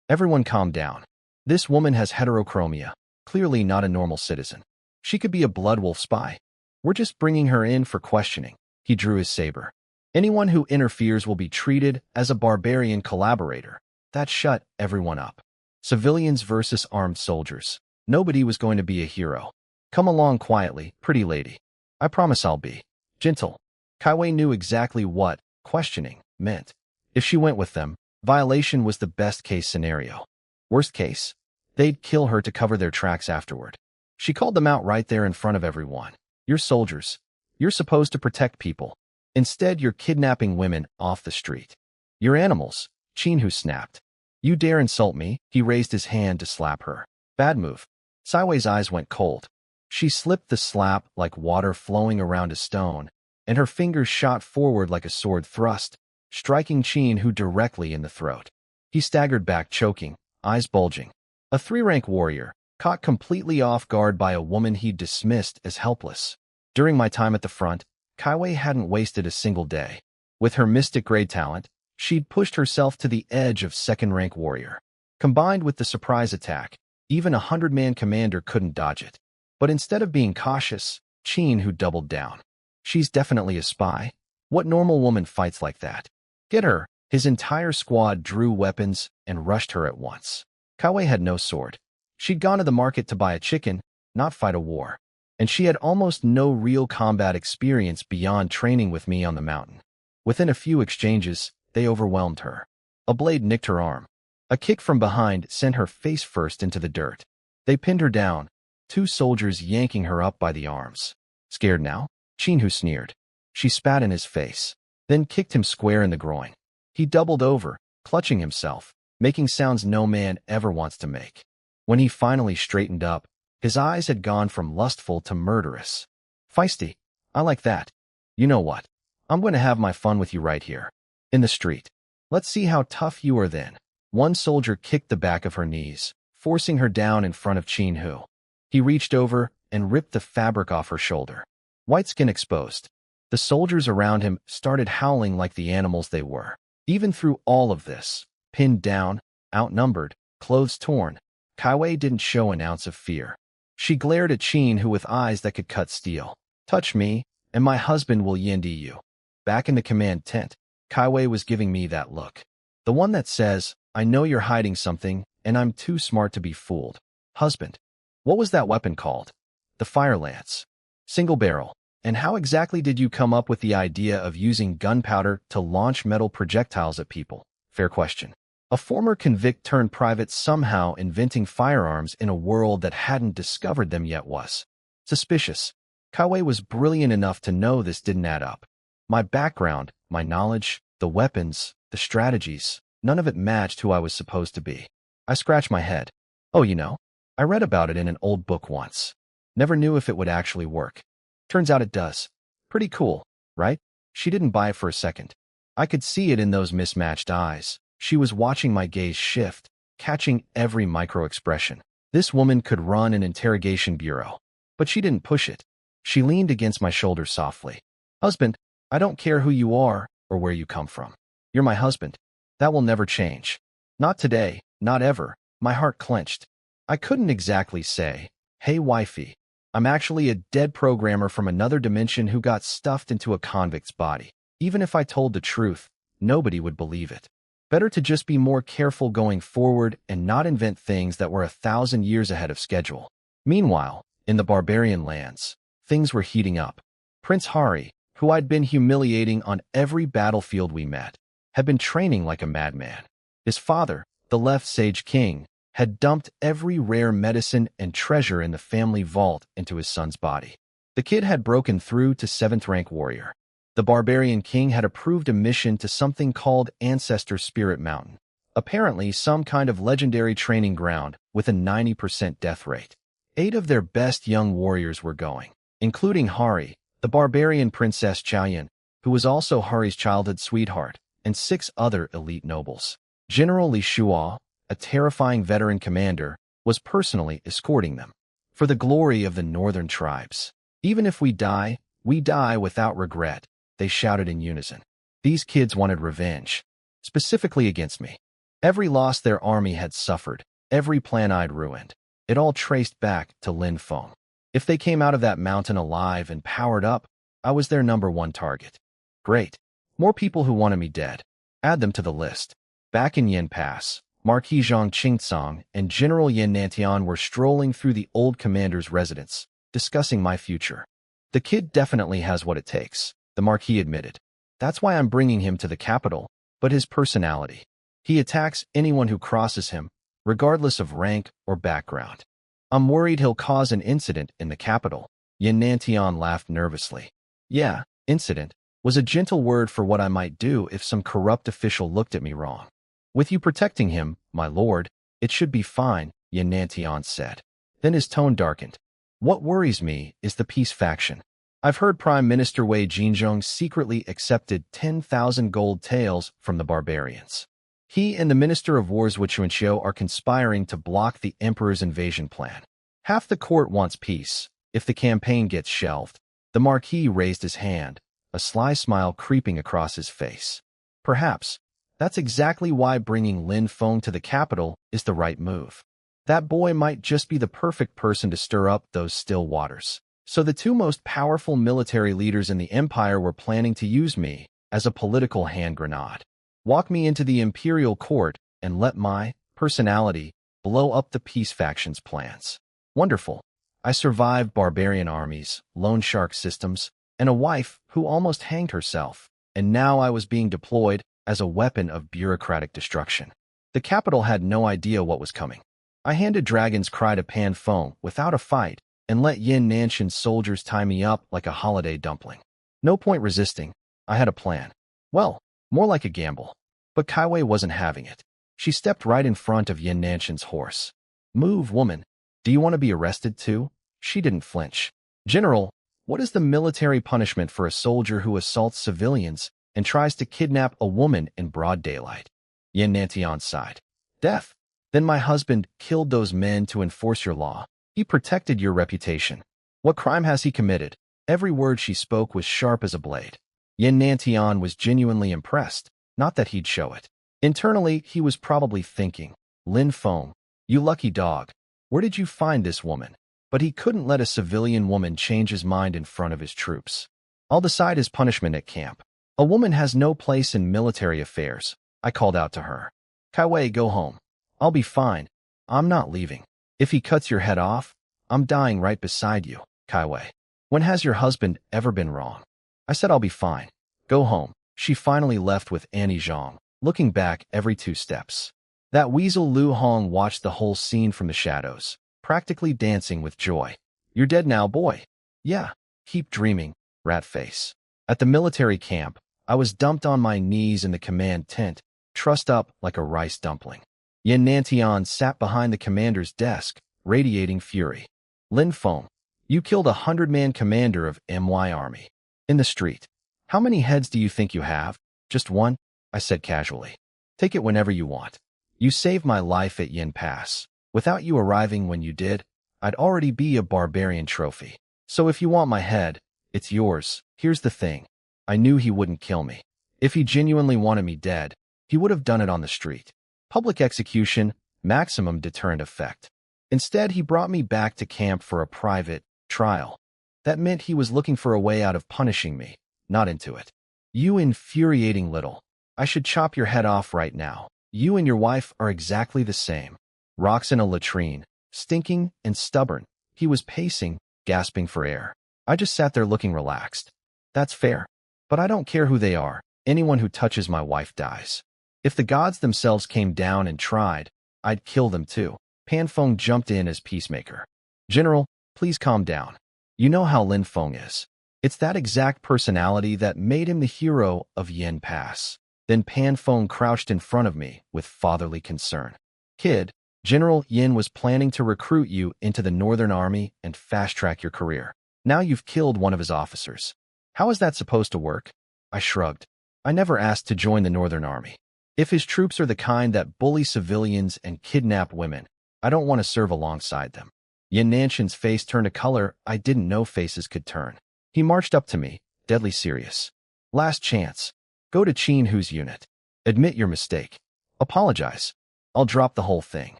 Everyone calm down. This woman has heterochromia, clearly not a normal citizen. She could be a Bloodwolf spy. We're just bringing her in for questioning. He drew his saber. Anyone who interferes will be treated as a barbarian collaborator. That shut everyone up. Civilians versus armed soldiers. Nobody was going to be a hero. Come along quietly, pretty lady. I promise I'll be gentle. Kaiwei knew exactly what questioning meant. If she went with them, violation was the best-case scenario. Worst case, they'd kill her to cover their tracks afterward. She called them out right there in front of everyone. You're soldiers. You're supposed to protect people. Instead, you're kidnapping women off the street. You're animals. Chinhu snapped. You dare insult me? He raised his hand to slap her. Bad move. Saiwei's eyes went cold. She slipped the slap like water flowing around a stone, and her fingers shot forward like a sword thrust, striking Chinhu directly in the throat. He staggered back, choking, eyes bulging. A 3-rank warrior, caught completely off guard by a woman he'd dismissed as helpless. During my time at the front, Kaiwei hadn't wasted a single day. With her mystic-grade talent, she'd pushed herself to the edge of 2nd-rank warrior. Combined with the surprise attack, even a 100-man commander couldn't dodge it. But instead of being cautious, Chinhu doubled down. She's definitely a spy. What normal woman fights like that? Get her! His entire squad drew weapons and rushed her at once. Kaiwei had no sword. She'd gone to the market to buy a chicken, not fight a war. And she had almost no real combat experience beyond training with me on the mountain. Within a few exchanges, they overwhelmed her. A blade nicked her arm. A kick from behind sent her face first into the dirt. They pinned her down, 2 soldiers yanking her up by the arms. Scared now? Chinhu sneered. She spat in his face, then kicked him square in the groin. He doubled over, clutching himself, making sounds no man ever wants to make. When he finally straightened up, his eyes had gone from lustful to murderous. Feisty. I like that. You know what? I'm going to have my fun with you right here. In the street. Let's see how tough you are then. One soldier kicked the back of her knees, forcing her down in front of Chinhu. He reached over and ripped the fabric off her shoulder. White skin exposed. The soldiers around him started howling like the animals they were. Even through all of this, pinned down, outnumbered, clothes torn, Kaiwei didn't show an ounce of fear. She glared at Chinhu with eyes that could cut steel. Touch me, and my husband will yendi you. Back in the command tent, Kaiwei was giving me that look. The one that says, I know you're hiding something, and I'm too smart to be fooled. Husband. What was that weapon called? The fire lance. Single barrel. And how exactly did you come up with the idea of using gunpowder to launch metal projectiles at people? Fair question. A former convict turned private somehow inventing firearms in a world that hadn't discovered them yet was suspicious. Kaiwei was brilliant enough to know this didn't add up. My background, my knowledge, the weapons, the strategies, none of it matched who I was supposed to be. I scratched my head. Oh, I read about it in an old book once. Never knew if it would actually work. Turns out it does. Pretty cool, right? She didn't buy it for a second. I could see it in those mismatched eyes. She was watching my gaze shift, catching every micro-expression. This woman could run an interrogation bureau. But she didn't push it. She leaned against my shoulder softly. Husband, I don't care who you are or where you come from. You're my husband. That will never change. Not today, not ever. My heart clenched. I couldn't exactly say, hey wifey, I'm actually a dead programmer from another dimension who got stuffed into a convict's body. Even if I told the truth, nobody would believe it. Better to just be more careful going forward and not invent things that were 1,000 years ahead of schedule. Meanwhile, in the barbarian lands, things were heating up. Prince Hari, who I'd been humiliating on every battlefield we met, had been training like a madman. His father, the Left Sage King, had dumped every rare medicine and treasure in the family vault into his son's body. The kid had broken through to 7th-rank warrior. The barbarian king had approved a mission to something called Ancestor Spirit Mountain, apparently some kind of legendary training ground with a 90% death rate. 8 of their best young warriors were going, including Hari, the barbarian princess Chaoyan, who was also Hari's childhood sweetheart, and 6 other elite nobles. General Li Shuo, a terrifying veteran commander, was personally escorting them. For the glory of the northern tribes. Even if we die without regret, they shouted in unison. These kids wanted revenge. Specifically against me. Every loss their army had suffered, every plan I'd ruined, it all traced back to Lin Feng. If they came out of that mountain alive and powered up, I was their #1 target. Great. More people who wanted me dead. Add them to the list. Back in Yin Pass, Marquis Zhang Qingsong and General Yin Nantian were strolling through the old commander's residence, discussing my future. The kid definitely has what it takes, the Marquis admitted. That's why I'm bringing him to the capital, but his personality. He attacks anyone who crosses him, regardless of rank or background. I'm worried he'll cause an incident in the capital. Yin Nantian laughed nervously. Yeah, incident was a gentle word for what I might do if some corrupt official looked at me wrong. With you protecting him, my lord, it should be fine, Yin Nantian said. Then his tone darkened. What worries me is the peace faction. I've heard Prime Minister Wei Jinzhong secretly accepted 10,000 gold taels from the barbarians. He and the Minister of Wars Wu Chuanqiu are conspiring to block the Emperor's invasion plan. Half the court wants peace. If the campaign gets shelved, the Marquis raised his hand, a sly smile creeping across his face. Perhaps that's exactly why bringing Lin Feng to the capital is the right move. That boy might just be the perfect person to stir up those still waters. So the two most powerful military leaders in the empire were planning to use me as a political hand grenade. Walk me into the imperial court and let my personality blow up the peace faction's plans. Wonderful. I survived barbarian armies, loan shark systems, and a wife who almost hanged herself, and now I was being deployed as a weapon of bureaucratic destruction. The capital had no idea what was coming. I handed Dragon's Cry to Pan Feng without a fight and let Yin Nanshan's soldiers tie me up like a holiday dumpling. No point resisting. I had a plan. Well, more like a gamble. But Kaiwei wasn't having it. She stepped right in front of Yin Nanshan's horse. Move, woman. Do you want to be arrested too? She didn't flinch. General, what is the military punishment for a soldier who assaults civilians and tries to kidnap a woman in broad daylight? Yin Nantian sighed. Death. Then my husband killed those men to enforce your law. He protected your reputation. What crime has he committed? Every word she spoke was sharp as a blade. Yin Nantian was genuinely impressed, not that he'd show it. Internally, he was probably thinking, Lin Feng, you lucky dog. Where did you find this woman? But he couldn't let a civilian woman change his mind in front of his troops. I'll decide his punishment at camp. A woman has no place in military affairs, I called out to her. Kaiwei, go home. I'll be fine. I'm not leaving. If he cuts your head off, I'm dying right beside you, Kaiwei. When has your husband ever been wrong? I said I'll be fine. Go home. She finally left with Annie Zhang, looking back every 2 steps. That weasel Lu Hong watched the whole scene from the shadows, practically dancing with joy. You're dead now, boy. Yeah, keep dreaming, rat face. At the military camp, I was dumped on my knees in the command tent, trussed up like a rice dumpling. Yin Nantian sat behind the commander's desk, radiating fury. Lin Feng, you killed a 100-man commander of MY army. In the street. How many heads do you think you have? Just one? I said casually. Take it whenever you want. You saved my life at Yin Pass. Without you arriving when you did, I'd already be a barbarian trophy. So if you want my head, it's yours. Here's the thing. I knew he wouldn't kill me. If he genuinely wanted me dead, he would have done it on the street. Public execution, maximum deterrent effect. Instead, he brought me back to camp for a private trial. That meant he was looking for a way out of punishing me, not into it. You infuriating little. I should chop your head off right now. You and your wife are exactly the same. Rocks in a latrine, stinking and stubborn. He was pacing, gasping for air. I just sat there looking relaxed. That's fair. But I don't care who they are. Anyone who touches my wife dies. If the gods themselves came down and tried, I'd kill them too. Pan Feng jumped in as peacemaker. General, please calm down. You know how Lin Feng is. It's that exact personality that made him the hero of Yin Pass. Then Pan Feng crouched in front of me with fatherly concern. Kid, General Yin was planning to recruit you into the Northern Army and fast-track your career. Now you've killed one of his officers. How is that supposed to work? I shrugged. I never asked to join the Northern Army. If his troops are the kind that bully civilians and kidnap women, I don't want to serve alongside them. Yin Nanshan's face turned a color I didn't know faces could turn. He marched up to me, deadly serious. Last chance. Go to Qin Hu's unit. Admit your mistake. Apologize. I'll drop the whole thing.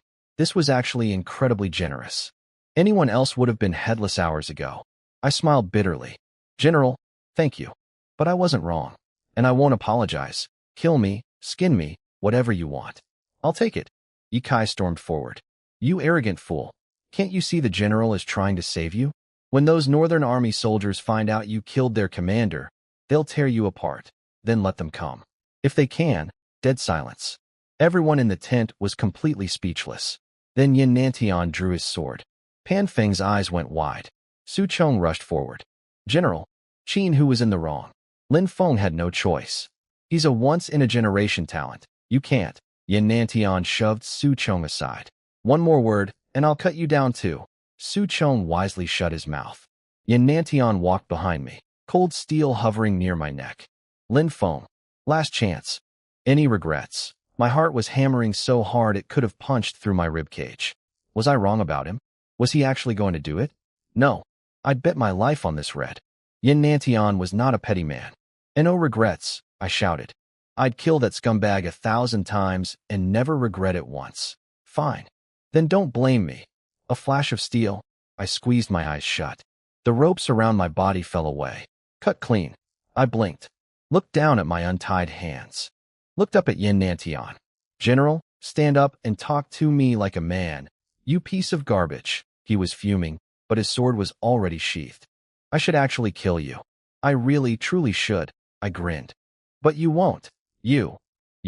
This was actually incredibly generous. Anyone else would have been headless hours ago. I smiled bitterly. General, thank you. But I wasn't wrong. And I won't apologize. Kill me, skin me, whatever you want. I'll take it. Ye Kai stormed forward. You arrogant fool. Can't you see the general is trying to save you? When those Northern Army soldiers find out you killed their commander, they'll tear you apart. Then let them come. If they can, dead silence. Everyone in the tent was completely speechless. Then Yin Nantian drew his sword. Pan Feng's eyes went wide. Su Chong rushed forward. General, Qin who was in the wrong. Lin Feng had no choice. He's a once-in-a-generation talent. You can't. Yin Nantian shoved Su Chong aside. One more word, and I'll cut you down too. Su Chong wisely shut his mouth. Yin Nantian walked behind me, cold steel hovering near my neck. Lin Feng, last chance. Any regrets? My heart was hammering so hard it could have punched through my ribcage. Was I wrong about him? Was he actually going to do it? No. I'd bet my life on this red. Yin Nantian was not a petty man. And no regrets, I shouted. I'd kill that scumbag 1,000 times and never regret it once. Fine. Then don't blame me. A flash of steel. I squeezed my eyes shut. The ropes around my body fell away. Cut clean. I blinked. Looked down at my untied hands. Looked up at Yin Nantian. General, stand up and talk to me like a man. You piece of garbage. He was fuming, but his sword was already sheathed. I should actually kill you. I really, truly should. I grinned. But you won't. You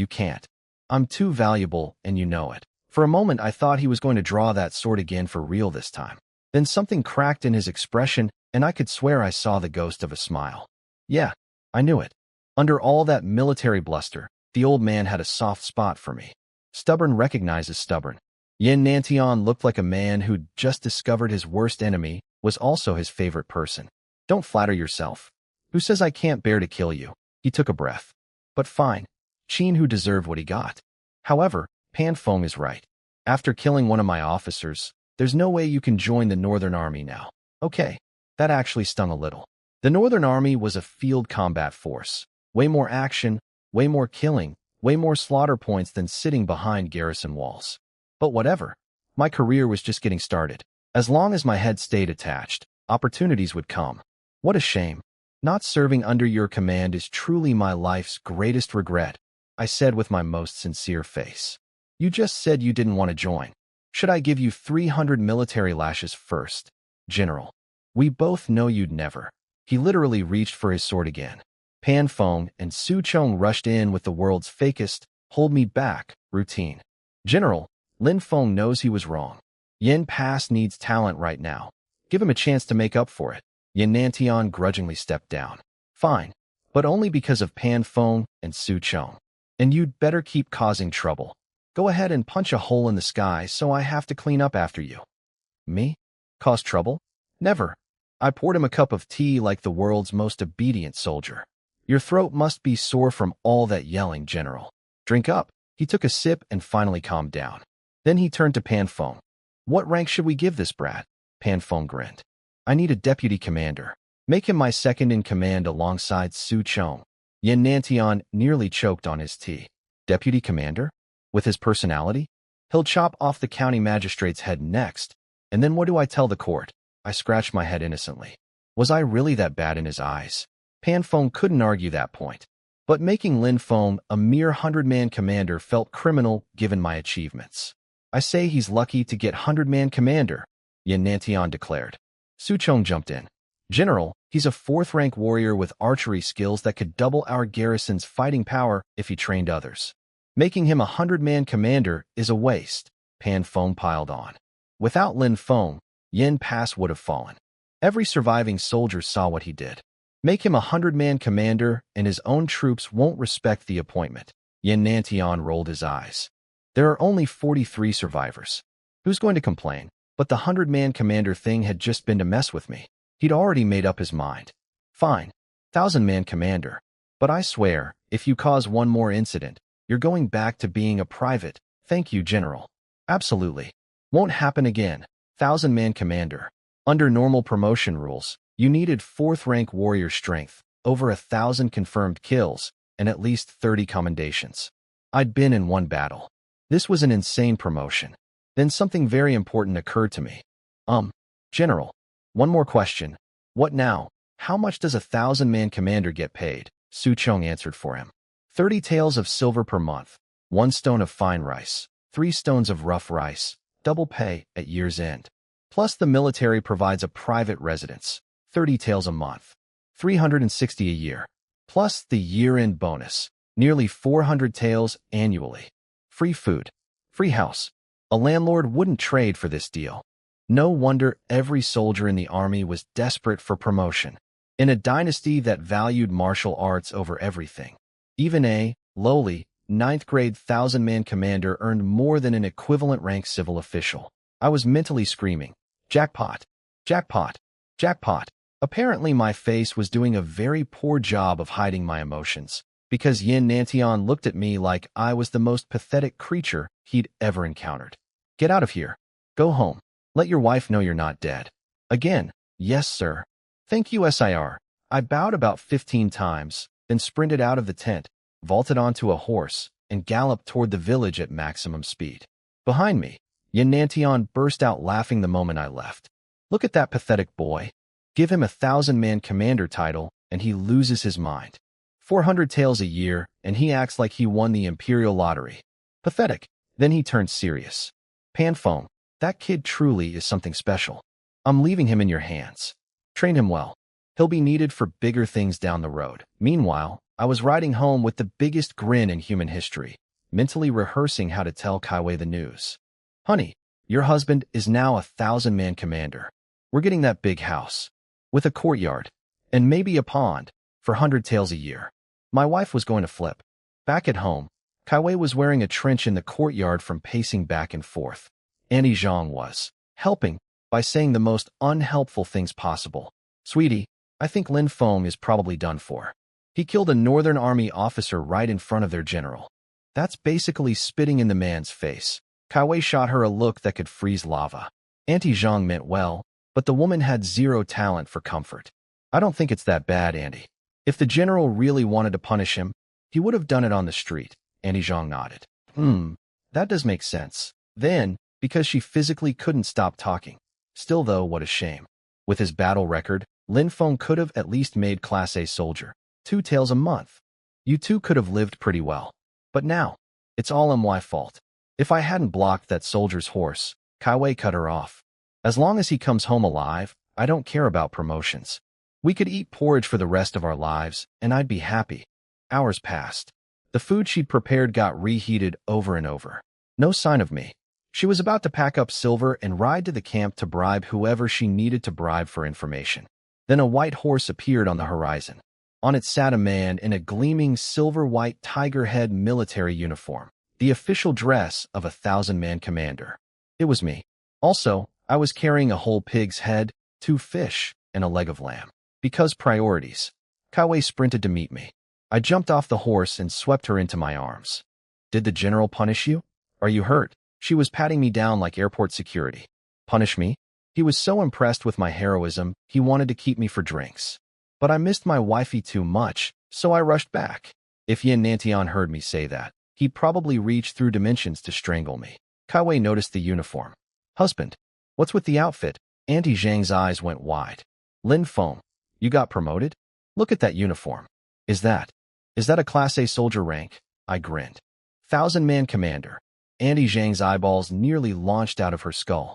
can't. I'm too valuable, and you know it. For a moment, I thought he was going to draw that sword again for real this time. Then something cracked in his expression, and I could swear I saw the ghost of a smile. Yeah, I knew it. Under all that military bluster, the old man had a soft spot for me. Stubborn recognizes stubborn. Yin Nantian looked like a man who'd just discovered his worst enemy was also his favorite person. Don't flatter yourself. Who says I can't bear to kill you? He took a breath. But fine. Qin who deserved what he got. However, Pan Feng is right. After killing one of my officers, there's no way you can join the Northern Army now. Okay, that actually stung a little. The Northern Army was a field combat force. Way more action, way more killing, way more slaughter points than sitting behind garrison walls. But whatever. My career was just getting started. As long as my head stayed attached, opportunities would come. What a shame. Not serving under your command is truly my life's greatest regret, I said with my most sincere face. You just said you didn't want to join. Should I give you 300 military lashes first? General. We both know you'd never. He literally reached for his sword again. Pan Feng and Su Chong rushed in with the world's fakest, hold me back, routine. General, Lin Feng knows he was wrong. Yin Pass needs talent right now. Give him a chance to make up for it. Yin Nantian grudgingly stepped down. Fine, but only because of Pan Feng and Su Chong. And you'd better keep causing trouble. Go ahead and punch a hole in the sky so I have to clean up after you. Me? Cause trouble? Never. I poured him a cup of tea like the world's most obedient soldier. Your throat must be sore from all that yelling, General. Drink up. He took a sip and finally calmed down. Then he turned to Pan Feng. What rank should we give this brat? Pan Feng grinned. I need a deputy commander. Make him my second in command alongside Su Chong. Yin Nantian nearly choked on his tea. Deputy commander? With his personality? He'll chop off the county magistrate's head next. And then what do I tell the court? I scratched my head innocently. Was I really that bad in his eyes? Pan Feng couldn't argue that point. But making Lin Feng a mere 100-man commander felt criminal given my achievements. I say he's lucky to get 100-man commander, Yin Nantian declared. Su Chong jumped in. General, he's a 4th-rank warrior with archery skills that could double our garrison's fighting power if he trained others. Making him a 100-man commander is a waste, Pan Feng piled on. Without Lin Feng, Yin Pass would have fallen. Every surviving soldier saw what he did. Make him a 100-man commander and his own troops won't respect the appointment. Yin Nantian rolled his eyes. There are only 43 survivors. Who's going to complain? But the 100-man commander thing had just been to mess with me. He'd already made up his mind. Fine, 1,000-man commander. But I swear, if you cause one more incident, you're going back to being a private. Thank you, General. Absolutely. Won't happen again. 1,000-man commander. Under normal promotion rules, you needed 4th-rank warrior strength, over 1,000 confirmed kills, and at least 30 commendations. I'd been in one battle. This was an insane promotion. Then something very important occurred to me. General, one more question. What now? How much does a 1,000-man commander get paid? Su Chong answered for him. 30 taels of silver per month, 1 stone of fine rice, 3 stones of rough rice, double pay at year's end. Plus the military provides a private residence, 30 taels a month, 360 a year. Plus the year-end bonus, nearly 400 taels annually. Free food, free house. A landlord wouldn't trade for this deal. No wonder every soldier in the army was desperate for promotion. In a dynasty that valued martial arts over everything, even a lowly, 9th-grade 1,000-man commander earned more than an equivalent-rank civil official. I was mentally screaming, jackpot, jackpot, jackpot. Apparently my face was doing a very poor job of hiding my emotions, because Yin Nantian looked at me like I was the most pathetic creature he'd ever encountered. Get out of here. Go home. Let your wife know you're not dead. Again, yes, sir. Thank you, Sir. I bowed about 15 times, then sprinted out of the tent, vaulted onto a horse, and galloped toward the village at maximum speed. Behind me, Yin Nantian burst out laughing the moment I left. Look at that pathetic boy. Give him a 1,000-man commander title, and he loses his mind. 400 taels a year, and he acts like he won the imperial lottery. Pathetic. Then he turned serious. Panfong, that kid truly is something special. I'm leaving him in your hands. Train him well. He'll be needed for bigger things down the road. Meanwhile, I was riding home with the biggest grin in human history, mentally rehearsing how to tell Kaiwei the news. Honey, your husband is now a 1,000-man commander. We're getting that big house, with a courtyard, and maybe a pond, for 100 taels a year. My wife was going to flip. Back at home, Kaiwei was wearing a trench in the courtyard from pacing back and forth. Annie Zhang was helping by saying the most unhelpful things possible. Sweetie, I think Lin Feng is probably done for. He killed a Northern Army officer right in front of their general. That's basically spitting in the man's face. Kaiwei shot her a look that could freeze lava. Auntie Zhang meant well, but the woman had zero talent for comfort. I don't think it's that bad, Auntie. If the general really wanted to punish him, he would have done it on the street. Auntie Zhang nodded. That does make sense. Then, because she physically couldn't stop talking. Still though, what a shame. With his battle record, Lin Feng could have at least made Class A soldier. 2 taels a month. You two could have lived pretty well. But now, it's all my fault. If I hadn't blocked that soldier's horse, Kaiwei cut her off. As long as he comes home alive, I don't care about promotions. We could eat porridge for the rest of our lives, and I'd be happy. Hours passed. The food she'd prepared got reheated over and over. No sign of me. She was about to pack up silver and ride to the camp to bribe whoever she needed to bribe for information. Then a white horse appeared on the horizon. On it sat a man in a gleaming silver-white tiger head military uniform, the official dress of a 1,000-man commander. It was me. Also, I was carrying a whole pig's head, 2 fish, and a leg of lamb. Because priorities. Kaiwei sprinted to meet me. I jumped off the horse and swept her into my arms. Did the general punish you? Are you hurt? She was patting me down like airport security. Punish me? He was so impressed with my heroism, he wanted to keep me for drinks. But I missed my wifey too much, so I rushed back. If Yin Nantian heard me say that, he'd probably reach through dimensions to strangle me. Kaiwei noticed the uniform. Husband, what's with the outfit? Auntie Zhang's eyes went wide. Lin Feng, you got promoted? Look at that uniform. Is that a Class A soldier rank? I grinned. 1,000-man commander. Auntie Zhang's eyeballs nearly launched out of her skull.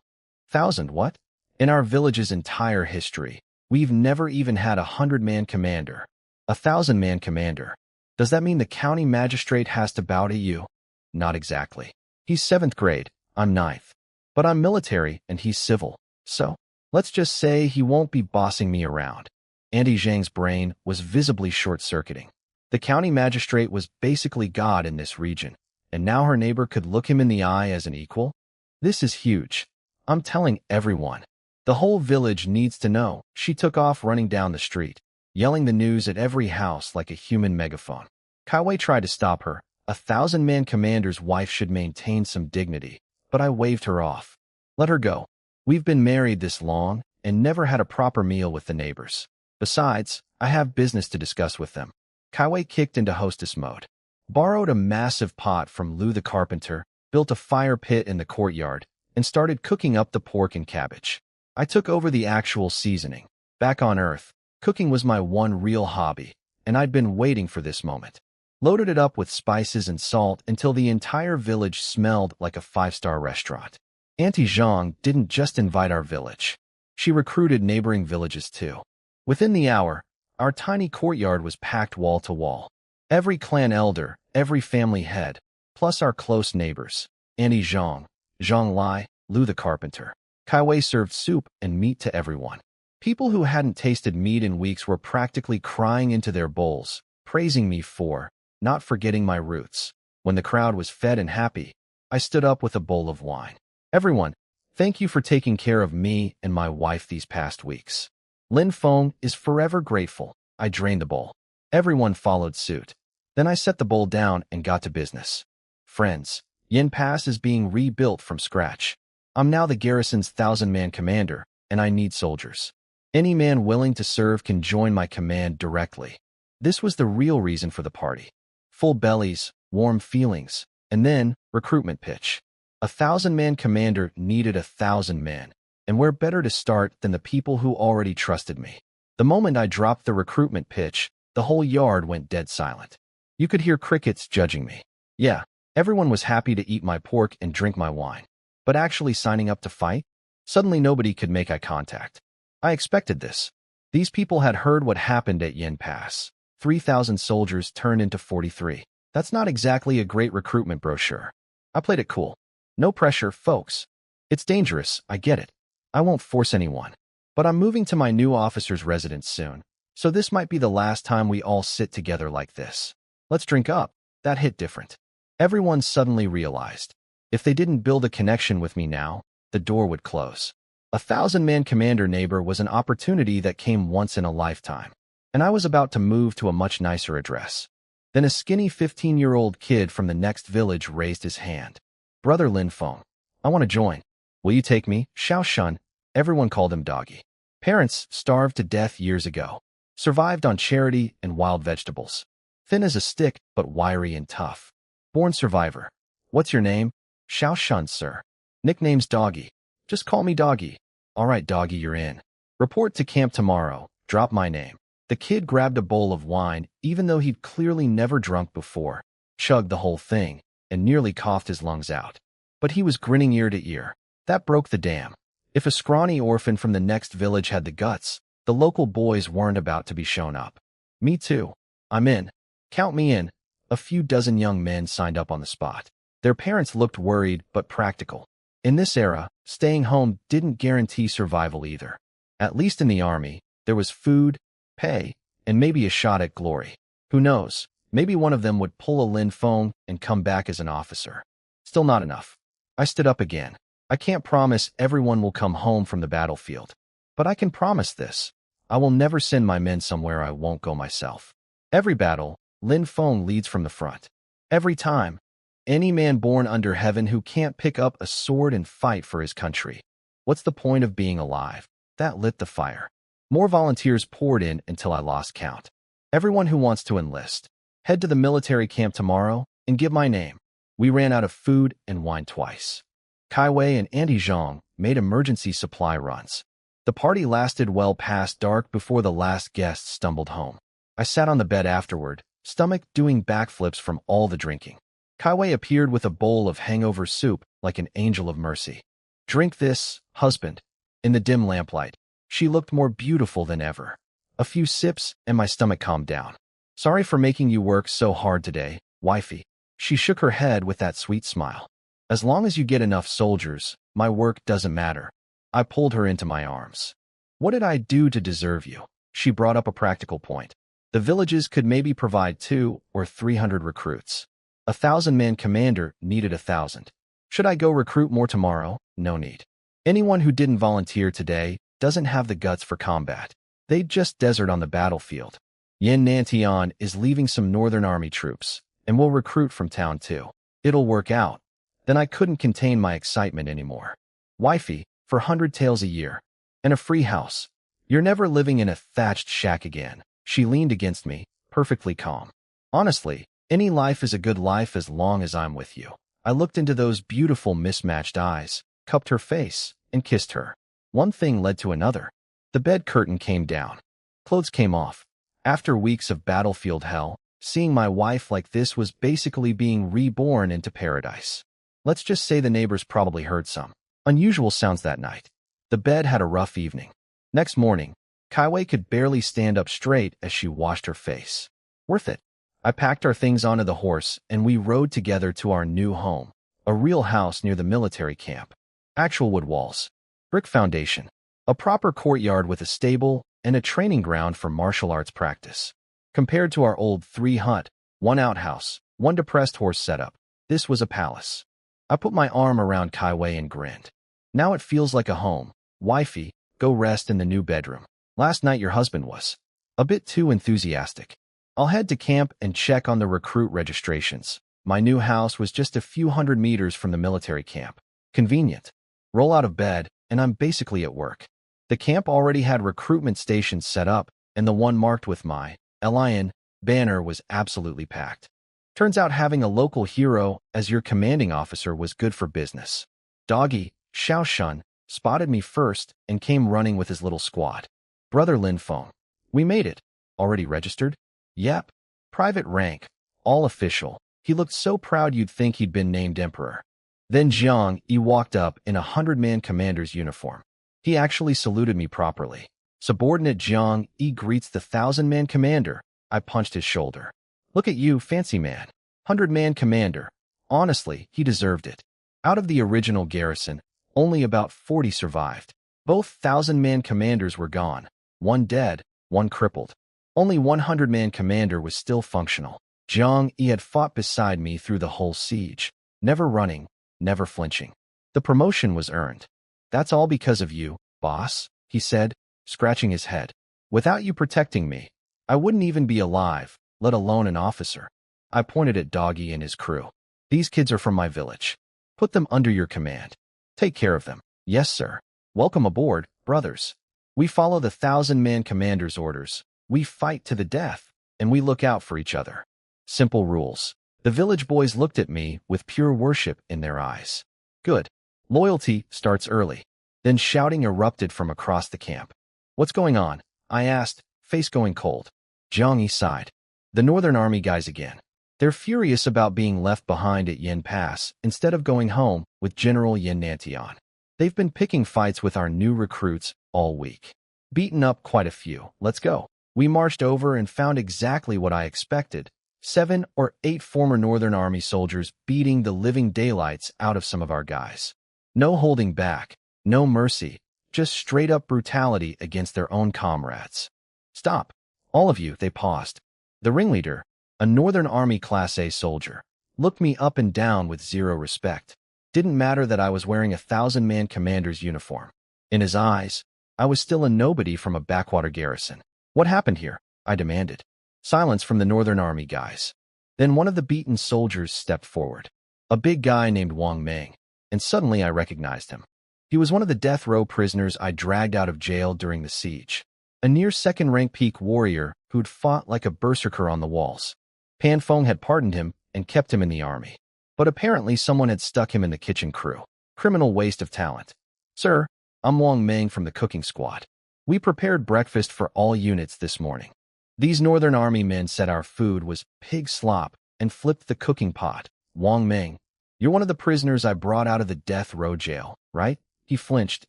1,000 what? In our village's entire history, we've never even had a 100-man commander. A 1,000-man commander. Does that mean the county magistrate has to bow to you? Not exactly. He's 7th grade, I'm 9th. But I'm military and he's civil. So, let's just say he won't be bossing me around. Auntie Zhang's brain was visibly short-circuiting. The county magistrate was basically God in this region, and now her neighbor could look him in the eye as an equal? This is huge. I'm telling everyone. The whole village needs to know. She took off running down the street, yelling the news at every house like a human megaphone. Kaiwei tried to stop her. A 1,000-man commander's wife should maintain some dignity, but I waved her off. Let her go. We've been married this long and never had a proper meal with the neighbors. Besides, I have business to discuss with them. Kaiwei kicked into hostess mode. Borrowed a massive pot from Lou the carpenter, built a fire pit in the courtyard, and started cooking up the pork and cabbage. I took over the actual seasoning. Back on Earth, cooking was my one real hobby, and I'd been waiting for this moment. Loaded it up with spices and salt until the entire village smelled like a five-star restaurant. Auntie Zhang didn't just invite our village. She recruited neighboring villages too. Within the hour, our tiny courtyard was packed wall to wall. Every clan elder, every family head, plus our close neighbors, Auntie Zhang, Zhang Lai, Lou the carpenter. Kai Wei served soup and meat to everyone. People who hadn't tasted meat in weeks were practically crying into their bowls, praising me for not forgetting my roots. When the crowd was fed and happy, I stood up with a bowl of wine. Everyone, thank you for taking care of me and my wife these past weeks. Lin Feng is forever grateful. I drained the bowl. Everyone followed suit. Then I set the bowl down and got to business. Friends, Yin Pass is being rebuilt from scratch. I'm now the garrison's 1,000-man commander, and I need soldiers. Any man willing to serve can join my command directly. This was the real reason for the party. Full bellies, warm feelings, and then recruitment pitch. A 1,000-man commander needed 1,000 men, and where better to start than the people who already trusted me. The moment I dropped the recruitment pitch, the whole yard went dead silent. You could hear crickets judging me. Yeah, everyone was happy to eat my pork and drink my wine. But actually signing up to fight? Suddenly nobody could make eye contact. I expected this. These people had heard what happened at Yin Pass. 3,000 soldiers turned into 43. That's not exactly a great recruitment brochure. I played it cool. No pressure, folks. It's dangerous, I get it. I won't force anyone. But I'm moving to my new officer's residence soon, so this might be the last time we all sit together like this. Let's drink up. That hit different. Everyone suddenly realized, if they didn't build a connection with me now, the door would close. A 1,000-man commander neighbor was an opportunity that came once in a lifetime, and I was about to move to a much nicer address. Then a skinny 15-year-old kid from the next village raised his hand. Brother Lin Feng, I want to join. Will you take me? Xiao Shun. Everyone called him Doggy. Parents starved to death years ago. Survived on charity and wild vegetables. Thin as a stick, but wiry and tough. Born survivor. What's your name? Xiao Shun, sir. Nickname's Doggy. Just call me Doggy. All right, Doggy, you're in. Report to camp tomorrow. Drop my name. The kid grabbed a bowl of wine, even though he'd clearly never drunk before, chugged the whole thing, and nearly coughed his lungs out. But he was grinning ear to ear. That broke the dam. If a scrawny orphan from the next village had the guts, the local boys weren't about to be shown up. Me too. I'm in. Count me in. A few dozen young men signed up on the spot. Their parents looked worried but practical. In this era, staying home didn't guarantee survival either. At least in the army, there was food, pay, and maybe a shot at glory. Who knows, maybe one of them would pull a Lin Feng and come back as an officer. Still not enough. I stood up again. I can't promise everyone will come home from the battlefield. But I can promise this. I will never send my men somewhere I won't go myself. Every battle, Lin Feng leads from the front. Every time. Any man born under heaven who can't pick up a sword and fight for his country. What's the point of being alive? That lit the fire. More volunteers poured in until I lost count. Everyone who wants to enlist, head to the military camp tomorrow and give my name. We ran out of food and wine twice. Kai Wei and Auntie Zhang made emergency supply runs. The party lasted well past dark before the last guest stumbled home. I sat on the bed afterward, stomach doing backflips from all the drinking. Kai Wei appeared with a bowl of hangover soup like an angel of mercy. Drink this, husband. In the dim lamplight, she looked more beautiful than ever. A few sips and my stomach calmed down. Sorry for making you work so hard today, wifey. She shook her head with that sweet smile. As long as you get enough soldiers, my work doesn't matter. I pulled her into my arms. What did I do to deserve you? She brought up a practical point. The villages could maybe provide 200 or 300 recruits. A 1,000-man commander needed 1,000. Should I go recruit more tomorrow? No need. Anyone who didn't volunteer today doesn't have the guts for combat. They'd just desert on the battlefield. Yin Nantian is leaving some Northern Army troops, and will recruit from town too. It'll work out. Then I couldn't contain my excitement anymore. Wifey, for 100 taels a year. And a free house. You're never living in a thatched shack again. She leaned against me, perfectly calm. Honestly, Any life is a good life as long as I'm with you. I looked into those beautiful mismatched eyes, cupped her face, and kissed her. One thing led to another. The bed curtain came down. Clothes came off. After weeks of battlefield hell, seeing my wife like this was basically being reborn into paradise. Let's just say the neighbors probably heard some unusual sounds that night. The bed had a rough evening. Next morning, Kaiwei could barely stand up straight as she washed her face. Worth it. I packed our things onto the horse and we rode together to our new home, a real house near the military camp. Actual wood walls, brick foundation, a proper courtyard with a stable and a training ground for martial arts practice. Compared to our old 3-hut, 1 outhouse, 1 depressed horse setup, this was a palace. I put my arm around Kaiwei and grinned. Now it feels like a home. Wifey, go rest in the new bedroom. Last night your husband was a bit too enthusiastic. I'll head to camp and check on the recruit registrations. My new house was just a few hundred meters from the military camp. Convenient. Roll out of bed, and I'm basically at work. The camp already had recruitment stations set up, and the one marked with my Lion banner was absolutely packed. Turns out having a local hero as your commanding officer was good for business. Doggy, Xiao Shun, spotted me first and came running with his little squad. Brother Lin phone. We made it. Already registered? Yep. Private rank. All official. He looked so proud you'd think he'd been named emperor. Then Jiang Yi walked up in a 100-man commander's uniform. He actually saluted me properly. Subordinate Jiang Yi greets the 1,000-man commander. I punched his shoulder. Look at you, fancy man. 100-man commander. Honestly, he deserved it. Out of the original garrison, only about 40 survived. Both 1,000-man commanders were gone. 1 dead, 1 crippled. Only 100-man commander was still functional. Jiang Yi had fought beside me through the whole siege. Never running, never flinching. The promotion was earned. That's all because of you, boss, he said, scratching his head. Without you protecting me, I wouldn't even be alive, let alone an officer. I pointed at Doggy and his crew. These kids are from my village. Put them under your command. Take care of them. Yes, sir. Welcome aboard, brothers. We follow the 1,000-man commander's orders. We fight to the death, and we look out for each other. Simple rules. The village boys looked at me with pure worship in their eyes. Good. Loyalty starts early. Then shouting erupted from across the camp. What's going on? I asked, face going cold. Jiang Yi sighed. The Northern Army guys again. They're furious about being left behind at Yin Pass instead of going home with General Yin Nantian. They've been picking fights with our new recruits all week. Beaten up quite a few. Let's go. We marched over and found exactly what I expected. 7 or 8 former Northern Army soldiers beating the living daylights out of some of our guys. No holding back, no mercy, just straight-up brutality against their own comrades. Stop. All of you, they paused. The ringleader, a Northern Army Class A soldier, looked me up and down with zero respect. Didn't matter that I was wearing a 1,000-man commander's uniform. In his eyes, I was still a nobody from a backwater garrison. What happened here? I demanded. Silence from the Northern Army guys. Then one of the beaten soldiers stepped forward. A big guy named Wang Meng, and suddenly I recognized him. He was one of the death row prisoners I dragged out of jail during the siege. A near second-rank peak warrior who'd fought like a berserker on the walls. Pan Feng had pardoned him and kept him in the army. But apparently someone had stuck him in the kitchen crew. Criminal waste of talent. Sir, I'm Wang Meng from the cooking squad. We prepared breakfast for all units this morning. These Northern Army men said our food was pig slop and flipped the cooking pot. Wang Meng, you're one of the prisoners I brought out of the death row jail, right? He flinched,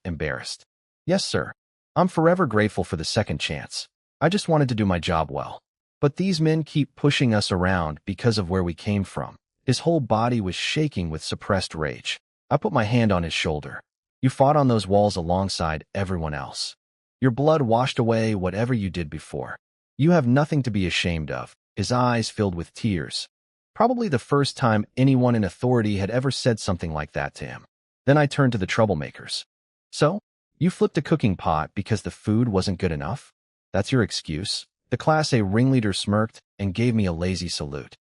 embarrassed. Yes, sir. I'm forever grateful for the second chance. I just wanted to do my job well. But these men keep pushing us around because of where we came from. His whole body was shaking with suppressed rage. I put my hand on his shoulder. You fought on those walls alongside everyone else. Your blood washed away whatever you did before. You have nothing to be ashamed of. His eyes filled with tears. Probably the first time anyone in authority had ever said something like that to him. Then I turned to the troublemakers. So, you flipped a cooking pot because the food wasn't good enough? That's your excuse? The Class A ringleader smirked and gave me a lazy salute.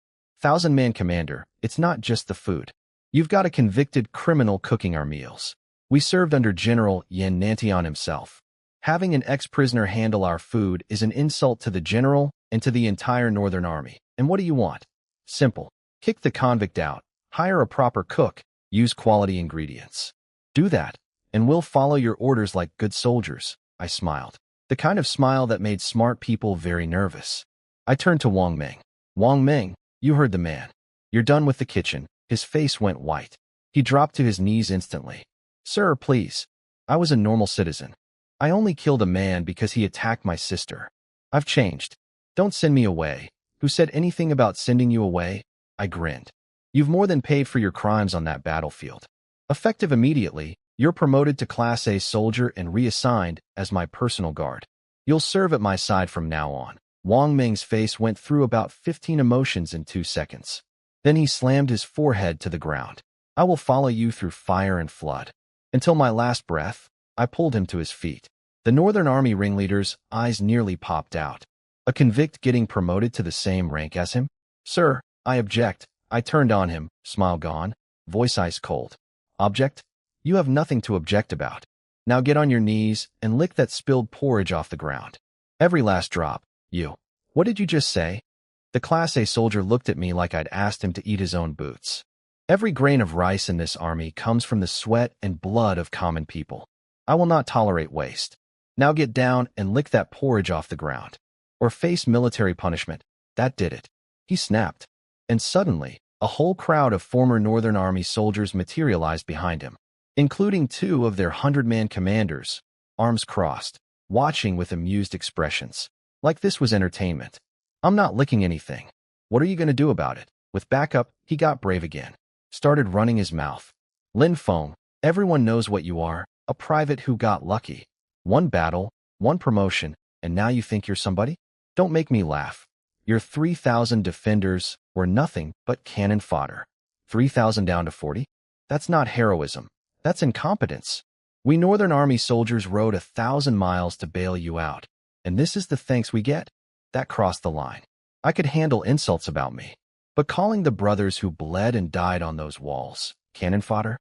1,000-man commander, it's not just the food. You've got a convicted criminal cooking our meals. We served under General Yin Nantian himself. Having an ex-prisoner handle our food is an insult to the general and to the entire Northern Army. And what do you want? Simple. Kick the convict out. Hire a proper cook. Use quality ingredients. Do that, and we'll follow your orders like good soldiers. I smiled. The kind of smile that made smart people very nervous. I turned to Wang Ming. Wang Ming, you heard the man. You're done with the kitchen. His face went white. He dropped to his knees instantly. Sir, please. I was a normal citizen. I only killed a man because he attacked my sister. I've changed. Don't send me away. Who said anything about sending you away? I grinned. You've more than paid for your crimes on that battlefield. Effective immediately, you're promoted to Class A soldier and reassigned as my personal guard. You'll serve at my side from now on. Wang Ming's face went through about 15 emotions in 2 seconds. Then he slammed his forehead to the ground. I will follow you through fire and flood. Until my last breath, I pulled him to his feet. The Northern Army ringleader's eyes nearly popped out. A convict getting promoted to the same rank as him? Sir, I object. I turned on him, smile gone, voice ice cold. Object? You have nothing to object about. Now get on your knees and lick that spilled porridge off the ground. Every last drop. You. What did you just say? The Class A soldier looked at me like I'd asked him to eat his own boots. Every grain of rice in this army comes from the sweat and blood of common people. I will not tolerate waste. Now get down and lick that porridge off the ground. Or face military punishment. That did it. He snapped. And suddenly, a whole crowd of former Northern Army soldiers materialized behind him, including 2 of their 100-man commanders, arms crossed, watching with amused expressions. Like this was entertainment. I'm not licking anything. What are you going to do about it? With backup, he got brave again. Started running his mouth. Lin Feng, everyone knows what you are, a private who got lucky. 1 battle, 1 promotion, and now you think you're somebody? Don't make me laugh. Your 3,000 defenders were nothing but cannon fodder. 3,000 down to 40? That's not heroism. That's incompetence. We Northern Army soldiers rode 1,000 miles to bail you out. And this is the thanks we get? That crossed the line. I could handle insults about me. But calling the brothers who bled and died on those walls cannon fodder?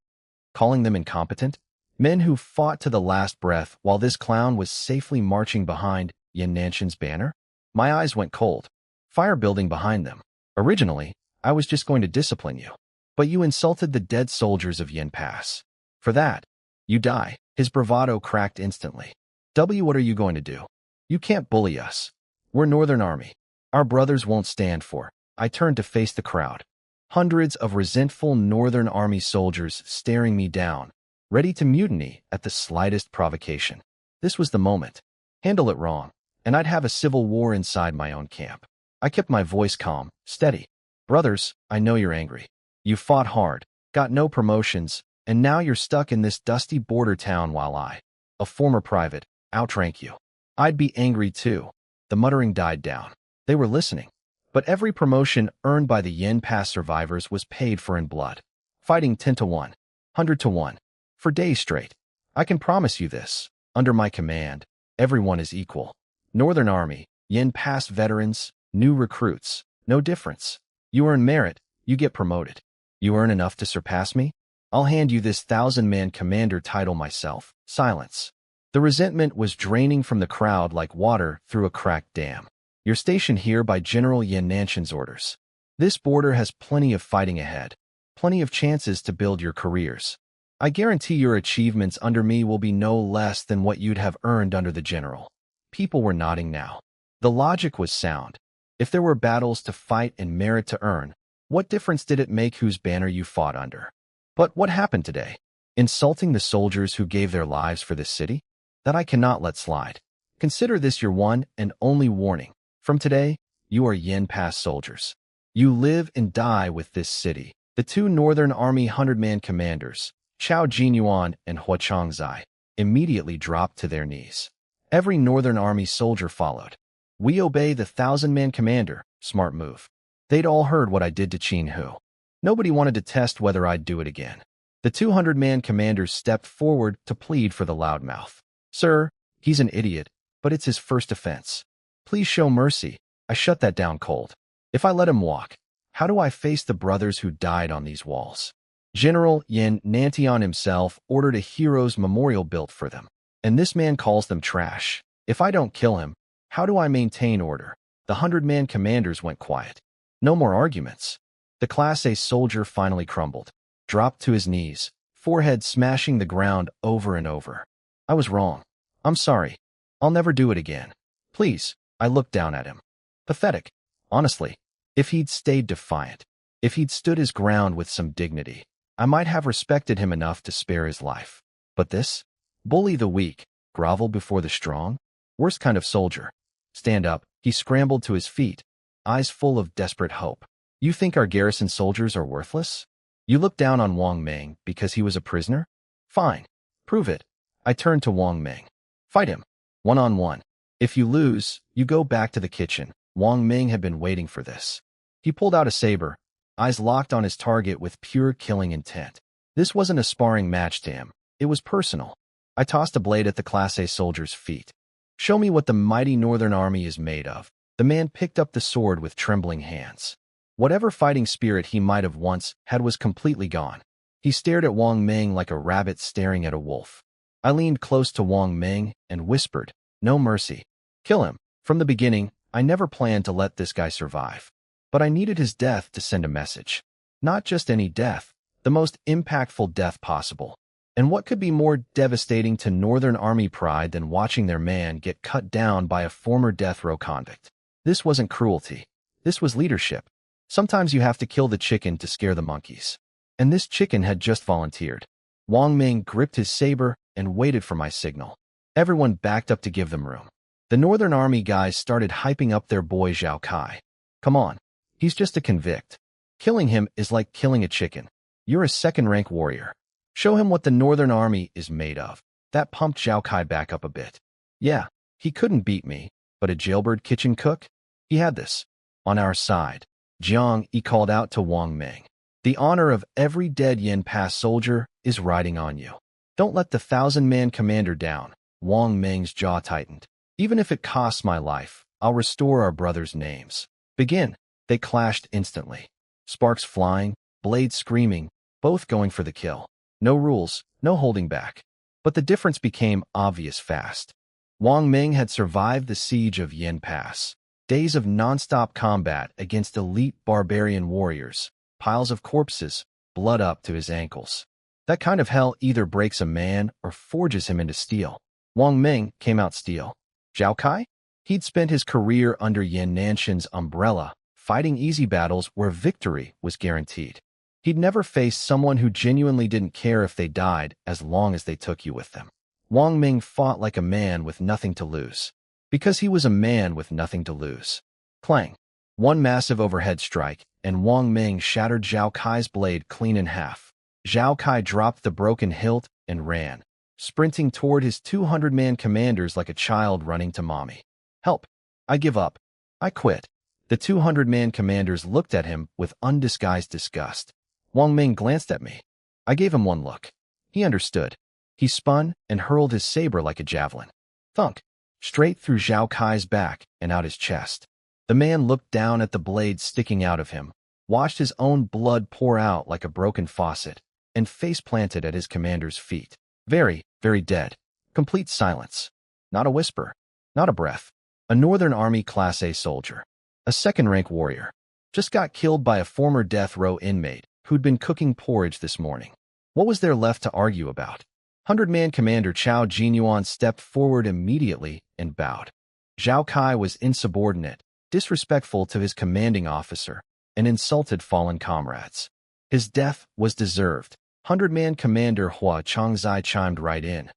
Calling them incompetent? Men who fought to the last breath while this clown was safely marching behind Yan Nanshan's banner? My eyes went cold. Fire building behind them. Originally, I was just going to discipline you. But you insulted the dead soldiers of Yin Pass. For that, you die. His bravado cracked instantly. What are you going to do? You can't bully us. We're Northern Army. Our brothers won't stand for. I turned to face the crowd. Hundreds of resentful Northern Army soldiers staring me down, ready to mutiny at the slightest provocation. This was the moment. Handle it wrong, and I'd have a civil war inside my own camp. I kept my voice calm, steady. Brothers, I know you're angry. You fought hard, got no promotions, and now you're stuck in this dusty border town while I, a former private, outrank you. I'd be angry too. The muttering died down. They were listening. But every promotion earned by the Yin Pass survivors was paid for in blood. Fighting 10 to 1, 100 to 1. For days straight. I can promise you this. Under my command, everyone is equal. Northern Army, Yin Pass veterans, new recruits. No difference. You earn merit, you get promoted. You earn enough to surpass me? I'll hand you this 1,000-man commander title myself. Silence. The resentment was draining from the crowd like water through a cracked dam. You're stationed here by General Yan Nanshan's orders. This border has plenty of fighting ahead, plenty of chances to build your careers. I guarantee your achievements under me will be no less than what you'd have earned under the general. People were nodding now. The logic was sound. If there were battles to fight and merit to earn, what difference did it make whose banner you fought under? But what happened today? Insulting the soldiers who gave their lives for this city? That I cannot let slide. Consider this your one and only warning. From today, you are Yin Pass soldiers. You live and die with this city. The 2 Northern Army 100-man commanders, Chao Jinyuan and Hua Changzai, immediately dropped to their knees. Every Northern Army soldier followed. We obey the 1,000-man commander. Smart move. They'd all heard what I did to Qin Hu. Nobody wanted to test whether I'd do it again. The 200-man commanders stepped forward to plead for the loudmouth. Sir, he's an idiot, but it's his first offense. Please show mercy. I shut that down cold. If I let him walk, how do I face the brothers who died on these walls? General Yan Nantian himself ordered a hero's memorial built for them, and this man calls them trash. If I don't kill him, how do I maintain order? The 100-man commanders went quiet. No more arguments. The Class A soldier finally crumbled, dropped to his knees, forehead smashing the ground over and over. I was wrong. I'm sorry. I'll never do it again. Please. I looked down at him. Pathetic. Honestly, if he'd stayed defiant, if he'd stood his ground with some dignity, I might have respected him enough to spare his life. But this? Bully the weak, grovel before the strong? Worst kind of soldier. Stand up. He scrambled to his feet, eyes full of desperate hope. You think our garrison soldiers are worthless? You look down on Wang Ming because he was a prisoner? Fine. Prove it. I turned to Wang Ming. Fight him. One-on-one. If you lose, you go back to the kitchen. Wang Ming had been waiting for this. He pulled out a saber, eyes locked on his target with pure killing intent. This wasn't a sparring match to him. It was personal. I tossed a blade at the Class A soldier's feet. Show me what the mighty Northern Army is made of. The man picked up the sword with trembling hands. Whatever fighting spirit he might have once had was completely gone. He stared at Wang Ming like a rabbit staring at a wolf. I leaned close to Wang Ming and whispered, "No mercy. Kill him." From the beginning, I never planned to let this guy survive. But I needed his death to send a message. Not just any death, the most impactful death possible. And what could be more devastating to Northern Army pride than watching their man get cut down by a former death row convict? This wasn't cruelty. This was leadership. Sometimes you have to kill the chicken to scare the monkeys. And this chicken had just volunteered. Wang Ming gripped his saber and waited for my signal. Everyone backed up to give them room. The Northern Army guys started hyping up their boy Zhao Kai. Come on. He's just a convict. Killing him is like killing a chicken. You're a second-rank warrior. Show him what the Northern Army is made of. That pumped Zhao Kai back up a bit. Yeah, he couldn't beat me, but a jailbird kitchen cook? He had this. On our side. Jiang, he called out to Wang Ming. The honor of every dead Yin Pass soldier is riding on you. Don't let the 1,000-man commander down. Wang Ming's jaw tightened. Even if it costs my life, I'll restore our brothers' names. Begin. They clashed instantly. Sparks flying, blades screaming, both going for the kill. No rules, no holding back. But the difference became obvious fast. Wang Ming had survived the siege of Yin Pass. Days of non-stop combat against elite barbarian warriors. Piles of corpses, blood up to his ankles. That kind of hell either breaks a man or forges him into steel. Wang Ming came out steel. Zhao Kai? He'd spent his career under Yin Nanshan's umbrella, fighting easy battles where victory was guaranteed. He'd never faced someone who genuinely didn't care if they died as long as they took you with them. Wang Ming fought like a man with nothing to lose. Because he was a man with nothing to lose. Clang. One massive overhead strike, and Wang Ming shattered Zhao Kai's blade clean in half. Zhao Kai dropped the broken hilt and ran, sprinting toward his 200-man commanders like a child running to mommy. Help. I give up. I quit. The 200-man commanders looked at him with undisguised disgust. Wang Ming glanced at me. I gave him one look. He understood. He spun and hurled his saber like a javelin. Thunk. Straight through Zhao Kai's back and out his chest. The man looked down at the blade sticking out of him, watched his own blood pour out like a broken faucet, and face-planted at his commander's feet. Very, very dead. Complete silence. Not a whisper. Not a breath. A Northern Army Class A soldier. A second-rank warrior. Just got killed by a former death row inmate who'd been cooking porridge this morning. What was there left to argue about? 100-man Commander Chao Jinyuan stepped forward immediately and bowed. Zhao Kai was insubordinate, disrespectful to his commanding officer, and insulted fallen comrades. His death was deserved. 100-man Commander Hua Changzai chimed right in.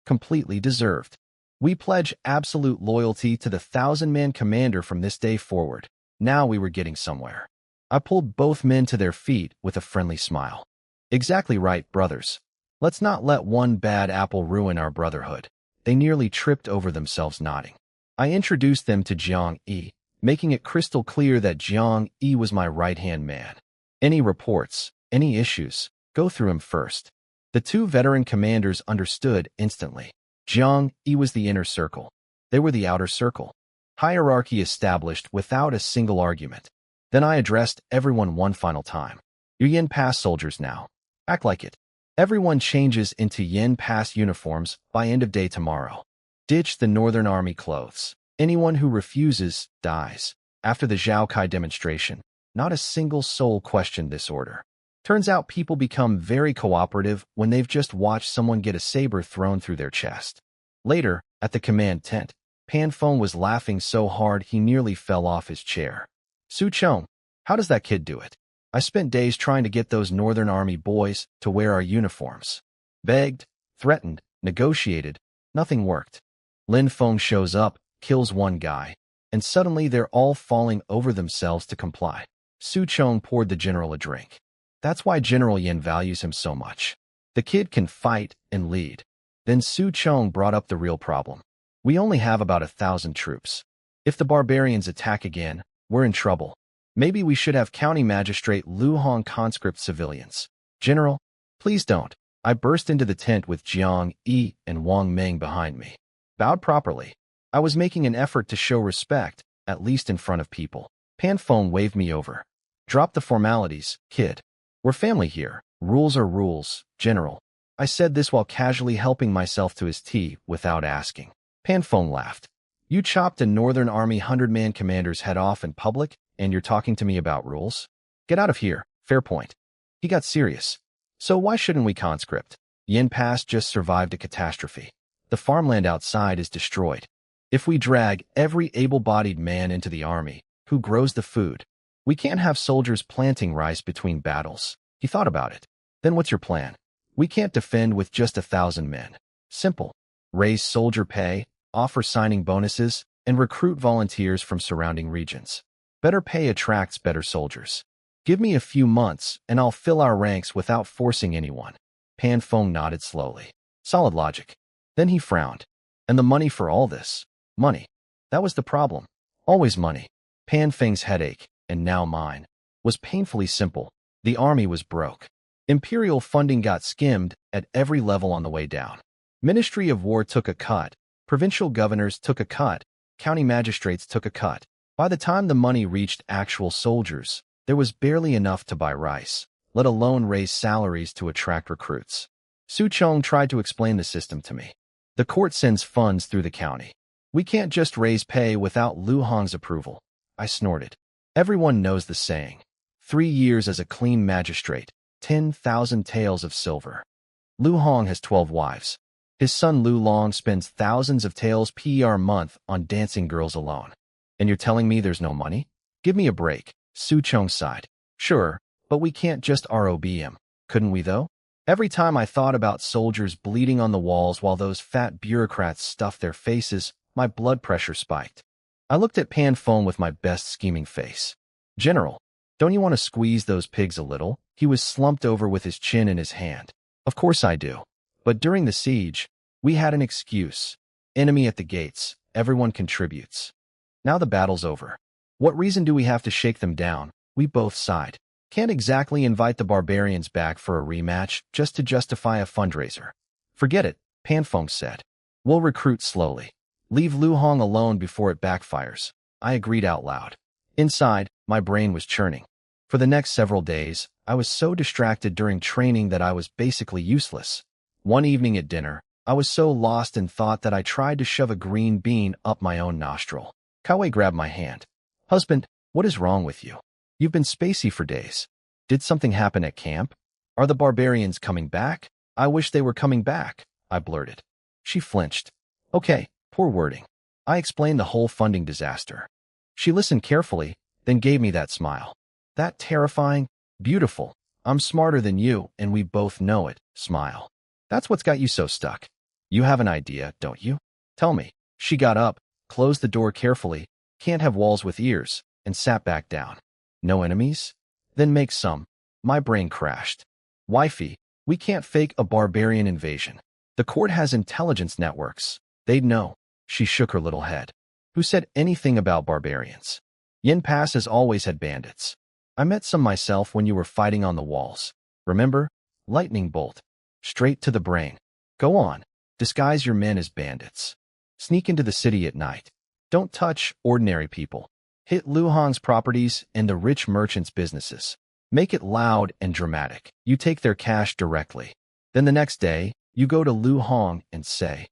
Completely deserved. We pledge absolute loyalty to the 1,000-man commander from this day forward. Now we were getting somewhere. I pulled both men to their feet with a friendly smile. Exactly right, brothers. Let's not let one bad apple ruin our brotherhood. They nearly tripped over themselves nodding. I introduced them to Jiang Yi, making it crystal clear that Jiang Yi was my right-hand man. Any reports, any issues, go through him first. The two veteran commanders understood instantly. Jiang Yi was the inner circle. They were the outer circle. Hierarchy established without a single argument. Then I addressed everyone one final time. You're Yin Pass soldiers now. Act like it. Everyone changes into Yin Pass uniforms by end of day tomorrow. Ditch the Northern Army clothes. Anyone who refuses dies. After the Zhao Kai demonstration, Not a single soul questioned this order. Turns out people become very cooperative when they've just watched someone get a saber thrown through their chest. Later, at the command tent, Pan Feng was laughing so hard he nearly fell off his chair. Su Chong, how does that kid do it? I spent days trying to get those Northern Army boys to wear our uniforms. Begged, threatened, negotiated. Nothing worked. Lin Feng shows up, kills one guy, and suddenly they're all falling over themselves to comply. Su Chong poured the general a drink. That's why General Yin values him so much. The kid can fight and lead. Then Su Chong brought up the real problem. We only have about 1,000 troops. If the barbarians attack again, we're in trouble. Maybe we should have County Magistrate Lu Hong conscript civilians. General, please don't. I burst into the tent with Jiang Yi and Wang Meng behind me. Bowed properly. I was making an effort to show respect, at least in front of people. Pan Feng waved me over. Drop the formalities, kid. We're family here. Rules are rules, General. I said this while casually helping myself to his tea without asking. Pan Feng laughed. You chopped a Northern Army 100-man commander's head off in public, and you're talking to me about rules? Get out of here. Fair point. He got serious. So why shouldn't we conscript? Yin Pass just survived a catastrophe. The farmland outside is destroyed. If we drag every able-bodied man into the army, who grows the food? We can't have soldiers planting rice between battles. He thought about it. Then what's your plan? We can't defend with just 1,000 men. Simple. Raise soldier pay, offer signing bonuses, and recruit volunteers from surrounding regions. Better pay attracts better soldiers. Give me a few months, and I'll fill our ranks without forcing anyone. Pan Feng nodded slowly. Solid logic. Then he frowned. And the money for all this? Money. That was the problem. Always money. Pan Feng's headache, and now mine, was painfully simple. The army was broke. Imperial funding got skimmed at every level on the way down. Ministry of War took a cut. Provincial governors took a cut. County magistrates took a cut. By the time the money reached actual soldiers, there was barely enough to buy rice, let alone raise salaries to attract recruits. Su Chong tried to explain the system to me. The court sends funds through the county. We can't just raise pay without Lu Hong's approval. I snorted. Everyone knows the saying. 3 years as a clean magistrate, 10,000 taels of silver. Lu Hong has 12 wives. His son Lu Long spends thousands of taels per month on dancing girls alone. And you're telling me there's no money? Give me a break. Su Chong sighed. Sure, but we can't just rob him. Couldn't we though? Every time I thought about soldiers bleeding on the walls while those fat bureaucrats stuffed their faces, my blood pressure spiked. I looked at Pan Feng with my best scheming face. General, don't you want to squeeze those pigs a little? He was slumped over with his chin in his hand. Of course I do. But during the siege, we had an excuse. Enemy at the gates. Everyone contributes. Now the battle's over. What reason do we have to shake them down? We both sighed. Can't exactly invite the barbarians back for a rematch just to justify a fundraiser. Forget it, Pan Feng said. We'll recruit slowly. Leave Lu Hong alone before it backfires. I agreed out loud. Inside, my brain was churning. For the next several days, I was so distracted during training that I was basically useless. One evening at dinner, I was so lost in thought that I tried to shove a green bean up my own nostril. Kawei grabbed my hand. Husband, what is wrong with you? You've been spacey for days. Did something happen at camp? Are the barbarians coming back? I wish they were coming back, I blurted. She flinched. Okay, poor wording. I explained the whole funding disaster. She listened carefully, then gave me that smile. That terrifying, beautiful, I'm smarter than you and we both know it, smile. That's what's got you so stuck. You have an idea, don't you? Tell me. She got up, closed the door carefully, can't have walls with ears, and sat back down. No enemies? Then make some. My brain crashed. Wifey, we can't fake a barbarian invasion. The court has intelligence networks. They'd know. She shook her little head. Who said anything about barbarians? Yin Pass has always had bandits. I met some myself when you were fighting on the walls. Remember? Lightning bolt. Straight to the brain. Go on. Disguise your men as bandits. Sneak into the city at night. Don't touch ordinary people. Hit Lu Hong's properties and the rich merchants' businesses. Make it loud and dramatic. You take their cash directly. Then the next day, you go to Lu Hong and say,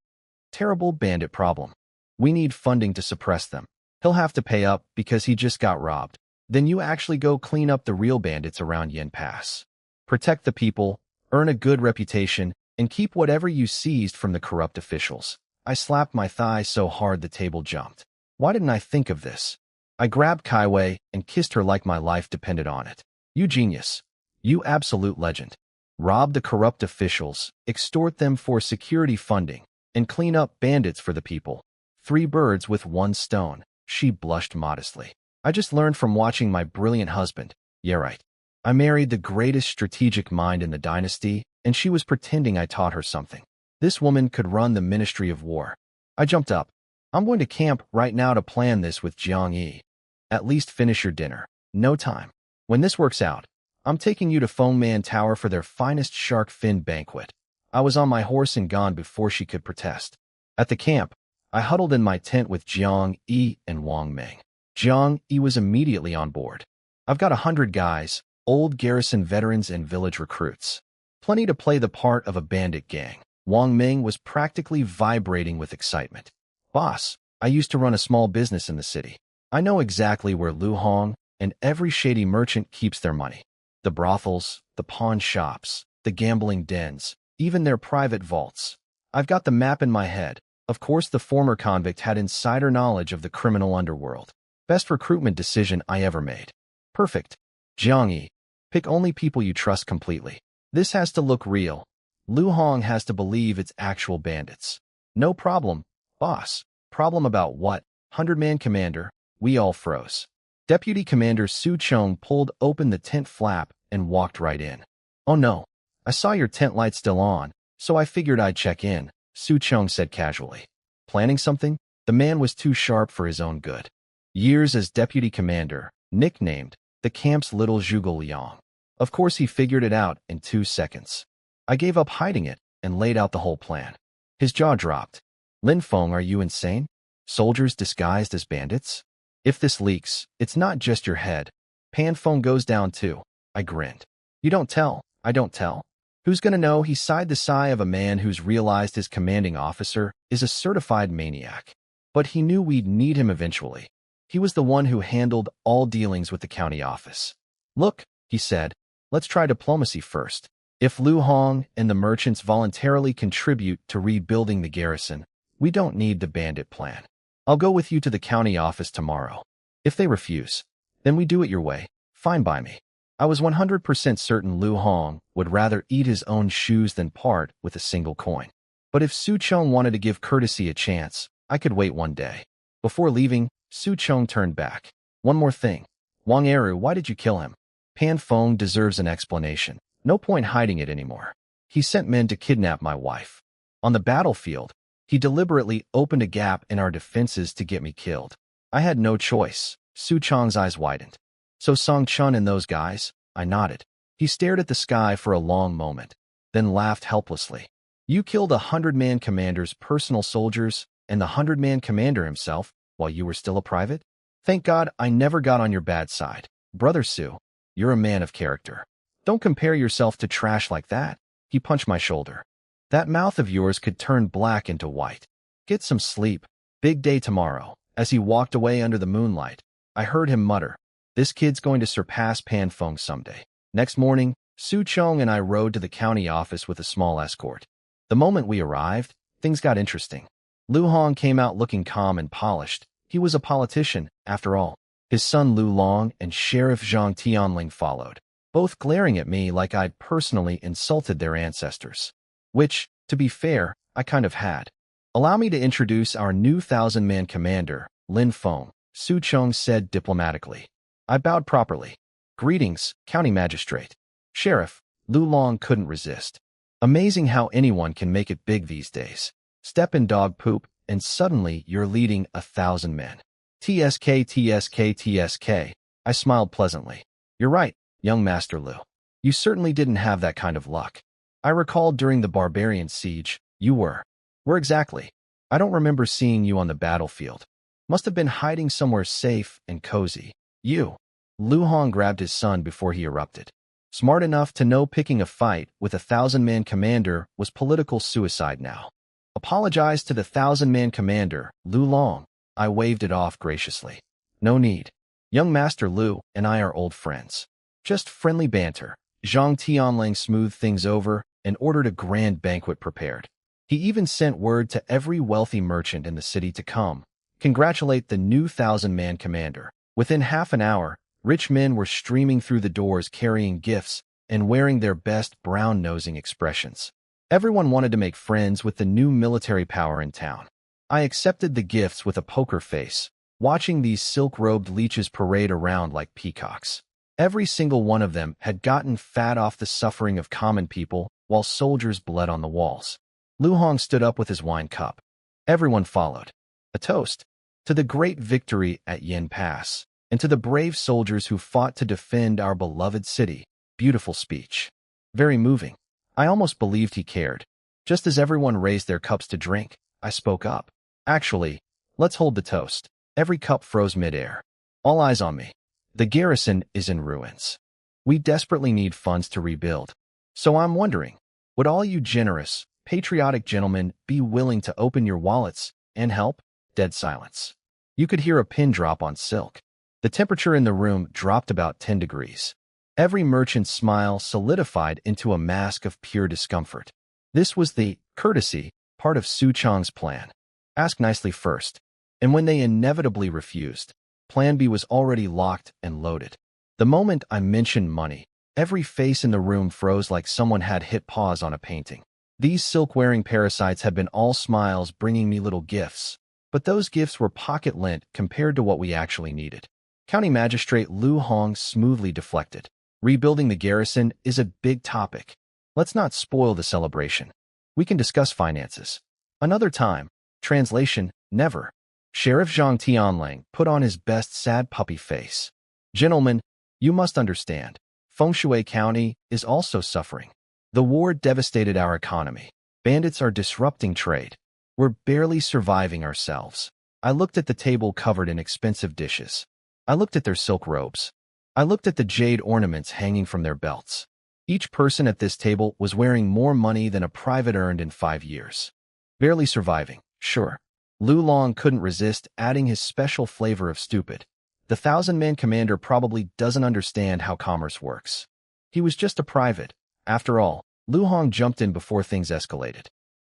terrible bandit problem. We need funding to suppress them. He'll have to pay up because he just got robbed. Then you actually go clean up the real bandits around Yen Pass. Protect the people, earn a good reputation, and keep whatever you seized from the corrupt officials. I slapped my thigh so hard the table jumped. Why didn't I think of this? I grabbed Kaiwei and kissed her like my life depended on it. You genius. You absolute legend. Rob the corrupt officials, extort them for security funding, and clean up bandits for the people. 3 birds with 1 stone. She blushed modestly. I just learned from watching my brilliant husband. Yeah, right. I married the greatest strategic mind in the dynasty, and she was pretending I taught her something. This woman could run the Ministry of War. I jumped up. I'm going to camp right now to plan this with Jiang Yi. At least finish your dinner. No time. When this works out, I'm taking you to Feng Man Tower for their finest shark fin banquet. I was on my horse and gone before she could protest. At the camp, I huddled in my tent with Jiang Yi and Wang Meng. Jiang Yi was immediately on board. I've got 100 guys, old garrison veterans and village recruits. Plenty to play the part of a bandit gang. Wang Meng was practically vibrating with excitement. Boss, I used to run a small business in the city. I know exactly where Lu Hong and every shady merchant keeps their money. The brothels, the pawn shops, the gambling dens, even their private vaults. I've got the map in my head. Of course, the former convict had insider knowledge of the criminal underworld. Best recruitment decision I ever made. Perfect. Jiang Yi, pick only people you trust completely. This has to look real. Lu Hong has to believe it's actual bandits. No problem, boss. Problem about what? 100-man commander. We all froze. Deputy Commander Su Chong pulled open the tent flap and walked right in. Oh no, I saw your tent light still on, so I figured I'd check in, Su Chong said casually. Planning something? The man was too sharp for his own good. Years as deputy commander, nicknamed the camp's little Zhuge Liang. Of course he figured it out in 2 seconds. I gave up hiding it and laid out the whole plan. His jaw dropped. Lin Feng, are you insane? Soldiers disguised as bandits? If this leaks, it's not just your head. Pan Feng goes down too. I grinned. You don't tell. I don't tell. Who's gonna know? He sighed the sigh of a man who's realized his commanding officer is a certified maniac. But he knew we'd need him eventually. He was the one who handled all dealings with the county office. Look, he said, let's try diplomacy first. If Lu Hong and the merchants voluntarily contribute to rebuilding the garrison, we don't need the bandit plan. I'll go with you to the county office tomorrow. If they refuse, then we do it your way. Fine by me. I was 100% certain Lu Hong would rather eat his own shoes than part with a single coin. But if Su Chong wanted to give courtesy a chance, I could wait one day. Before leaving, Su Chong turned back. One more thing. Wang Eru, why did you kill him? Pan Feng deserves an explanation. No point hiding it anymore. He sent men to kidnap my wife. On the battlefield, he deliberately opened a gap in our defenses to get me killed. I had no choice. Su Chong's eyes widened. So Song Chun and those guys? I nodded. He stared at the sky for a long moment, then laughed helplessly. You killed 100-man commander's personal soldiers and the 100-man commander himself while you were still a private? Thank God I never got on your bad side. Brother Su, you're a man of character. Don't compare yourself to trash like that. He punched my shoulder. That mouth of yours could turn black into white. Get some sleep. Big day tomorrow. As he walked away under the moonlight, I heard him mutter, this kid's going to surpass Pan Feng someday. Next morning, Su Chong and I rode to the county office with a small escort. The moment we arrived, things got interesting. Lu Hong came out looking calm and polished. He was a politician, after all. His son Lu Long and Sheriff Zhang Tianling followed, both glaring at me like I'd personally insulted their ancestors. Which, to be fair, I kind of had. Allow me to introduce our new 1,000-man commander, Lin Feng, Su Chong said diplomatically. I bowed properly. Greetings, County Magistrate. Sheriff, Lu Long couldn't resist. Amazing how anyone can make it big these days. Step in dog poop, and suddenly you're leading 1,000 men. TSK, TSK, TSK. I smiled pleasantly. You're right, young Master Lu. You certainly didn't have that kind of luck. I recall during the barbarian siege, you were. Where exactly? I don't remember seeing you on the battlefield. Must have been hiding somewhere safe and cozy. You. Lu Hong grabbed his son before he erupted. Smart enough to know picking a fight with a 1,000-man commander was political suicide now. Apologize to the 1,000-man commander, Lu Long. I waved it off graciously. No need. Young Master Lu and I are old friends. Just friendly banter. Zhang Tianlang smoothed things over and ordered a grand banquet prepared. He even sent word to every wealthy merchant in the city to come, congratulate the new 1,000-man commander. Within half an hour, rich men were streaming through the doors carrying gifts and wearing their best brown-nosing expressions. Everyone wanted to make friends with the new military power in town. I accepted the gifts with a poker face, watching these silk-robed leeches parade around like peacocks. Every single one of them had gotten fat off the suffering of common people while soldiers bled on the walls. Lu Hong stood up with his wine cup. Everyone followed. A toast to the great victory at Yin Pass, and to the brave soldiers who fought to defend our beloved city. Beautiful speech. Very moving. I almost believed he cared. Just as everyone raised their cups to drink, I spoke up. Actually, let's hold the toast. Every cup froze midair. All eyes on me. The garrison is in ruins. We desperately need funds to rebuild. So I'm wondering, would all you generous, patriotic gentlemen be willing to open your wallets and help? Dead silence. You could hear a pin drop on silk. The temperature in the room dropped about 10 degrees. Every merchant's smile solidified into a mask of pure discomfort. This was the courtesy part of Su Chong's plan. Ask nicely first. And when they inevitably refused, Plan B was already locked and loaded. The moment I mentioned money, every face in the room froze like someone had hit pause on a painting. These silk-wearing parasites had been all smiles, bringing me little gifts. But those gifts were pocket lint compared to what we actually needed. County Magistrate Lu Hong smoothly deflected. Rebuilding the garrison is a big topic. Let's not spoil the celebration. We can discuss finances another time. Translation, never. Sheriff Zhang Tianlang put on his best sad puppy face. Gentlemen, you must understand. Fengshui County is also suffering. The war devastated our economy. Bandits are disrupting trade. We're barely surviving ourselves. I looked at the table covered in expensive dishes. I looked at their silk robes. I looked at the jade ornaments hanging from their belts. Each person at this table was wearing more money than a private earned in 5 years. Barely surviving, sure. Lu Long couldn't resist adding his special flavor of stupid. The 1,000-man commander probably doesn't understand how commerce works. He was just a private. After all, Lu Hong jumped in before things escalated.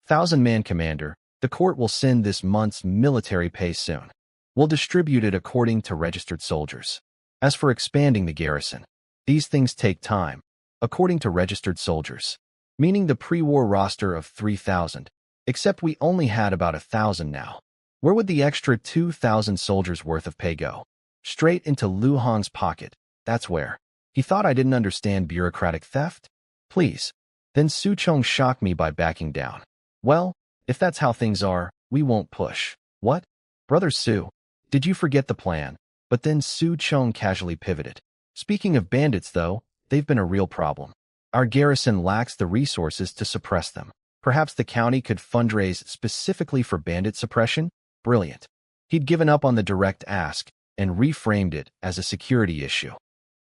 1,000-man commander, the court will send this month's military pay soon. We'll distribute it according to registered soldiers. As for expanding the garrison, these things take time, according to registered soldiers, meaning the pre-war roster of 3,000, except we only had about 1,000 now. Where would the extra 2,000 soldiers worth of pay go? Straight into Lu Hong's pocket, that's where. He thought I didn't understand bureaucratic theft? Please. Then Su Chong shocked me by backing down. Well, if that's how things are, we won't push. What? Brother Su, did you forget the plan? But then Su Chong casually pivoted. Speaking of bandits, though, they've been a real problem. Our garrison lacks the resources to suppress them. Perhaps the county could fundraise specifically for bandit suppression? Brilliant. He'd given up on the direct ask and reframed it as a security issue.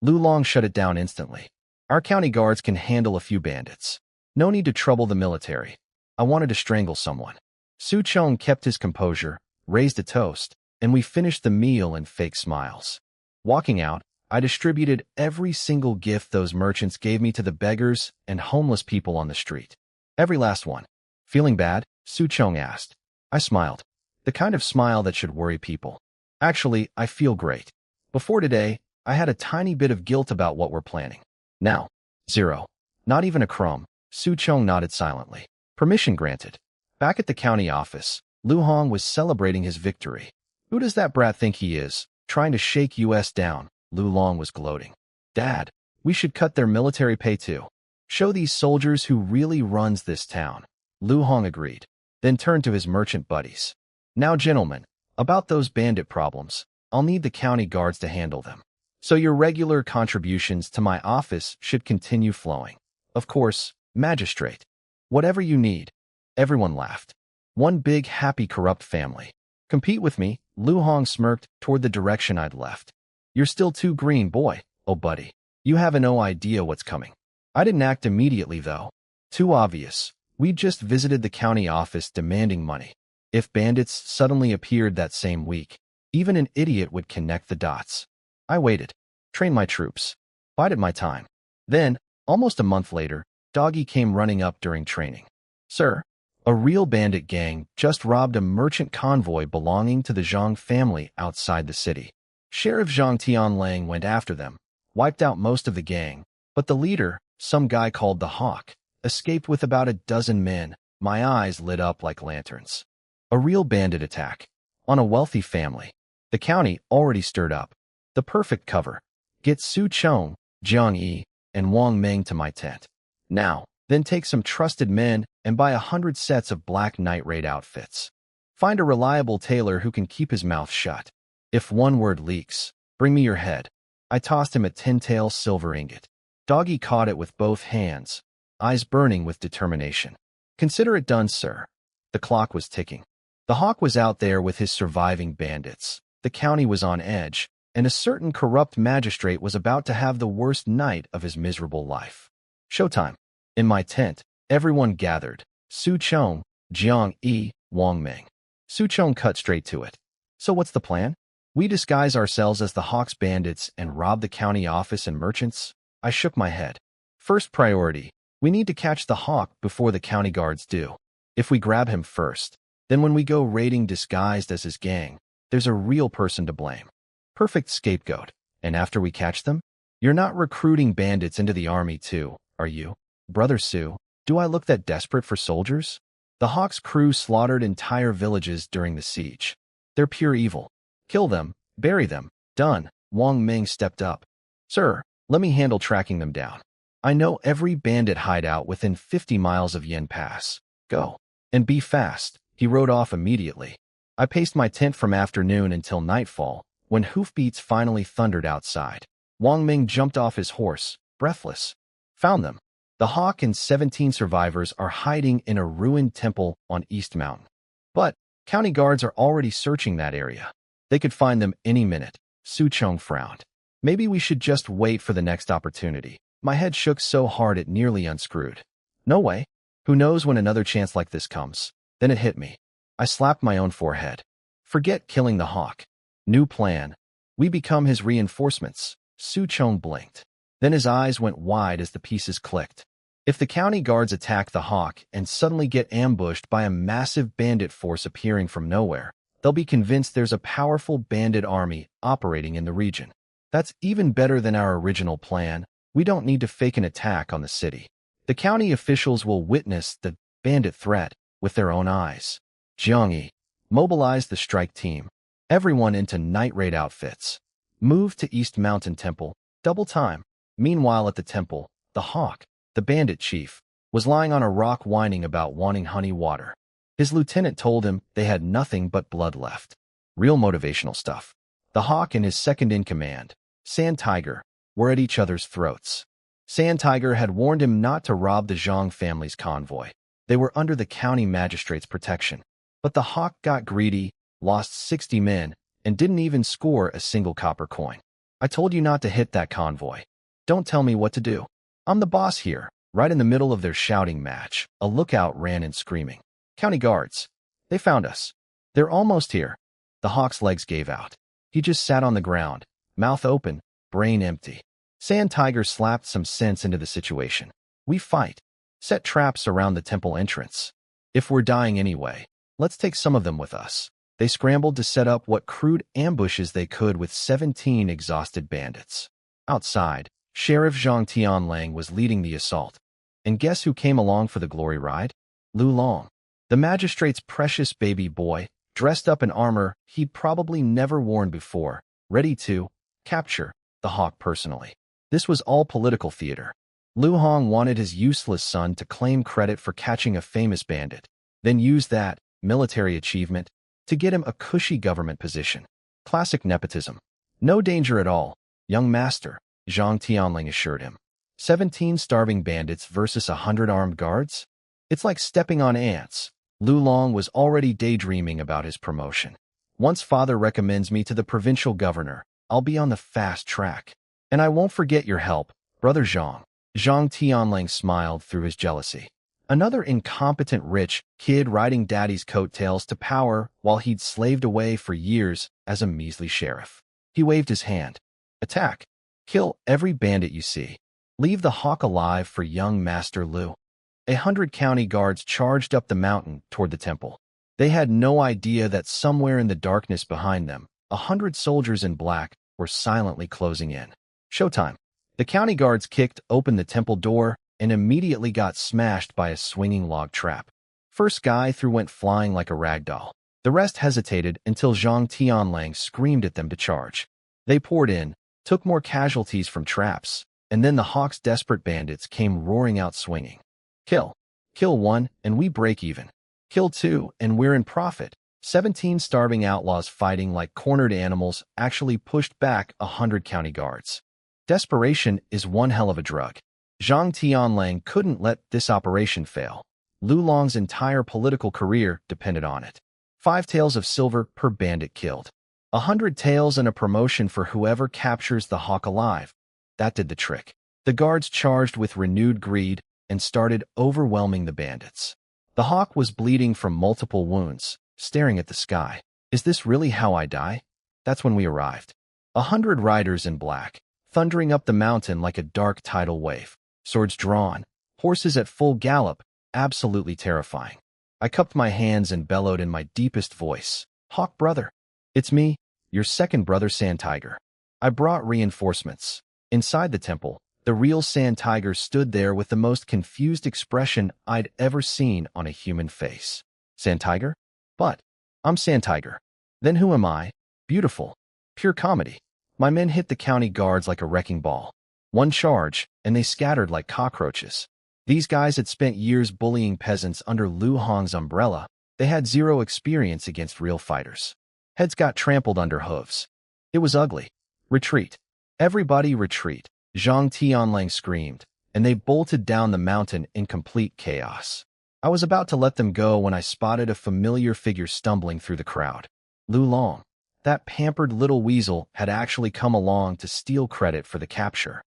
Lu Long shut it down instantly. Our county guards can handle a few bandits. No need to trouble the military. I wanted to strangle someone. Su Chong kept his composure, raised a toast, and we finished the meal in fake smiles. Walking out, I distributed every single gift those merchants gave me to the beggars and homeless people on the street. Every last one. Feeling bad? Su Chong asked. I smiled. The kind of smile that should worry people. Actually, I feel great. Before today, I had a tiny bit of guilt about what we're planning. Now, zero. Not even a crumb. Su Chong nodded silently. Permission granted. Back at the county office, Lu Hong was celebrating his victory. Who does that brat think he is, trying to shake US down? Lu Long was gloating. Dad, we should cut their military pay too. Show these soldiers who really runs this town. Lu Hong agreed, then turned to his merchant buddies. Now, gentlemen, about those bandit problems, I'll need the county guards to handle them. So your regular contributions to my office should continue flowing. Of course, magistrate. Whatever you need. Everyone laughed. One big, happy, corrupt family. Compete with me? Lu Hong smirked toward the direction I'd left. You're still too green, boy. Oh, buddy. You have no idea what's coming. I didn't act immediately, though. Too obvious. We just visited the county office demanding money. If bandits suddenly appeared that same week, even an idiot would connect the dots. I waited, trained my troops, bided my time. Then, almost a month later, Doggy came running up during training. Sir, a real bandit gang just robbed a merchant convoy belonging to the Zhang family outside the city. Sheriff Zhang Tianlang went after them, wiped out most of the gang, but the leader, some guy called the Hawk, escaped with about a dozen men. My eyes lit up like lanterns. A real bandit attack. On a wealthy family. The county already stirred up. The perfect cover. Get Su Chong, Jiang Yi, and Wang Meng to my tent. Now, then take some trusted men and buy 100 sets of black night raid outfits. Find a reliable tailor who can keep his mouth shut. If one word leaks, bring me your head. I tossed him a 10-tael silver ingot. Doggy caught it with both hands, eyes burning with determination. Consider it done, sir. The clock was ticking. The Hawk was out there with his surviving bandits. The county was on edge, and a certain corrupt magistrate was about to have the worst night of his miserable life. Showtime. In my tent, everyone gathered. Su Chong, Jiang Yi, Wang Meng. Su Chong cut straight to it. So what's the plan? We disguise ourselves as the Hawk's bandits and rob the county office and merchants? I shook my head. First priority, we need to catch the Hawk before the county guards do. If we grab him first, then when we go raiding disguised as his gang, there's a real person to blame. Perfect scapegoat. And after we catch them? You're not recruiting bandits into the army too, are you? Brother Su, do I look that desperate for soldiers? The Hawk's crew slaughtered entire villages during the siege. They're pure evil. Kill them, bury them. Done. Wang Meng stepped up. Sir, let me handle tracking them down. I know every bandit hideout within 50 miles of Yen Pass. Go. And be fast. He rode off immediately. I paced my tent from afternoon until nightfall, when hoofbeats finally thundered outside. Wang Ming jumped off his horse, breathless. Found them. The Hawk and 17 survivors are hiding in a ruined temple on East Mountain. But county guards are already searching that area. They could find them any minute. Su Chong frowned. Maybe we should just wait for the next opportunity. My head shook so hard it nearly unscrewed. No way. Who knows when another chance like this comes? Then it hit me. I slapped my own forehead. Forget killing the Hawk. New plan. We become his reinforcements. Su Chong blinked. Then his eyes went wide as the pieces clicked. If the county guards attack the Hawk and suddenly get ambushed by a massive bandit force appearing from nowhere, they'll be convinced there's a powerful bandit army operating in the region. That's even better than our original plan. We don't need to fake an attack on the city. The county officials will witness the bandit threat with their own eyes. Jiangyi, mobilize the strike team. Everyone into night raid outfits. Move to East Mountain Temple. Double time. Meanwhile at the temple, the Hawk, the bandit chief, was lying on a rock whining about wanting honey water. His lieutenant told him they had nothing but blood left. Real motivational stuff. The Hawk and his second-in-command, Sand Tiger, were at each other's throats. Sand Tiger had warned him not to rob the Zhang family's convoy. They were under the county magistrate's protection. But the Hawk got greedy, lost 60 men, and didn't even score a single copper coin. I told you not to hit that convoy. Don't tell me what to do. I'm the boss here. Right in the middle of their shouting match, a lookout ran in screaming. County guards. They found us. They're almost here. The Hawk's legs gave out. He just sat on the ground, mouth open, brain empty. Sand Tiger slapped some sense into the situation. We fight. Set traps around the temple entrance. If we're dying anyway, let's take some of them with us. They scrambled to set up what crude ambushes they could with 17 exhausted bandits. Outside, Sheriff Zhang Tianlang was leading the assault. And guess who came along for the glory ride? Lu Long, the magistrate's precious baby boy, dressed up in armor he'd probably never worn before, ready to capture the Hawk personally. This was all political theater. Lu Hong wanted his useless son to claim credit for catching a famous bandit, then use that military achievement to get him a cushy government position. Classic nepotism. No danger at all, young master, Zhang Tianling assured him. 17 starving bandits versus 100 armed guards? It's like stepping on ants. Lu Long was already daydreaming about his promotion. Once father recommends me to the provincial governor, I'll be on the fast track. And I won't forget your help, brother Zhang. Zhang Tianling smiled through his jealousy. Another incompetent rich kid riding daddy's coattails to power while he'd slaved away for years as a measly sheriff. He waved his hand. Attack. Kill every bandit you see. Leave the hawk alive for young Master Lu. 100 county guards charged up the mountain toward the temple. They had no idea that somewhere in the darkness behind them, 100 soldiers in black were silently closing in. Showtime. The county guards kicked open the temple door and immediately got smashed by a swinging log trap. First guy through went flying like a rag doll. The rest hesitated until Zhang Tianlang screamed at them to charge. They poured in, took more casualties from traps, and then the Hawk's desperate bandits came roaring out swinging. Kill. Kill one, and we break even. Kill two, and we're in profit. 17 starving outlaws fighting like cornered animals actually pushed back 100 county guards. Desperation is one hell of a drug. Zhang Tianlang couldn't let this operation fail. Lu Long's entire political career depended on it. 5 taels of silver per bandit killed. 100 taels and a promotion for whoever captures the hawk alive. That did the trick. The guards charged with renewed greed and started overwhelming the bandits. The hawk was bleeding from multiple wounds, staring at the sky. Is this really how I die? That's when we arrived. 100 riders in black, thundering up the mountain like a dark tidal wave. Swords drawn, horses at full gallop, absolutely terrifying. I cupped my hands and bellowed in my deepest voice. Hawk brother. It's me, your second brother Sand Tiger. I brought reinforcements. Inside the temple, the real Sand Tiger stood there with the most confused expression I'd ever seen on a human face. Sand Tiger? But I'm Sand Tiger. Then who am I? Beautiful. Pure comedy. My men hit the county guards like a wrecking ball. One charge, and they scattered like cockroaches. These guys had spent years bullying peasants under Lu Hong's umbrella. They had zero experience against real fighters. Heads got trampled under hooves. It was ugly. Retreat. Everybody retreat. Zhang Tianlang screamed, and they bolted down the mountain in complete chaos. I was about to let them go when I spotted a familiar figure stumbling through the crowd. Lu Long. That pampered little weasel had actually come along to steal credit for the capture.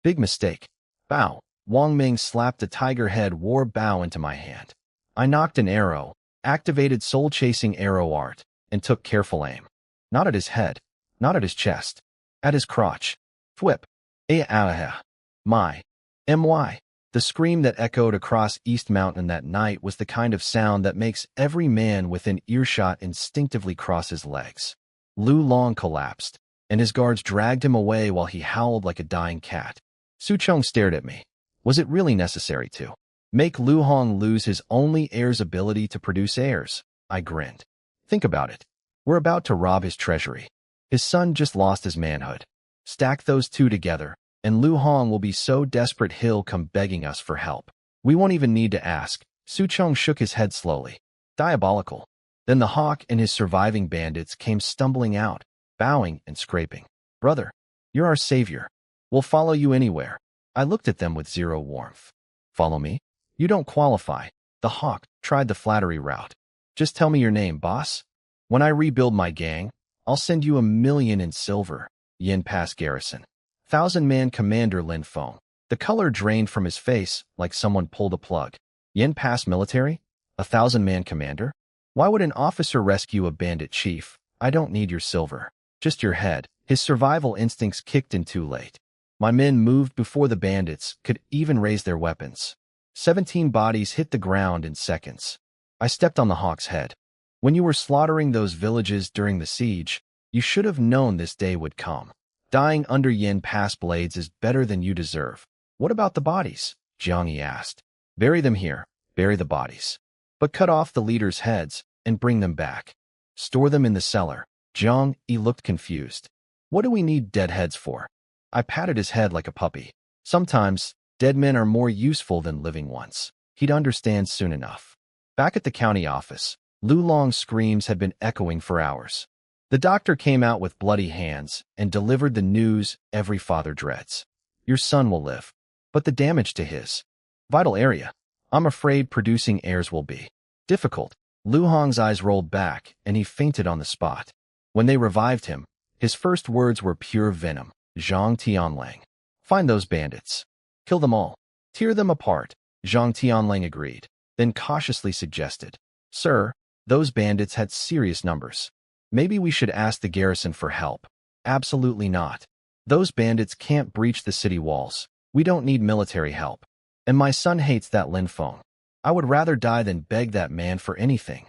Big mistake. Bow. Wang Ming slapped the tiger head war bow into my hand. I knocked an arrow, activated soul-chasing arrow art, and took careful aim. Not at his head, not at his chest, at his crotch. Thwip. My. The scream that echoed across East Mountain that night was the kind of sound that makes every man within earshot instinctively cross his legs. Lu Long collapsed, and his guards dragged him away while he howled like a dying cat. Su Chong stared at me. Was it really necessary to make Lu Hong lose his only heir's ability to produce heirs? I grinned. Think about it. We're about to rob his treasury. His son just lost his manhood. Stack those two together, and Lu Hong will be so desperate he'll come begging us for help. We won't even need to ask. Su Chong shook his head slowly. Diabolical. Then the hawk and his surviving bandits came stumbling out, bowing and scraping. Brother, you're our savior. We'll follow you anywhere. I looked at them with zero warmth. Follow me? You don't qualify. The hawk tried the flattery route. Just tell me your name, boss. When I rebuild my gang, I'll send you 1,000,000 in silver. Yin Pass Garrison. 1,000-man Commander Lin Feng. The color drained from his face like someone pulled a plug. Yin Pass Military? 1,000-man commander? Why would an officer rescue a bandit chief? I don't need your silver. Just your head. His survival instincts kicked in too late. My men moved before the bandits could even raise their weapons. 17 bodies hit the ground in seconds. I stepped on the hawk's head. When you were slaughtering those villages during the siege, you should have known this day would come. Dying under Yin Pass blades is better than you deserve. What about the bodies? Jiang Yi asked. Bury them here. Bury the bodies. But cut off the leaders' heads and bring them back. Store them in the cellar. Jiang Yi looked confused. What do we need dead heads for? I patted his head like a puppy. Sometimes, dead men are more useful than living ones. He'd understand soon enough. Back at the county office, Lu Long's screams had been echoing for hours. The doctor came out with bloody hands and delivered the news every father dreads. Your son will live. But the damage to his vital area, I'm afraid producing heirs will be difficult. Lu Hong's eyes rolled back and he fainted on the spot. When they revived him, his first words were pure venom. Zhang Tianlang. Find those bandits. Kill them all. Tear them apart. Zhang Tianlang agreed, then cautiously suggested. Sir, those bandits had serious numbers. Maybe we should ask the garrison for help. Absolutely not. Those bandits can't breach the city walls. We don't need military help. And my son hates that Lin Feng. I would rather die than beg that man for anything.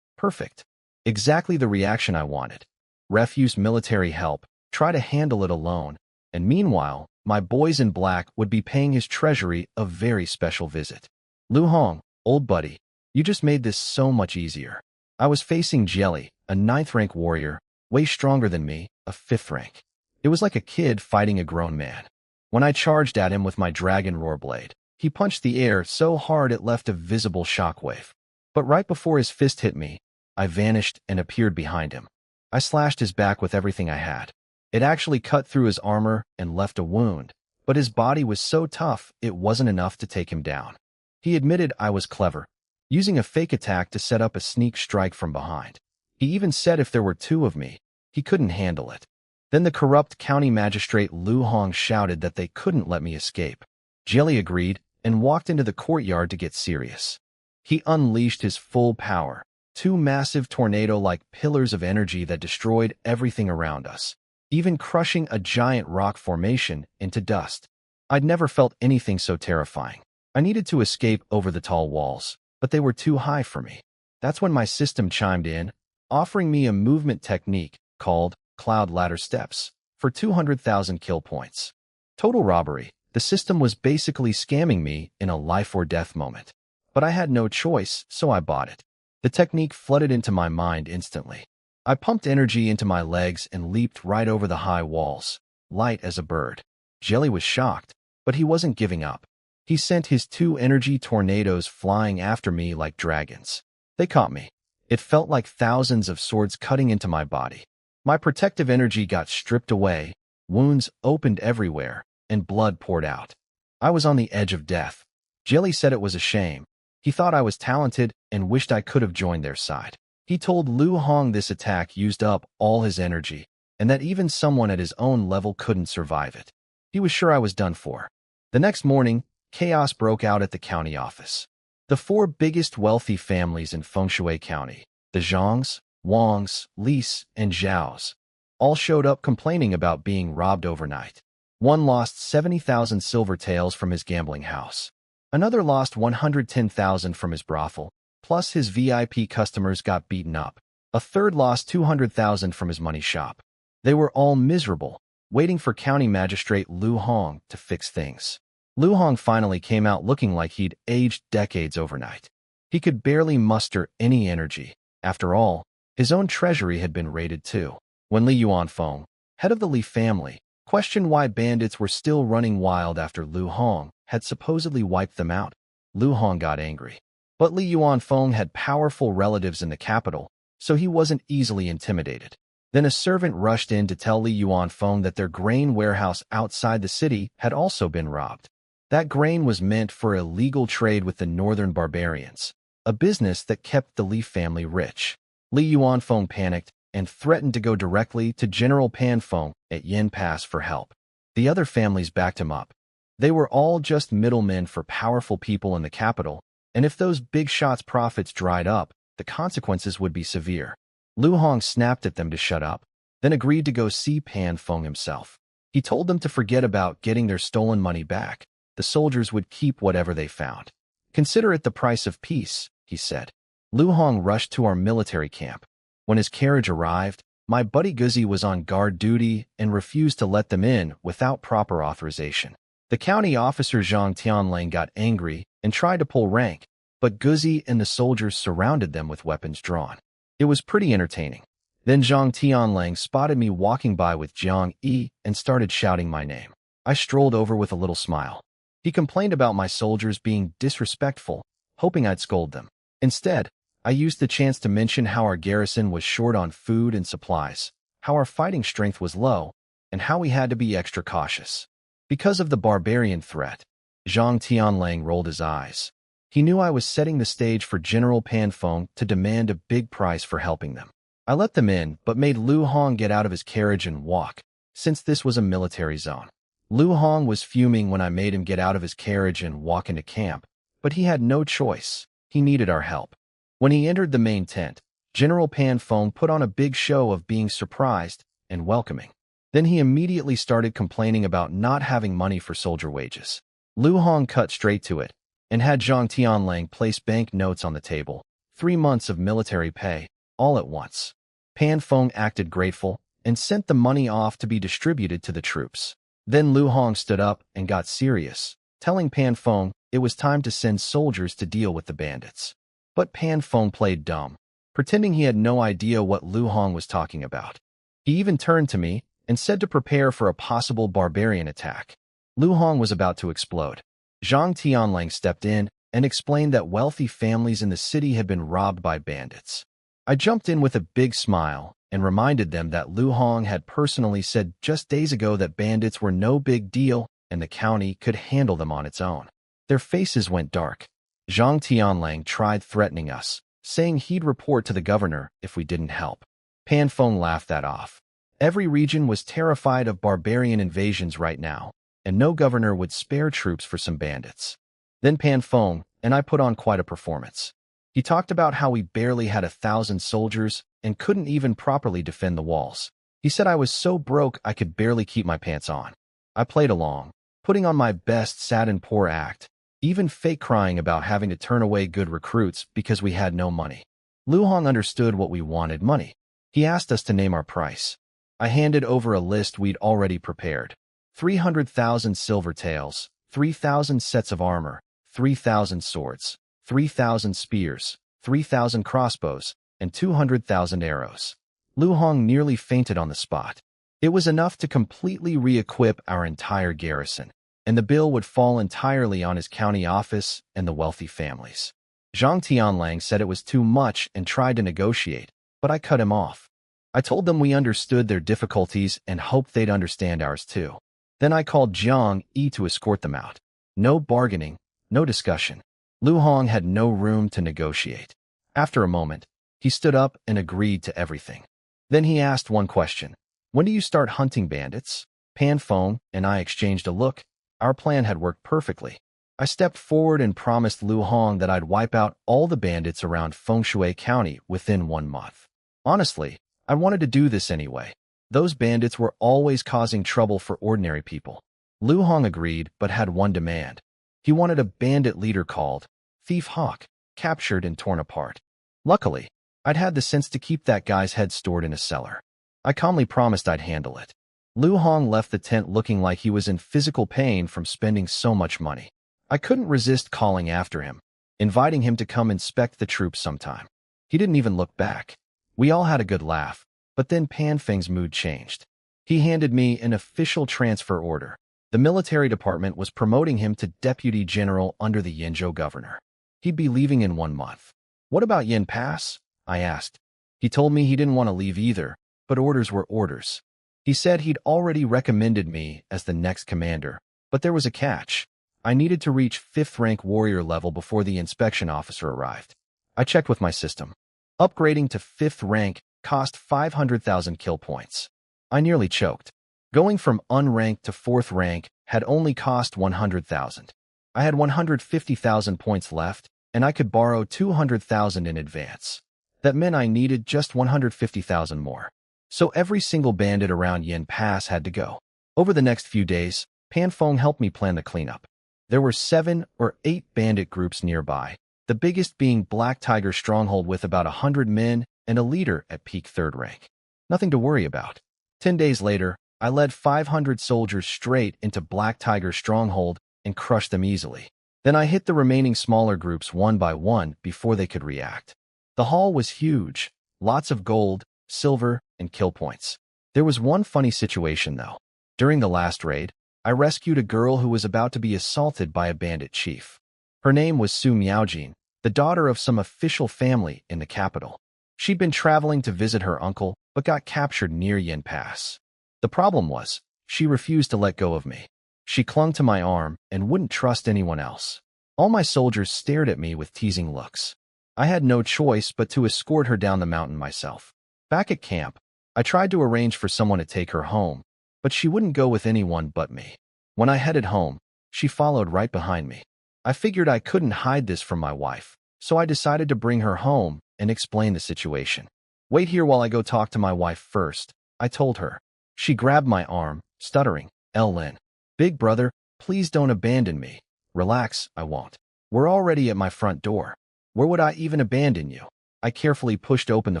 Perfect. Exactly the reaction I wanted. Refuse military help, try to handle it alone, and meanwhile, my boys in black would be paying his treasury a very special visit. Lu Hong, old buddy, you just made this so much easier. I was facing Jelly, a 9th-rank warrior, way stronger than me, a 5th rank. It was like a kid fighting a grown man. When I charged at him with my dragon roar blade, he punched the air so hard it left a visible shockwave. But right before his fist hit me, I vanished and appeared behind him. I slashed his back with everything I had. It actually cut through his armor and left a wound, but his body was so tough it wasn't enough to take him down. He admitted I was clever, using a fake attack to set up a sneak strike from behind. He even said if there were 2 of me, he couldn't handle it. Then the corrupt county magistrate Lu Hong shouted that they couldn't let me escape. Jelly agreed and walked into the courtyard to get serious. He unleashed his full power, 2 massive tornado-like pillars of energy that destroyed everything around us, even crushing a giant rock formation into dust. I'd never felt anything so terrifying. I needed to escape over the tall walls, but they were too high for me. That's when my system chimed in, offering me a movement technique called Cloud Ladder Steps for 200,000 kill points. Total robbery. The system was basically scamming me in a life-or-death moment. But I had no choice, so I bought it. The technique flooded into my mind instantly. I pumped energy into my legs and leaped right over the high walls, light as a bird. Jelly was shocked, but he wasn't giving up. He sent his 2 energy tornadoes flying after me like dragons. They caught me. It felt like thousands of swords cutting into my body. My protective energy got stripped away, wounds opened everywhere, and blood poured out. I was on the edge of death. Jelly said it was a shame. He thought I was talented and wished I could have joined their side. He told Lu Hong this attack used up all his energy, and that even someone at his own level couldn't survive it. He was sure I was done for. The next morning, chaos broke out at the county office. The 4 biggest wealthy families in Fengshui County, the Zhangs, Wangs, Lis, and Zhaos, all showed up complaining about being robbed overnight. One lost 70,000 silver taels from his gambling house. Another lost 110,000 from his brothel, plus his VIP customers got beaten up. A third lost 200,000 from his money shop. They were all miserable, waiting for County Magistrate Lu Hong to fix things. Lu Hong finally came out looking like he'd aged decades overnight. He could barely muster any energy. After all, his own treasury had been raided too. When Li Yuanfeng, head of the Li family, questioned why bandits were still running wild after Lu Hong had supposedly wiped them out, Lu Hong got angry. But Li Yuanfeng had powerful relatives in the capital, so he wasn't easily intimidated. Then a servant rushed in to tell Li Yuanfeng that their grain warehouse outside the city had also been robbed. That grain was meant for illegal trade with the northern barbarians, a business that kept the Li family rich. Li Yuanfeng panicked and threatened to go directly to General Pan Feng at Yin Pass for help. The other families backed him up. They were all just middlemen for powerful people in the capital, and if those big shots' profits dried up, the consequences would be severe. Lu Hong snapped at them to shut up, then agreed to go see Pan Feng himself. He told them to forget about getting their stolen money back. The soldiers would keep whatever they found. Consider it the price of peace, he said. Lu Hong rushed to our military camp. When his carriage arrived, my buddy Guzzi was on guard duty and refused to let them in without proper authorization. The county officer Zhang Tianlang got angry and tried to pull rank, but Guzzi and the soldiers surrounded them with weapons drawn. It was pretty entertaining. Then Zhang Tianlang spotted me walking by with Jiang Yi and started shouting my name. I strolled over with a little smile. He complained about my soldiers being disrespectful, hoping I'd scold them. Instead, I used the chance to mention how our garrison was short on food and supplies, how our fighting strength was low, and how we had to be extra cautious. Because of the barbarian threat, Zhang Tianlang rolled his eyes. He knew I was setting the stage for General Pan Feng to demand a big price for helping them. I let them in, but made Lu Hong get out of his carriage and walk, since this was a military zone. Lu Hong was fuming when I made him get out of his carriage and walk into camp, but he had no choice. He needed our help. When he entered the main tent, General Pan Feng put on a big show of being surprised and welcoming. Then he immediately started complaining about not having money for soldier wages. Lu Hong cut straight to it and had Zhang Tianlang place bank notes on the table. 3 months of military pay, all at once. Pan Feng acted grateful and sent the money off to be distributed to the troops. Then Lu Hong stood up and got serious, telling Pan Feng it was time to send soldiers to deal with the bandits. But Pan Feng played dumb, pretending he had no idea what Lu Hong was talking about. He even turned to me and said to prepare for a possible barbarian attack. Lu Hong was about to explode. Zhang Tianlang stepped in and explained that wealthy families in the city had been robbed by bandits. I jumped in with a big smile and reminded them that Lu Hong had personally said just days ago that bandits were no big deal and the county could handle them on its own. Their faces went dark. Zhang Tianlang tried threatening us, saying he'd report to the governor if we didn't help. Pan Feng laughed that off. Every region was terrified of barbarian invasions right now, and no governor would spare troops for some bandits. Then Pan Feng and I put on quite a performance. He talked about how we barely had 1,000 soldiers and couldn't even properly defend the walls. He said I was so broke I could barely keep my pants on. I played along, putting on my best sad and poor act, even fake crying about having to turn away good recruits because we had no money. Lu Hong understood what we wanted: money. He asked us to name our price. I handed over a list we'd already prepared. 300,000 silver taels, 3,000 sets of armor, 3,000 swords, 3,000 spears, 3,000 crossbows, and 200,000 arrows. Lu Hong nearly fainted on the spot. It was enough to completely re-equip our entire garrison, and the bill would fall entirely on his county office and the wealthy families. Zhang Tianlang said it was too much and tried to negotiate, but I cut him off. I told them we understood their difficulties and hoped they'd understand ours too. Then I called Jiang Yi to escort them out. No bargaining, no discussion. Lu Hong had no room to negotiate. After a moment, he stood up and agreed to everything. Then he asked one question. When do you start hunting bandits? Pan Feng and I exchanged a look. Our plan had worked perfectly. I stepped forward and promised Lu Hong that I'd wipe out all the bandits around Fengshui County within 1 month. Honestly, I wanted to do this anyway. Those bandits were always causing trouble for ordinary people. Lu Hong agreed, but had one demand. He wanted a bandit leader called Thief Hawk, captured and torn apart. Luckily, I'd had the sense to keep that guy's head stored in a cellar. I calmly promised I'd handle it. Lu Hong left the tent looking like he was in physical pain from spending so much money. I couldn't resist calling after him, inviting him to come inspect the troops sometime. He didn't even look back. We all had a good laugh, but then Pan Feng's mood changed. He handed me an official transfer order. The military department was promoting him to deputy general under the Yinzhou governor. He'd be leaving in 1 month. What about Yin Pass? I asked. He told me he didn't want to leave either, but orders were orders. He said he'd already recommended me as the next commander, but there was a catch. I needed to reach 5th rank warrior level before the inspection officer arrived. I checked with my system. Upgrading to 5th rank cost 500,000 kill points. I nearly choked. Going from unranked to 4th rank had only cost 100,000. I had 150,000 points left, and I could borrow 200,000 in advance. That meant I needed just 150,000 more. So every single bandit around Yin Pass had to go. Over the next few days, Pan Feng helped me plan the cleanup. There were 7 or 8 bandit groups nearby, the biggest being Black Tiger Stronghold with about 100 men and a leader at peak 3rd rank. Nothing to worry about. 10 days later, I led 500 soldiers straight into Black Tiger Stronghold and crushed them easily. Then I hit the remaining smaller groups one by one before they could react. The haul was huge, lots of gold, silver, and kill points. There was one funny situation though. During the last raid, I rescued a girl who was about to be assaulted by a bandit chief. Her name was Su Miaojin, the daughter of some official family in the capital. She'd been traveling to visit her uncle, but got captured near Yin Pass. The problem was, she refused to let go of me. She clung to my arm and wouldn't trust anyone else. All my soldiers stared at me with teasing looks. I had no choice but to escort her down the mountain myself. Back at camp, I tried to arrange for someone to take her home, but she wouldn't go with anyone but me. When I headed home, she followed right behind me. I figured I couldn't hide this from my wife, so I decided to bring her home and explain the situation. Wait here while I go talk to my wife first, I told her. She grabbed my arm, stuttering, "Lin. Big brother, please don't abandon me." "Relax, I won't. We're already at my front door. Where would I even abandon you?" I carefully pushed open the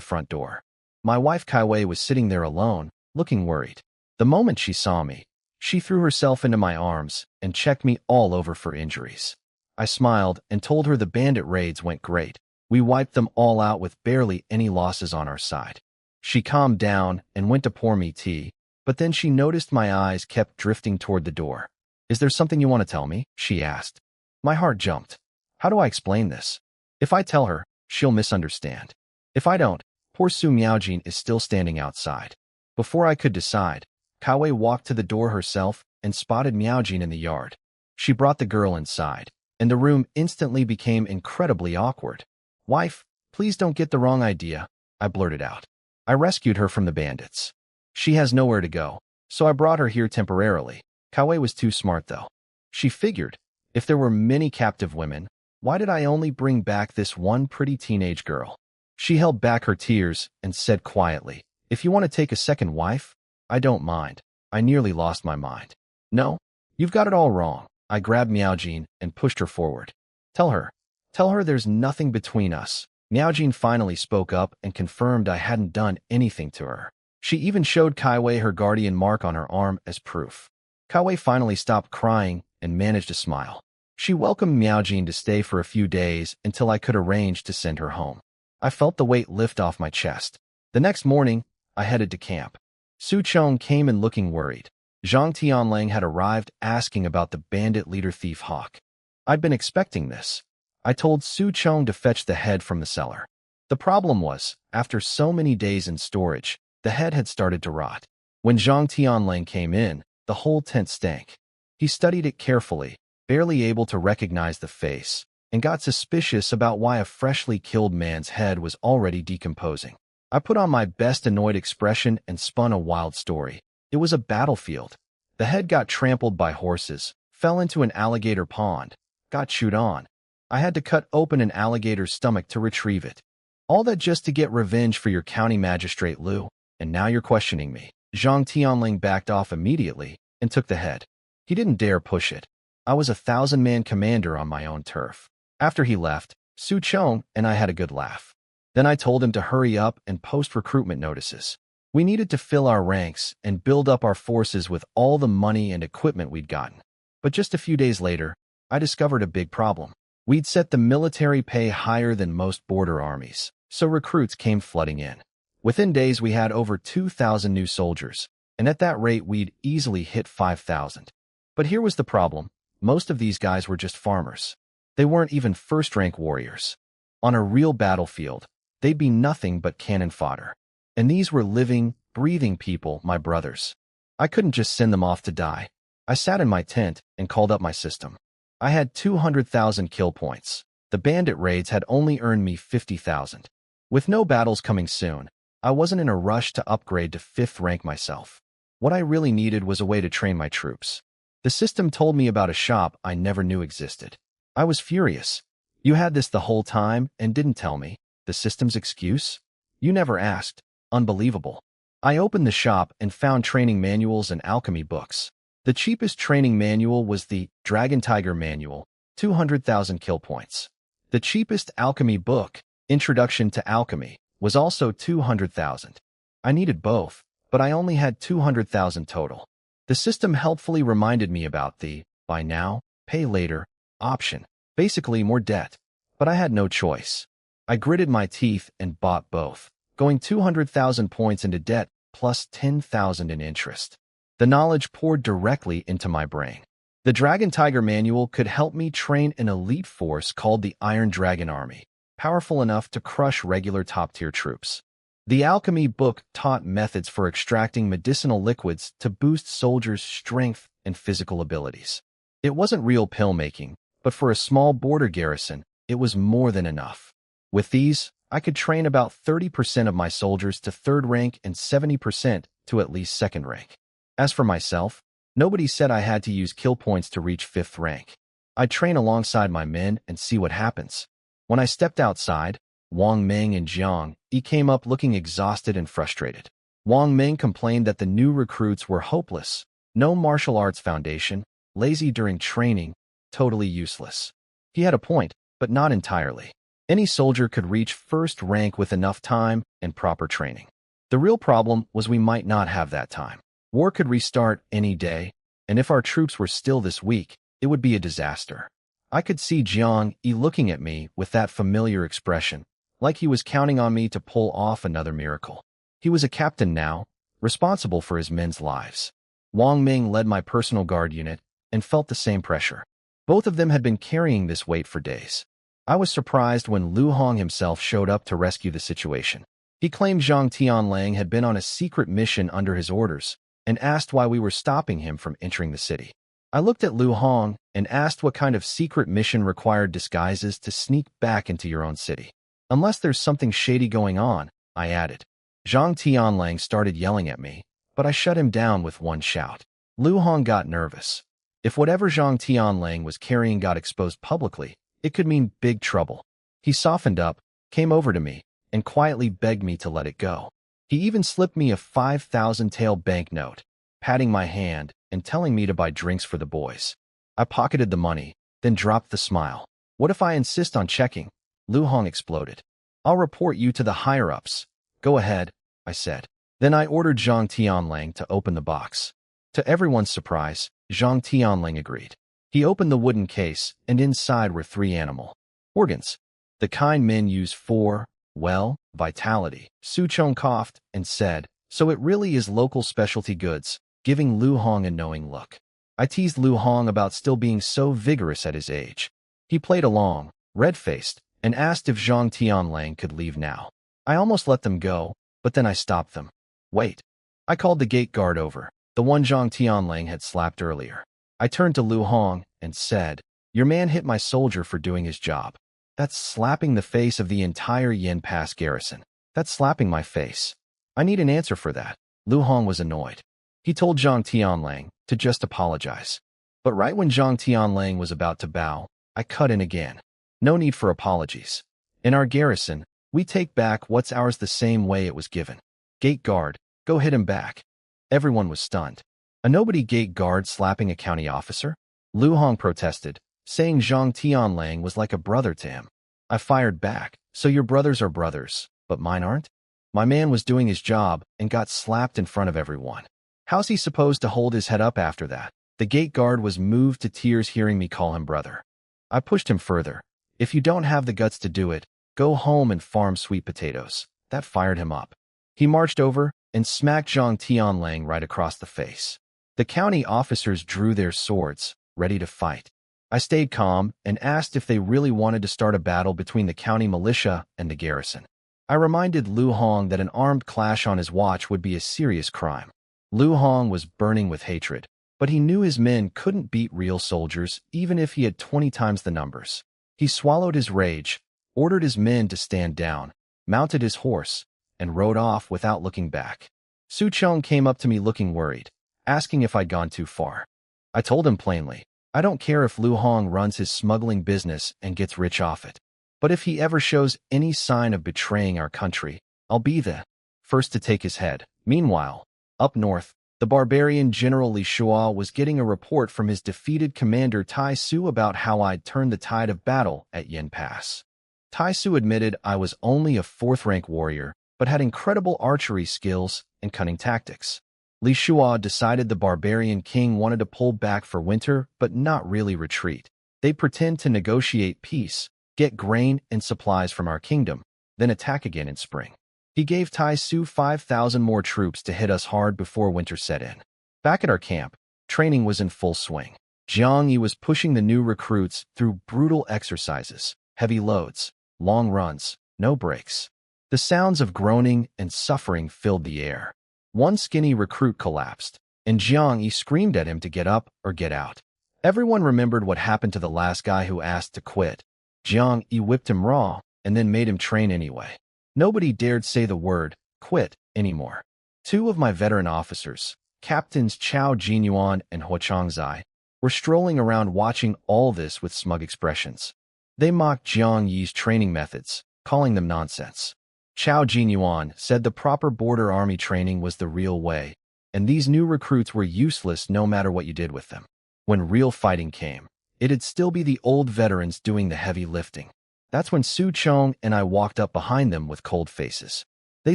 front door. My wife Kaiwei was sitting there alone, looking worried. The moment she saw me, she threw herself into my arms and checked me all over for injuries. I smiled and told her the bandit raids went great. We wiped them all out with barely any losses on our side. She calmed down and went to pour me tea, but then she noticed my eyes kept drifting toward the door. "Is there something you want to tell me?" she asked. My heart jumped. How do I explain this? If I tell her, she'll misunderstand. If I don't, poor Su Miaojin is still standing outside. Before I could decide, Kaiwei walked to the door herself and spotted Miaojin in the yard. She brought the girl inside, and the room instantly became incredibly awkward. "Wife, please don't get the wrong idea," I blurted out. "I rescued her from the bandits. She has nowhere to go, so I brought her here temporarily." Kaiwei was too smart, though. She figured, if there were many captive women, why did I only bring back this one pretty teenage girl? She held back her tears and said quietly, "If you want to take a second wife, I don't mind." I nearly lost my mind. "No, you've got it all wrong." I grabbed Miaojin and pushed her forward. Tell her there's nothing between us." Miaojin finally spoke up and confirmed I hadn't done anything to her. She even showed Kaiwei her guardian mark on her arm as proof. Kaiwei finally stopped crying and managed to smile. She welcomed Miaojin to stay for a few days until I could arrange to send her home. I felt the weight lift off my chest. The next morning, I headed to camp. Su Chong came in looking worried. Zhang Tianlang had arrived asking about the bandit leader Thief Hawk. I'd been expecting this. I told Su Chong to fetch the head from the cellar. The problem was, after so many days in storage, the head had started to rot. When Zhang Tianlang came in, the whole tent stank. He studied it carefully, barely able to recognize the face, and got suspicious about why a freshly killed man's head was already decomposing. I put on my best annoyed expression and spun a wild story. It was a battlefield. The head got trampled by horses, fell into an alligator pond, got chewed on. I had to cut open an alligator's stomach to retrieve it. All that just to get revenge for your county magistrate Liu, and now you're questioning me. Zhang Tianling backed off immediately and took the head. He didn't dare push it. I was a 1,000-man commander on my own turf. After he left, Su Chong and I had a good laugh. Then I told him to hurry up and post recruitment notices. We needed to fill our ranks and build up our forces with all the money and equipment we'd gotten. But just a few days later, I discovered a big problem. We'd set the military pay higher than most border armies, so recruits came flooding in. Within days, we had over 2,000 new soldiers, and at that rate, we'd easily hit 5,000. But here was the problem. Most of these guys were just farmers. They weren't even first-rank warriors. On a real battlefield, they'd be nothing but cannon fodder. And these were living, breathing people, my brothers. I couldn't just send them off to die. I sat in my tent and called up my system. I had 200,000 kill points. The bandit raids had only earned me 50,000. With no battles coming soon, I wasn't in a rush to upgrade to 5th rank myself. What I really needed was a way to train my troops. The system told me about a shop I never knew existed. I was furious. "You had this the whole time and didn't tell me." The system's excuse? "You never asked." Unbelievable. I opened the shop and found training manuals and alchemy books. The cheapest training manual was the Dragon Tiger Manual, 200,000 kill points. The cheapest alchemy book, Introduction to Alchemy, was also 200,000. I needed both, but I only had 200,000 total. The system helpfully reminded me about the buy now, pay later option, basically more debt. But I had no choice. I gritted my teeth and bought both, going 200,000 points into debt plus 10,000 in interest. The knowledge poured directly into my brain. The Dragon Tiger Manual could help me train an elite force called the Iron Dragon Army, powerful enough to crush regular top-tier troops. The alchemy book taught methods for extracting medicinal liquids to boost soldiers' strength and physical abilities. It wasn't real pill-making, but for a small border garrison, it was more than enough. With these, I could train about 30% of my soldiers to 3rd rank and 70% to at least 2nd rank. As for myself, nobody said I had to use kill points to reach 5th rank. I'd train alongside my men and see what happens. When I stepped outside, Wang Meng and Jiang Yi came up looking exhausted and frustrated. Wang Ming complained that the new recruits were hopeless, no martial arts foundation, lazy during training, totally useless. He had a point, but not entirely. Any soldier could reach first rank with enough time and proper training. The real problem was we might not have that time. War could restart any day, and if our troops were still this weak, it would be a disaster. I could see Jiang Yi looking at me with that familiar expression, like he was counting on me to pull off another miracle. He was a captain now, responsible for his men's lives. Wang Ming led my personal guard unit and felt the same pressure. Both of them had been carrying this weight for days. I was surprised when Lu Hong himself showed up to rescue the situation. He claimed Zhang Tianlang had been on a secret mission under his orders and asked why we were stopping him from entering the city. I looked at Lu Hong and asked what kind of secret mission required disguises to sneak back into your own city. Unless there's something shady going on, I added. Zhang Tianlang started yelling at me, but I shut him down with one shout. Lu Hong got nervous. If whatever Zhang Tianlang was carrying got exposed publicly, it could mean big trouble. He softened up, came over to me, and quietly begged me to let it go. He even slipped me a 5,000 tael banknote, patting my hand and telling me to buy drinks for the boys. I pocketed the money, then dropped the smile. What if I insist on checking? Lu Hong exploded. I'll report you to the higher-ups. Go ahead, I said. Then I ordered Zhang Tianlang to open the box. To everyone's surprise, Zhang Tianlang agreed. He opened the wooden case, and inside were 3 animal organs. The kind men use for, well, vitality. Su Chong coughed and said, so it really is local specialty goods, giving Lu Hong a knowing look. I teased Lu Hong about still being so vigorous at his age. He played along, red-faced, and asked if Zhang Tianlang could leave now. I almost let them go, but then I stopped them. Wait. I called the gate guard over, the one Zhang Tianlang had slapped earlier. I turned to Lu Hong and said, your man hit my soldier for doing his job. That's slapping the face of the entire Yin Pass garrison. That's slapping my face. I need an answer for that. Lu Hong was annoyed. He told Zhang Tianlang to just apologize. But right when Zhang Tianlang was about to bow, I cut in again. No need for apologies. In our garrison, we take back what's ours the same way it was given. Gate guard, go hit him back. Everyone was stunned. A nobody gate guard slapping a county officer? Lu Hong protested, saying Zhang Tianlang was like a brother to him. I fired back, so your brothers are brothers, but mine aren't? My man was doing his job and got slapped in front of everyone. How's he supposed to hold his head up after that? The gate guard was moved to tears hearing me call him brother. I pushed him further. If you don't have the guts to do it, go home and farm sweet potatoes. That fired him up. He marched over and smacked Zhang Tianlang right across the face. The county officers drew their swords, ready to fight. I stayed calm and asked if they really wanted to start a battle between the county militia and the garrison. I reminded Lu Hong that an armed clash on his watch would be a serious crime. Lu Hong was burning with hatred, but he knew his men couldn't beat real soldiers even if he had 20 times the numbers. He swallowed his rage, ordered his men to stand down, mounted his horse, and rode off without looking back. Su Chong came up to me looking worried, asking if I'd gone too far. I told him plainly, I don't care if Lu Hong runs his smuggling business and gets rich off it. But if he ever shows any sign of betraying our country, I'll be the first to take his head. Meanwhile, up north, the barbarian General Li Shua was getting a report from his defeated commander Tai Su about how I'd turned the tide of battle at Yin Pass. Tai Su admitted I was only a 4th-rank warrior, but had incredible archery skills and cunning tactics. Li Shua decided the barbarian king wanted to pull back for winter but not really retreat. They'd pretend to negotiate peace, get grain and supplies from our kingdom, then attack again in spring. He gave Tai Su 5,000 more troops to hit us hard before winter set in. Back at our camp, training was in full swing. Jiang Yi was pushing the new recruits through brutal exercises, heavy loads, long runs, no breaks. The sounds of groaning and suffering filled the air. One skinny recruit collapsed, and Jiang Yi screamed at him to get up or get out. Everyone remembered what happened to the last guy who asked to quit. Jiang Yi whipped him raw and then made him train anyway. Nobody dared say the word quit anymore. 2 of my veteran officers, Captains Chao Jinyuan and Huo Changzai, were strolling around watching all this with smug expressions. They mocked Jiang Yi's training methods, calling them nonsense. Chao Jinyuan said the proper border army training was the real way, and these new recruits were useless no matter what you did with them. When real fighting came, it'd still be the old veterans doing the heavy lifting. That's when Su Chong and I walked up behind them with cold faces. They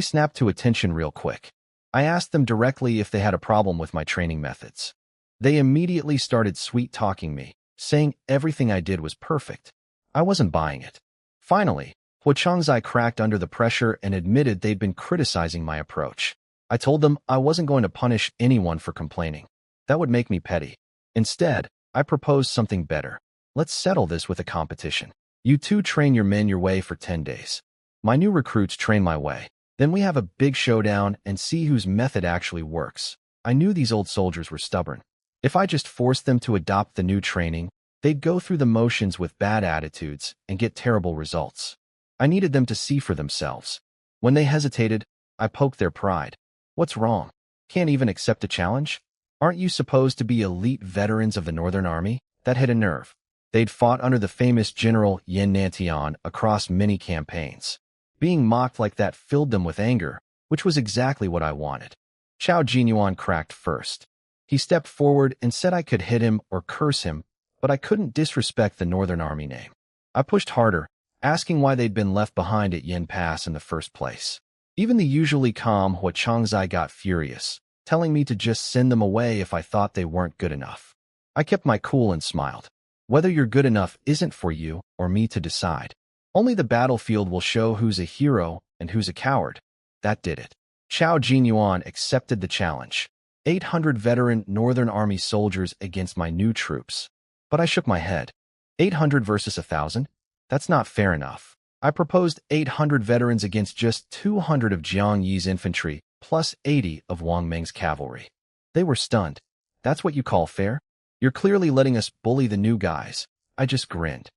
snapped to attention real quick. I asked them directly if they had a problem with my training methods. They immediately started sweet-talking me, saying everything I did was perfect. I wasn't buying it. Finally, Hua Changzai cracked under the pressure and admitted they'd been criticizing my approach. I told them I wasn't going to punish anyone for complaining. That would make me petty. Instead, I proposed something better. Let's settle this with a competition. You two train your men your way for 10 days. My new recruits train my way. Then we have a big showdown and see whose method actually works. I knew these old soldiers were stubborn. If I just forced them to adopt the new training, they'd go through the motions with bad attitudes and get terrible results. I needed them to see for themselves. When they hesitated, I poked their pride. What's wrong? Can't even accept a challenge? Aren't you supposed to be elite veterans of the Northern Army? That hit a nerve. They'd fought under the famous General Yen Nantian across many campaigns. Being mocked like that filled them with anger, which was exactly what I wanted. Chao Jinyuan cracked first. He stepped forward and said I could hit him or curse him, but I couldn't disrespect the Northern Army name. I pushed harder, asking why they'd been left behind at Yen Pass in the first place. Even the usually calm Hua Changzai got furious, telling me to just send them away if I thought they weren't good enough. I kept my cool and smiled. Whether you're good enough isn't for you or me to decide. Only the battlefield will show who's a hero and who's a coward. That did it. Chao Jinyuan accepted the challenge. 800 veteran Northern Army soldiers against my new troops. But I shook my head. 800 versus 1,000? That's not fair enough. I proposed 800 veterans against just 200 of Jiang Yi's infantry, plus 80 of Wang Meng's cavalry. They were stunned. That's what you call fair? You're clearly letting us bully the new guys. I just grinned.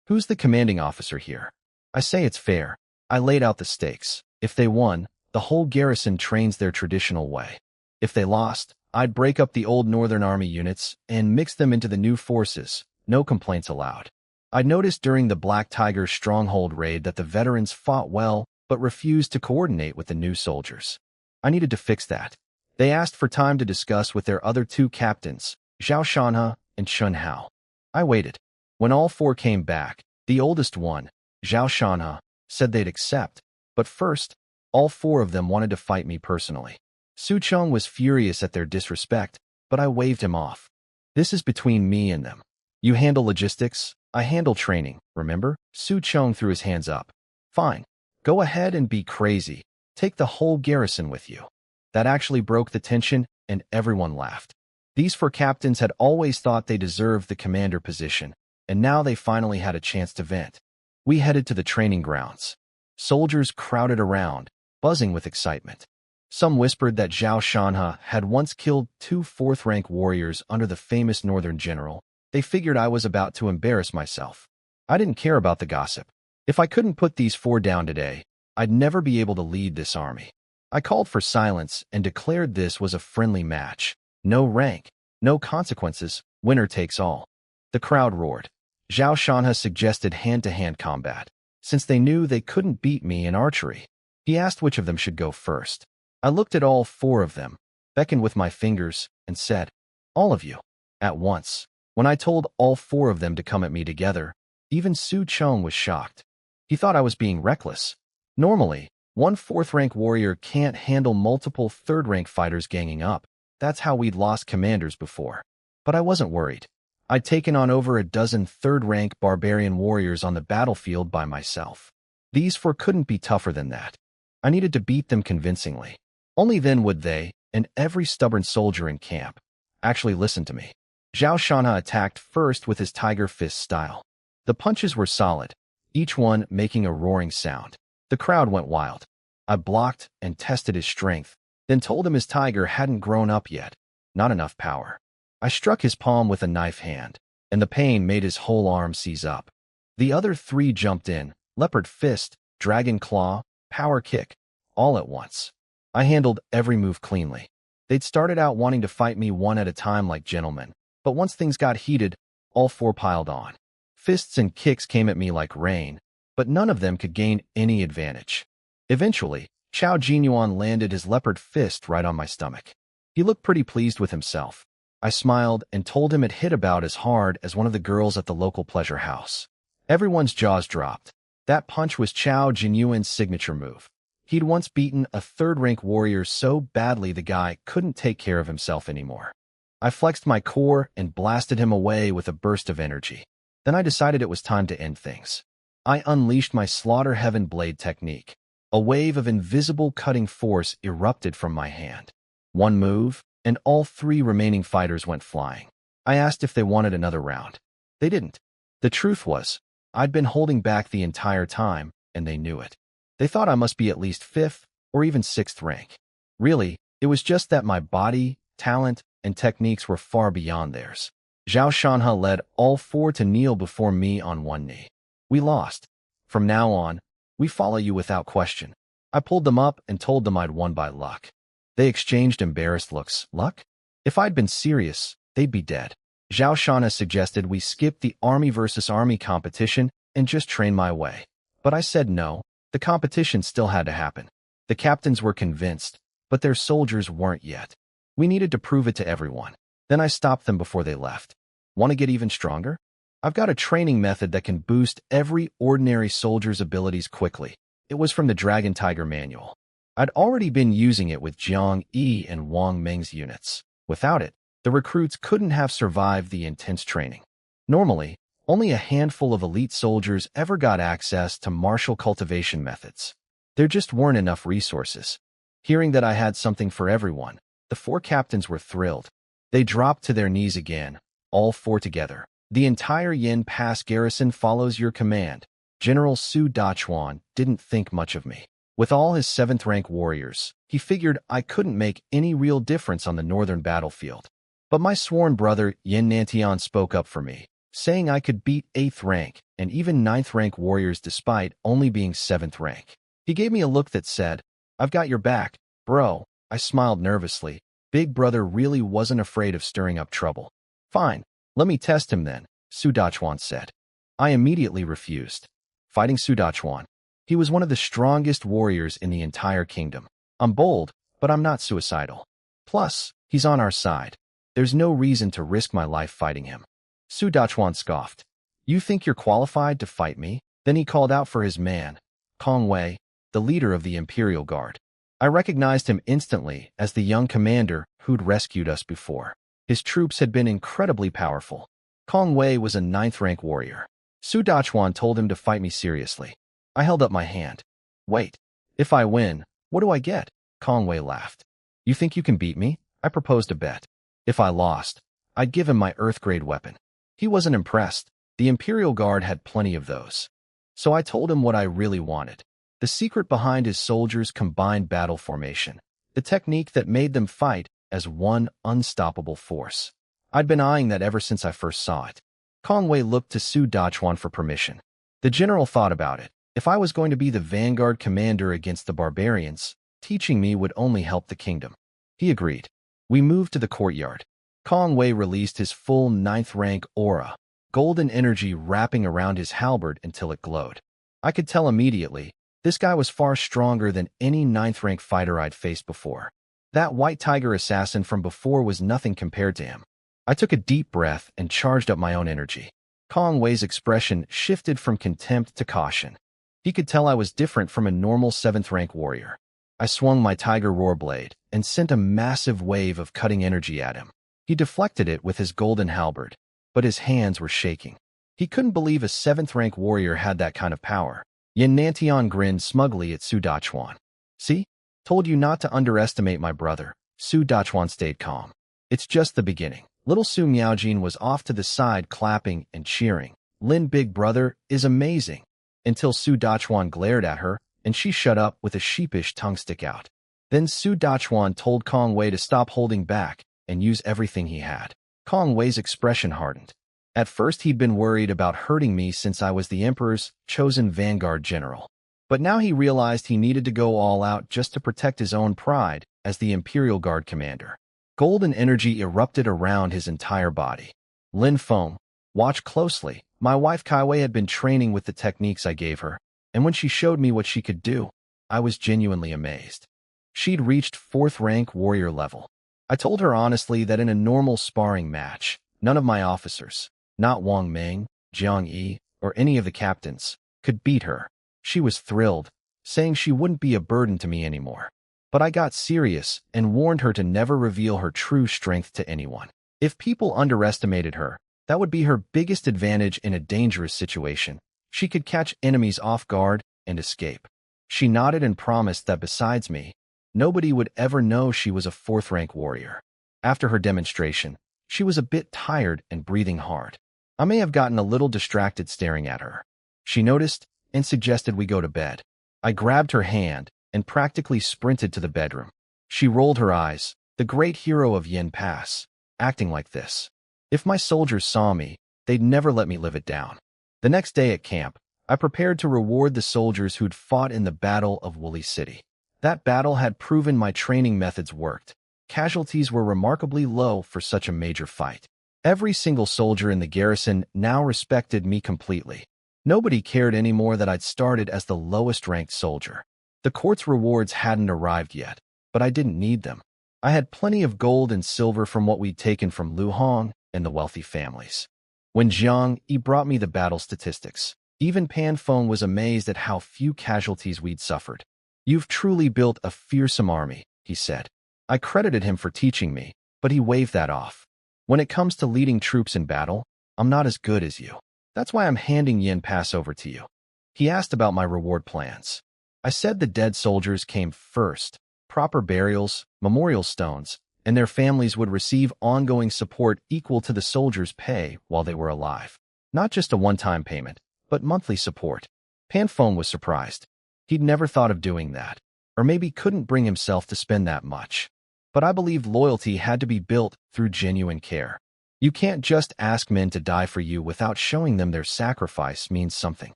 Who's the commanding officer here? I say it's fair. I laid out the stakes. If they won, the whole garrison trains their traditional way. If they lost, I'd break up the old Northern Army units and mix them into the new forces. No complaints allowed. I noticed during the Black Tiger stronghold raid that the veterans fought well but refused to coordinate with the new soldiers. I needed to fix that. They asked for time to discuss with their other two captains, Zhao Shanhe and Chun Hao. I waited. When all four came back, the oldest one, Zhao Shanhe, said they'd accept, but first, all four of them wanted to fight me personally. Su Chong was furious at their disrespect, but I waved him off. This is between me and them. You handle logistics, I handle training, remember? Su Chong threw his hands up. Fine. Go ahead and be crazy. Take the whole garrison with you. That actually broke the tension, and everyone laughed. These four captains had always thought they deserved the commander position, and now they finally had a chance to vent. We headed to the training grounds. Soldiers crowded around, buzzing with excitement. Some whispered that Zhao Shanhe had once killed 2 fourth-rank warriors under the famous northern general. They figured I was about to embarrass myself. I didn't care about the gossip. If I couldn't put these 4 down today, I'd never be able to lead this army. I called for silence and declared this was a friendly match. No rank, no consequences, winner takes all. The crowd roared. Zhao Shanhe suggested hand-to-hand combat, since they knew they couldn't beat me in archery. He asked which of them should go first. I looked at all 4 of them, beckoned with my fingers, and said, all of you, at once. When I told all 4 of them to come at me together, even Su Chong was shocked. He thought I was being reckless. Normally, one 4th-rank warrior can't handle multiple 3rd-rank fighters ganging up. That's how we'd lost commanders before. But I wasn't worried. I'd taken on over a dozen 3rd-rank barbarian warriors on the battlefield by myself. These 4 couldn't be tougher than that. I needed to beat them convincingly. Only then would they, and every stubborn soldier in camp, actually listen to me. Zhao Shanhe attacked first with his tiger fist style. The punches were solid, each one making a roaring sound. The crowd went wild. I blocked and tested his strength, then told him his tiger hadn't grown up yet. Not enough power. I struck his palm with a knife hand, and the pain made his whole arm seize up. The other 3 jumped in, leopard fist, dragon claw, power kick, all at once. I handled every move cleanly. They'd started out wanting to fight me one at a time like gentlemen, but once things got heated, all 4 piled on. Fists and kicks came at me like rain, but none of them could gain any advantage. Eventually, Chao Jinyuan landed his leopard fist right on my stomach. He looked pretty pleased with himself. I smiled and told him it hit about as hard as one of the girls at the local pleasure house. Everyone's jaws dropped. That punch was Chao Jinyuan's signature move. He'd once beaten a third-rank warrior so badly the guy couldn't take care of himself anymore. I flexed my core and blasted him away with a burst of energy. Then I decided it was time to end things. I unleashed my Slaughter Heaven Blade technique. A wave of invisible cutting force erupted from my hand. One move, and all three remaining fighters went flying. I asked if they wanted another round. They didn't. The truth was, I'd been holding back the entire time, and they knew it. They thought I must be at least 5th or even 6th rank. Really, it was just that my body, talent, and techniques were far beyond theirs. Zhao Shanhe led all 4 to kneel before me on one knee. We lost. From now on, we follow you without question. I pulled them up and told them I'd won by luck. They exchanged embarrassed looks. Luck? If I'd been serious, they'd be dead. Zhao Shanhe suggested we skip the army versus army competition and just train my way. But I said no. The competition still had to happen. The captains were convinced, but their soldiers weren't yet. We needed to prove it to everyone. Then I stopped them before they left. Want to get even stronger? I've got a training method that can boost every ordinary soldier's abilities quickly. It was from the Dragon Tiger manual. I'd already been using it with Jiang Yi and Wang Meng's units. Without it, the recruits couldn't have survived the intense training. Normally, only a handful of elite soldiers ever got access to martial cultivation methods. There just weren't enough resources. Hearing that I had something for everyone, the 4 captains were thrilled. They dropped to their knees again, all 4 together. The entire Yin Pass garrison follows your command. General Su Dachuan didn't think much of me. With all his 7th-rank warriors, he figured I couldn't make any real difference on the northern battlefield. But my sworn brother Yin Nantian spoke up for me, saying I could beat 8th rank and even 9th rank warriors despite only being 7th rank. He gave me a look that said, "I've got your back, bro." I smiled nervously. Big brother really wasn't afraid of stirring up trouble. Fine, let me test him then, Su Dachuan said. I immediately refused. Fighting Su Dachuan. He was one of the strongest warriors in the entire kingdom. I'm bold, but I'm not suicidal. Plus, he's on our side. There's no reason to risk my life fighting him. Su Dachuan scoffed. You think you're qualified to fight me? Then he called out for his man, Kong Wei, the leader of the Imperial Guard. I recognized him instantly as the young commander who'd rescued us before. His troops had been incredibly powerful. Kong Wei was a 9th-rank warrior. Su Dachuan told him to fight me seriously. I held up my hand. Wait, if I win, what do I get? Kong Wei laughed. You think you can beat me? I proposed a bet. If I lost, I'd give him my Earth-grade weapon. He wasn't impressed. The Imperial Guard had plenty of those. So I told him what I really wanted. The secret behind his soldiers' combined battle formation. The technique that made them fight as one unstoppable force. I'd been eyeing that ever since I first saw it. Kong Wei looked to Su Dachuan for permission. The general thought about it. If I was going to be the vanguard commander against the barbarians, teaching me would only help the kingdom. He agreed. We moved to the courtyard. Kong Wei released his full 9th-rank aura, golden energy wrapping around his halberd until it glowed. I could tell immediately, this guy was far stronger than any 9th-rank fighter I'd faced before. That white tiger assassin from before was nothing compared to him. I took a deep breath and charged up my own energy. Kong Wei's expression shifted from contempt to caution. He could tell I was different from a normal 7th-rank warrior. I swung my Tiger Roar blade and sent a massive wave of cutting energy at him. He deflected it with his golden halberd, but his hands were shaking. He couldn't believe a 7th-rank warrior had that kind of power. Yin Nantian grinned smugly at Su Dachuan. See? Told you not to underestimate my brother. Su Dachuan stayed calm. It's just the beginning. Little Su Miaojin was off to the side clapping and cheering. Lin Big Brother is amazing. Until Su Dachuan glared at her, and she shut up with a sheepish tongue stick out. Then Su Dachuan told Kong Wei to stop holding back and use everything he had. Kong Wei's expression hardened. At first he'd been worried about hurting me since I was the Emperor's chosen vanguard general. But now he realized he needed to go all out just to protect his own pride as the Imperial Guard commander. Golden energy erupted around his entire body. Lin Feng, watch closely. My wife Kai Wei had been training with the techniques I gave her, and when she showed me what she could do, I was genuinely amazed. She'd reached 4th rank warrior level. I told her honestly that in a normal sparring match, none of my officers, not Wang Ming, Jiang Yi, or any of the captains, could beat her. She was thrilled, saying she wouldn't be a burden to me anymore. But I got serious and warned her to never reveal her true strength to anyone. If people underestimated her, that would be her biggest advantage in a dangerous situation. She could catch enemies off guard and escape. She nodded and promised that besides me, nobody would ever know she was a 4th rank warrior. After her demonstration, she was a bit tired and breathing hard. I may have gotten a little distracted staring at her. She noticed and suggested we go to bed. I grabbed her hand and practically sprinted to the bedroom. She rolled her eyes, the great hero of Yin Pass, acting like this. If my soldiers saw me, they'd never let me live it down. The next day at camp, I prepared to reward the soldiers who'd fought in the Battle of Woolly City. That battle had proven my training methods worked. Casualties were remarkably low for such a major fight. Every single soldier in the garrison now respected me completely. Nobody cared anymore that I'd started as the lowest-ranked soldier. The court's rewards hadn't arrived yet, but I didn't need them. I had plenty of gold and silver from what we'd taken from Lu Hong and the wealthy families. When Jiang Yi brought me the battle statistics, even Pan Feng was amazed at how few casualties we'd suffered. "You've truly built a fearsome army," he said. I credited him for teaching me, but he waved that off. "When it comes to leading troops in battle, I'm not as good as you. That's why I'm handing Yin Pass over to you." He asked about my reward plans. I said the dead soldiers came first. Proper burials, memorial stones, and their families would receive ongoing support equal to the soldiers' pay while they were alive. Not just a one-time payment, but monthly support. Pan Feng was surprised. He'd never thought of doing that, or maybe couldn't bring himself to spend that much. But I believed loyalty had to be built through genuine care. You can't just ask men to die for you without showing them their sacrifice means something.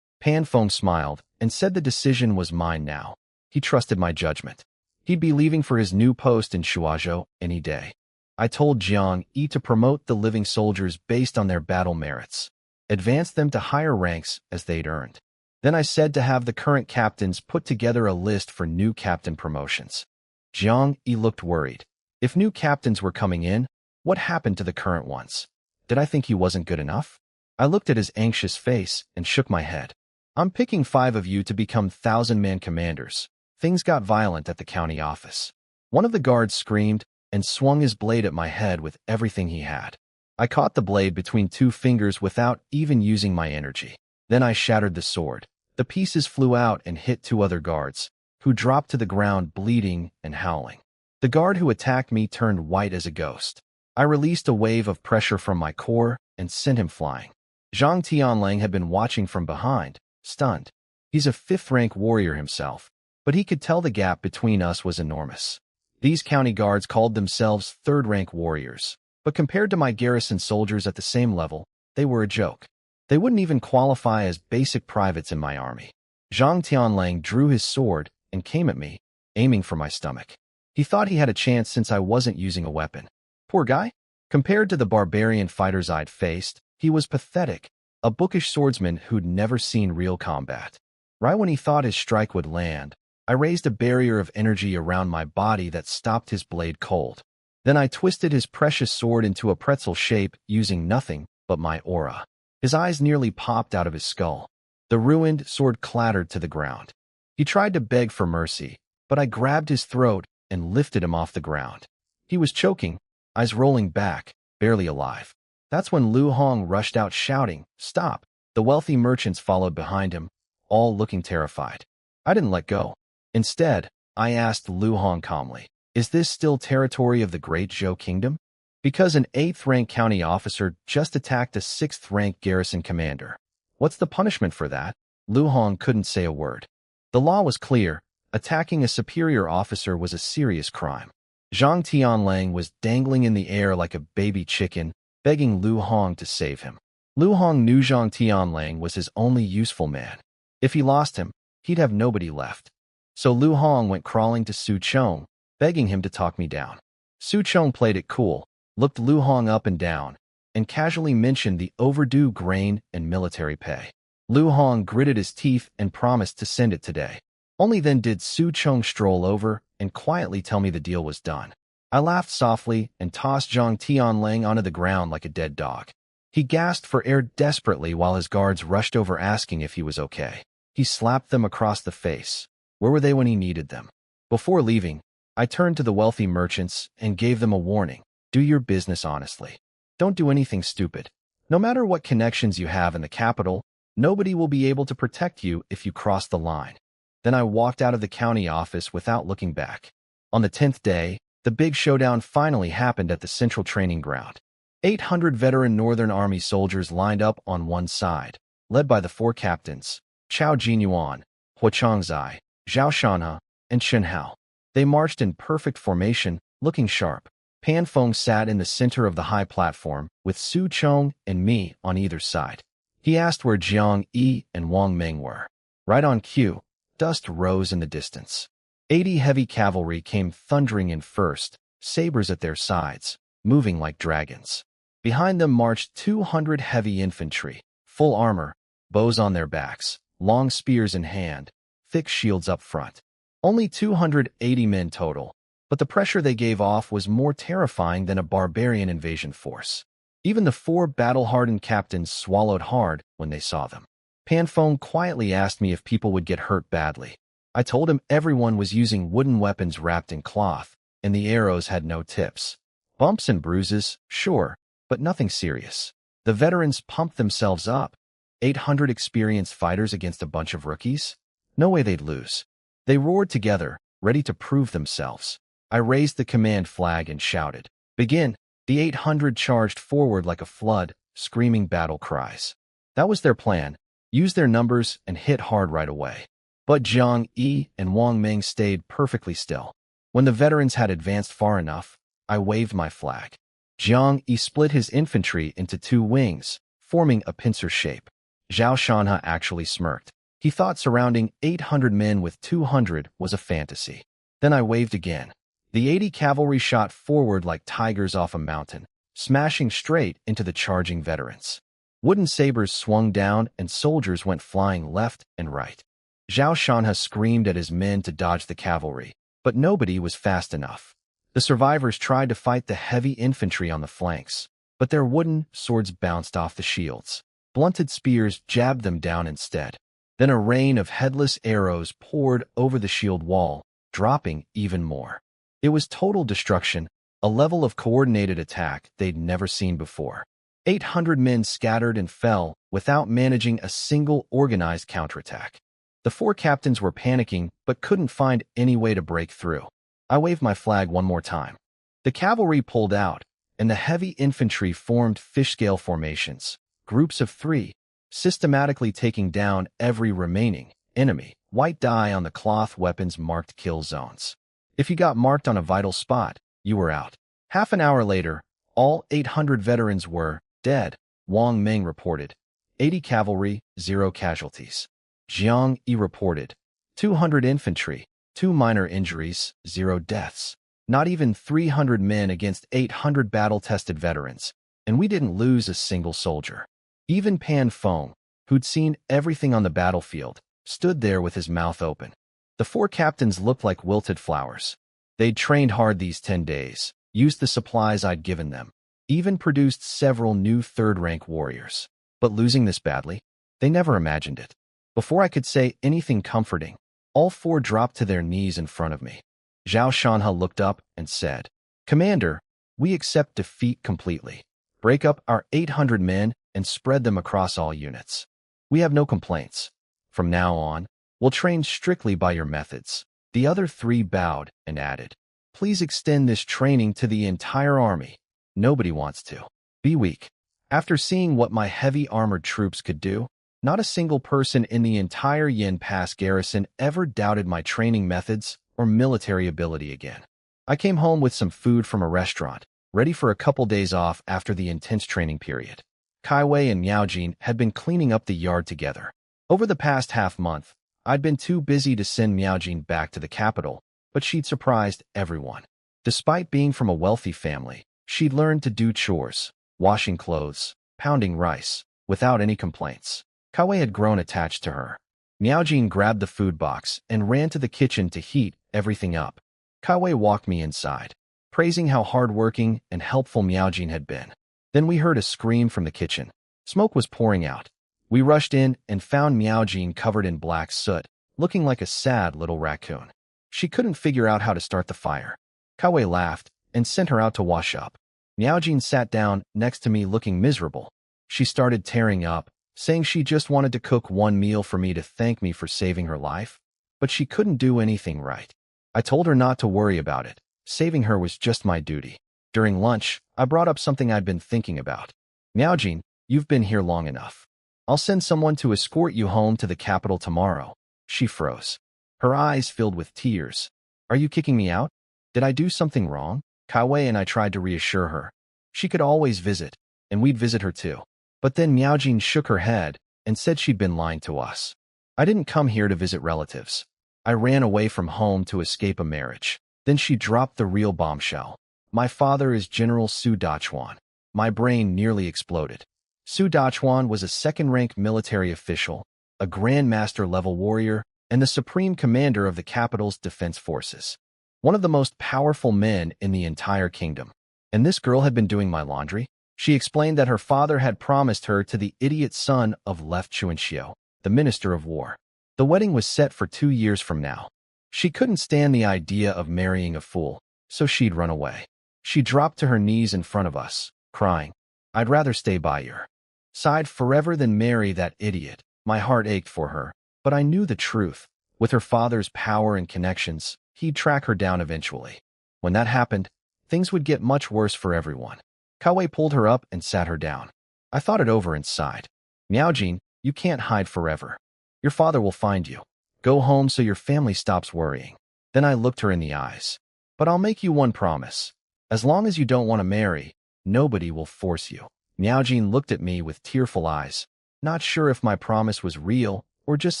Pan Feng smiled and said the decision was mine now. He trusted my judgment. He'd be leaving for his new post in Shuazhou any day. I told Jiang Yi to promote the living soldiers based on their battle merits, advance them to higher ranks as they'd earned. Then I said to have the current captains put together a list for new captain promotions. Jiang Yi looked worried. If new captains were coming in, what happened to the current ones? Did I think he wasn't good enough? I looked at his anxious face and shook my head. "I'm picking 5 of you to become 1,000-man commanders." Things got violent at the county office. One of the guards screamed and swung his blade at my head with everything he had. I caught the blade between 2 fingers without even using my energy. Then I shattered the sword. The pieces flew out and hit 2 other guards, who dropped to the ground bleeding and howling. The guard who attacked me turned white as a ghost. I released a wave of pressure from my core and sent him flying. Zhang Tianlang had been watching from behind, stunned. He's a 5th-rank warrior himself, but he could tell the gap between us was enormous. These county guards called themselves 3rd-rank warriors, but compared to my garrison soldiers at the same level, they were a joke. They wouldn't even qualify as basic privates in my army. Zhang Tianlang drew his sword and came at me, aiming for my stomach. He thought he had a chance since I wasn't using a weapon. Poor guy. Compared to the barbarian fighters I'd faced, he was pathetic, a bookish swordsman who'd never seen real combat. Right when he thought his strike would land, I raised a barrier of energy around my body that stopped his blade cold. Then I twisted his precious sword into a pretzel shape using nothing but my aura. His eyes nearly popped out of his skull. The ruined sword clattered to the ground. He tried to beg for mercy, but I grabbed his throat and lifted him off the ground. He was choking, eyes rolling back, barely alive. That's when Lu Hong rushed out shouting, "Stop!" The wealthy merchants followed behind him, all looking terrified. I didn't let go. Instead, I asked Lu Hong calmly, "Is this still territory of the Great Zhou Kingdom?" Because an 8th-rank county officer just attacked a 6th-rank garrison commander. What's the punishment for that? Lu Hong couldn't say a word. The law was clear. Attacking a superior officer was a serious crime. Zhang Tianlang was dangling in the air like a baby chicken, begging Lu Hong to save him. Lu Hong knew Zhang Tianlang was his only useful man. If he lost him, he'd have nobody left. So Lu Hong went crawling to Su Chong, begging him to talk me down. Su Chong played it cool, looked Lu Hong up and down, and casually mentioned the overdue grain and military pay. Lu Hong gritted his teeth and promised to send it today. Only then did Su Cheng stroll over and quietly tell me the deal was done. I laughed softly and tossed Zhang Tianlang onto the ground like a dead dog. He gasped for air desperately while his guards rushed over asking if he was okay. He slapped them across the face. Where were they when he needed them? Before leaving, I turned to the wealthy merchants and gave them a warning. Do your business honestly. Don't do anything stupid. No matter what connections you have in the capital, nobody will be able to protect you if you cross the line. Then I walked out of the county office without looking back. On the 10th day, the big showdown finally happened at the central training ground. 800 veteran Northern Army soldiers lined up on one side, led by the 4 captains, Chao Jinyuan, Hua Changzai, Zhao Shanha, and Shen Hao. They marched in perfect formation, looking sharp. Pan Feng sat in the center of the high platform, with Su Cheng and me on either side. He asked where Jiang Yi and Wang Meng were. Right on cue, dust rose in the distance. 80 heavy cavalry came thundering in first, sabers at their sides, moving like dragons. Behind them marched 200 heavy infantry, full armor, bows on their backs, long spears in hand, thick shields up front. Only 280 men total, but the pressure they gave off was more terrifying than a barbarian invasion force. Even the 4 battle-hardened captains swallowed hard when they saw them. Pan Feng quietly asked me if people would get hurt badly. I told him everyone was using wooden weapons wrapped in cloth, and the arrows had no tips. Bumps and bruises, sure, but nothing serious. The veterans pumped themselves up. 800 experienced fighters against a bunch of rookies? No way they'd lose. They roared together, ready to prove themselves. I raised the command flag and shouted, "Begin!" The 800 charged forward like a flood, screaming battle cries. That was their plan, use their numbers and hit hard right away. But Jiang Yi and Wang Meng stayed perfectly still. When the veterans had advanced far enough, I waved my flag. Jiang Yi split his infantry into 2 wings, forming a pincer shape. Zhao Shanha actually smirked. He thought surrounding 800 men with 200 was a fantasy. Then I waved again. The 80 cavalry shot forward like tigers off a mountain, smashing straight into the charging veterans. Wooden sabers swung down and soldiers went flying left and right. Zhao Shanha screamed at his men to dodge the cavalry, but nobody was fast enough. The survivors tried to fight the heavy infantry on the flanks, but their wooden swords bounced off the shields. Blunted spears jabbed them down instead. Then a rain of headless arrows poured over the shield wall, dropping even more. It was total destruction, a level of coordinated attack they'd never seen before. 800 men scattered and fell without managing a single organized counterattack. The 4 captains were panicking but couldn't find any way to break through. I waved my flag one more time. The cavalry pulled out, and the heavy infantry formed fish-scale formations, groups of 3, systematically taking down every remaining enemy. White dye on the cloth weapons marked kill zones. If you got marked on a vital spot, you were out. Half an hour later, all 800 veterans were dead, Wang Meng reported. 80 cavalry, 0 casualties. Jiang Yi reported. 200 infantry, 2 minor injuries, 0 deaths. Not even 300 men against 800 battle-tested veterans, and we didn't lose a single soldier. Even Pan Feng, who'd seen everything on the battlefield, stood there with his mouth open. The 4 captains looked like wilted flowers. They'd trained hard these 10 days, used the supplies I'd given them, even produced several new 3rd-rank warriors. But losing this badly? They never imagined it. Before I could say anything comforting, all 4 dropped to their knees in front of me. Zhao Shanha looked up and said, "Commander, we accept defeat completely. Break up our 800 men and spread them across all units. We have no complaints. From now on, we'll train strictly by your methods." The other 3 bowed and added, "Please extend this training to the entire army. Nobody wants to be weak." After seeing what my heavy armored troops could do, not a single person in the entire Yin Pass garrison ever doubted my training methods or military ability again. I came home with some food from a restaurant, ready for a couple days off after the intense training period. Kai Wei and Miaojin had been cleaning up the yard together. Over the past half-month, I'd been too busy to send Miaojin back to the capital, but she'd surprised everyone. Despite being from a wealthy family, she'd learned to do chores, washing clothes, pounding rice, without any complaints. Kai Wei had grown attached to her. Miaojin grabbed the food box and ran to the kitchen to heat everything up. Kaiwei walked me inside, praising how hardworking and helpful Miaojin had been. Then we heard a scream from the kitchen. Smoke was pouring out. We rushed in and found Miaojin covered in black soot, looking like a sad little raccoon. She couldn't figure out how to start the fire. Kaiwei laughed and sent her out to wash up. Miaojin sat down next to me looking miserable. She started tearing up, saying she just wanted to cook one meal for me to thank me for saving her life, but she couldn't do anything right. I told her not to worry about it. Saving her was just my duty. During lunch, I brought up something I'd been thinking about. Miaojin, you've been here long enough. I'll send someone to escort you home to the capital tomorrow. She froze. Her eyes filled with tears. Are you kicking me out? Did I do something wrong? Kaiwei and I tried to reassure her. She could always visit, and we'd visit her too. But then Miaojin shook her head and said she'd been lying to us. I didn't come here to visit relatives. I ran away from home to escape a marriage. Then she dropped the real bombshell. My father is General Su Dachuan. My brain nearly exploded. Su Dachuan was a second-rank military official, a Grand Master-level warrior, and the supreme commander of the capital's defense forces. One of the most powerful men in the entire kingdom. And this girl had been doing my laundry? She explained that her father had promised her to the idiot son of Left Chuanxiu, the Minister of War. The wedding was set for 2 years from now. She couldn't stand the idea of marrying a fool, so she'd run away. She dropped to her knees in front of us, crying, I'd rather stay by your side forever than marry that idiot. My heart ached for her, but I knew the truth. With her father's power and connections, he'd track her down eventually. When that happened, things would get much worse for everyone. Kaiwei pulled her up and sat her down. I thought it over and sighed. Miaojin, you can't hide forever. Your father will find you. Go home so your family stops worrying. Then I looked her in the eyes. But I'll make you one promise. As long as you don't want to marry, nobody will force you. Miaojin looked at me with tearful eyes, not sure if my promise was real or just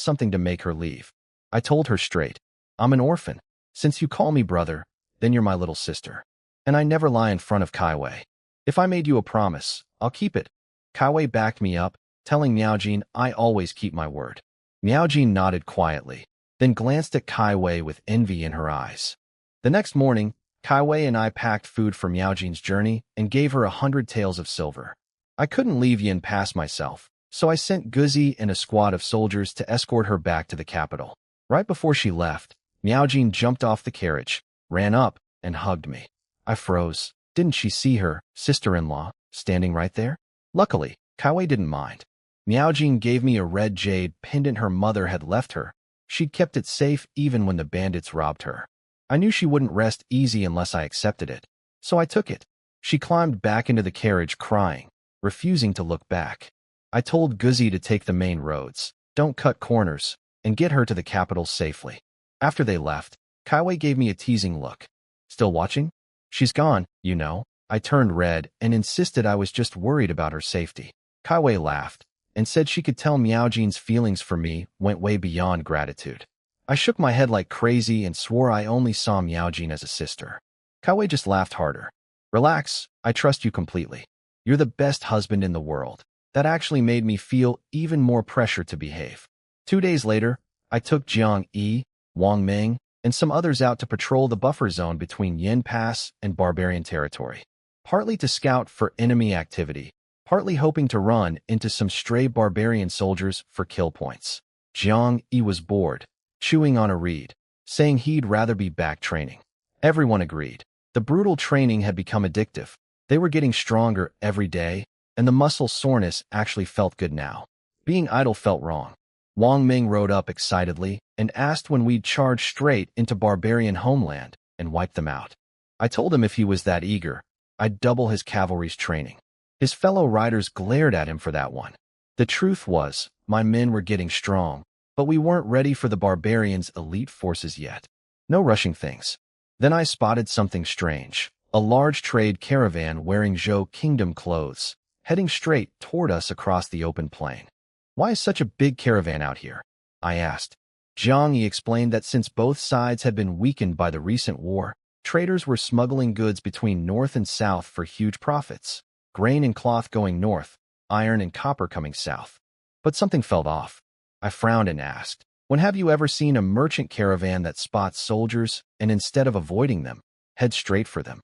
something to make her leave. I told her straight, I'm an orphan. Since you call me brother, then you're my little sister. And I never lie in front of Kaiwei. If I made you a promise, I'll keep it. Kaiwei backed me up, telling Miaojin I always keep my word. Miaojin nodded quietly, then glanced at Kaiwei with envy in her eyes. The next morning, Kaiwei and I packed food for Miaojin's journey and gave her 100 taels of silver. I couldn't leave Yin past myself, so I sent Guzi and a squad of soldiers to escort her back to the capital. Right before she left, Miaojin jumped off the carriage, ran up, and hugged me. I froze. Didn't she see her sister-in-law standing right there? Luckily, Kaiwei didn't mind. Miaojin gave me a red jade pendant her mother had left her. She'd kept it safe even when the bandits robbed her. I knew she wouldn't rest easy unless I accepted it, so I took it. She climbed back into the carriage crying, refusing to look back. I told Guzi to take the main roads, don't cut corners, and get her to the capital safely. After they left, Kaiwei gave me a teasing look. Still watching? She's gone, you know. I turned red and insisted I was just worried about her safety. Kaiwei laughed and said she could tell Miaojin's feelings for me went way beyond gratitude. I shook my head like crazy and swore I only saw Miaojin as a sister. Kaiwei just laughed harder. Relax, I trust you completely. You're the best husband in the world. That actually made me feel even more pressure to behave. 2 days later, I took Jiang Yi, Wang Ming, and some others out to patrol the buffer zone between Yin Pass and Barbarian territory. Partly to scout for enemy activity, partly hoping to run into some stray barbarian soldiers for kill points. Jiang Yi was bored, chewing on a reed, saying he'd rather be back training. Everyone agreed. The brutal training had become addictive. They were getting stronger every day, and the muscle soreness actually felt good now. Being idle felt wrong. Wang Ming rode up excitedly and asked when we'd charge straight into barbarian homeland and wipe them out. I told him if he was that eager, I'd double his cavalry's training. His fellow riders glared at him for that one. The truth was, my men were getting strong, but we weren't ready for the barbarians' elite forces yet. No rushing things. Then I spotted something strange. A large trade caravan wearing Zhou Kingdom clothes, heading straight toward us across the open plain. Why is such a big caravan out here? I asked. Jiang Yi explained that since both sides had been weakened by the recent war, traders were smuggling goods between north and south for huge profits. Grain and cloth going north, iron and copper coming south. But something felt off. I frowned and asked, When have you ever seen a merchant caravan that spots soldiers and instead of avoiding them, heads straight for them?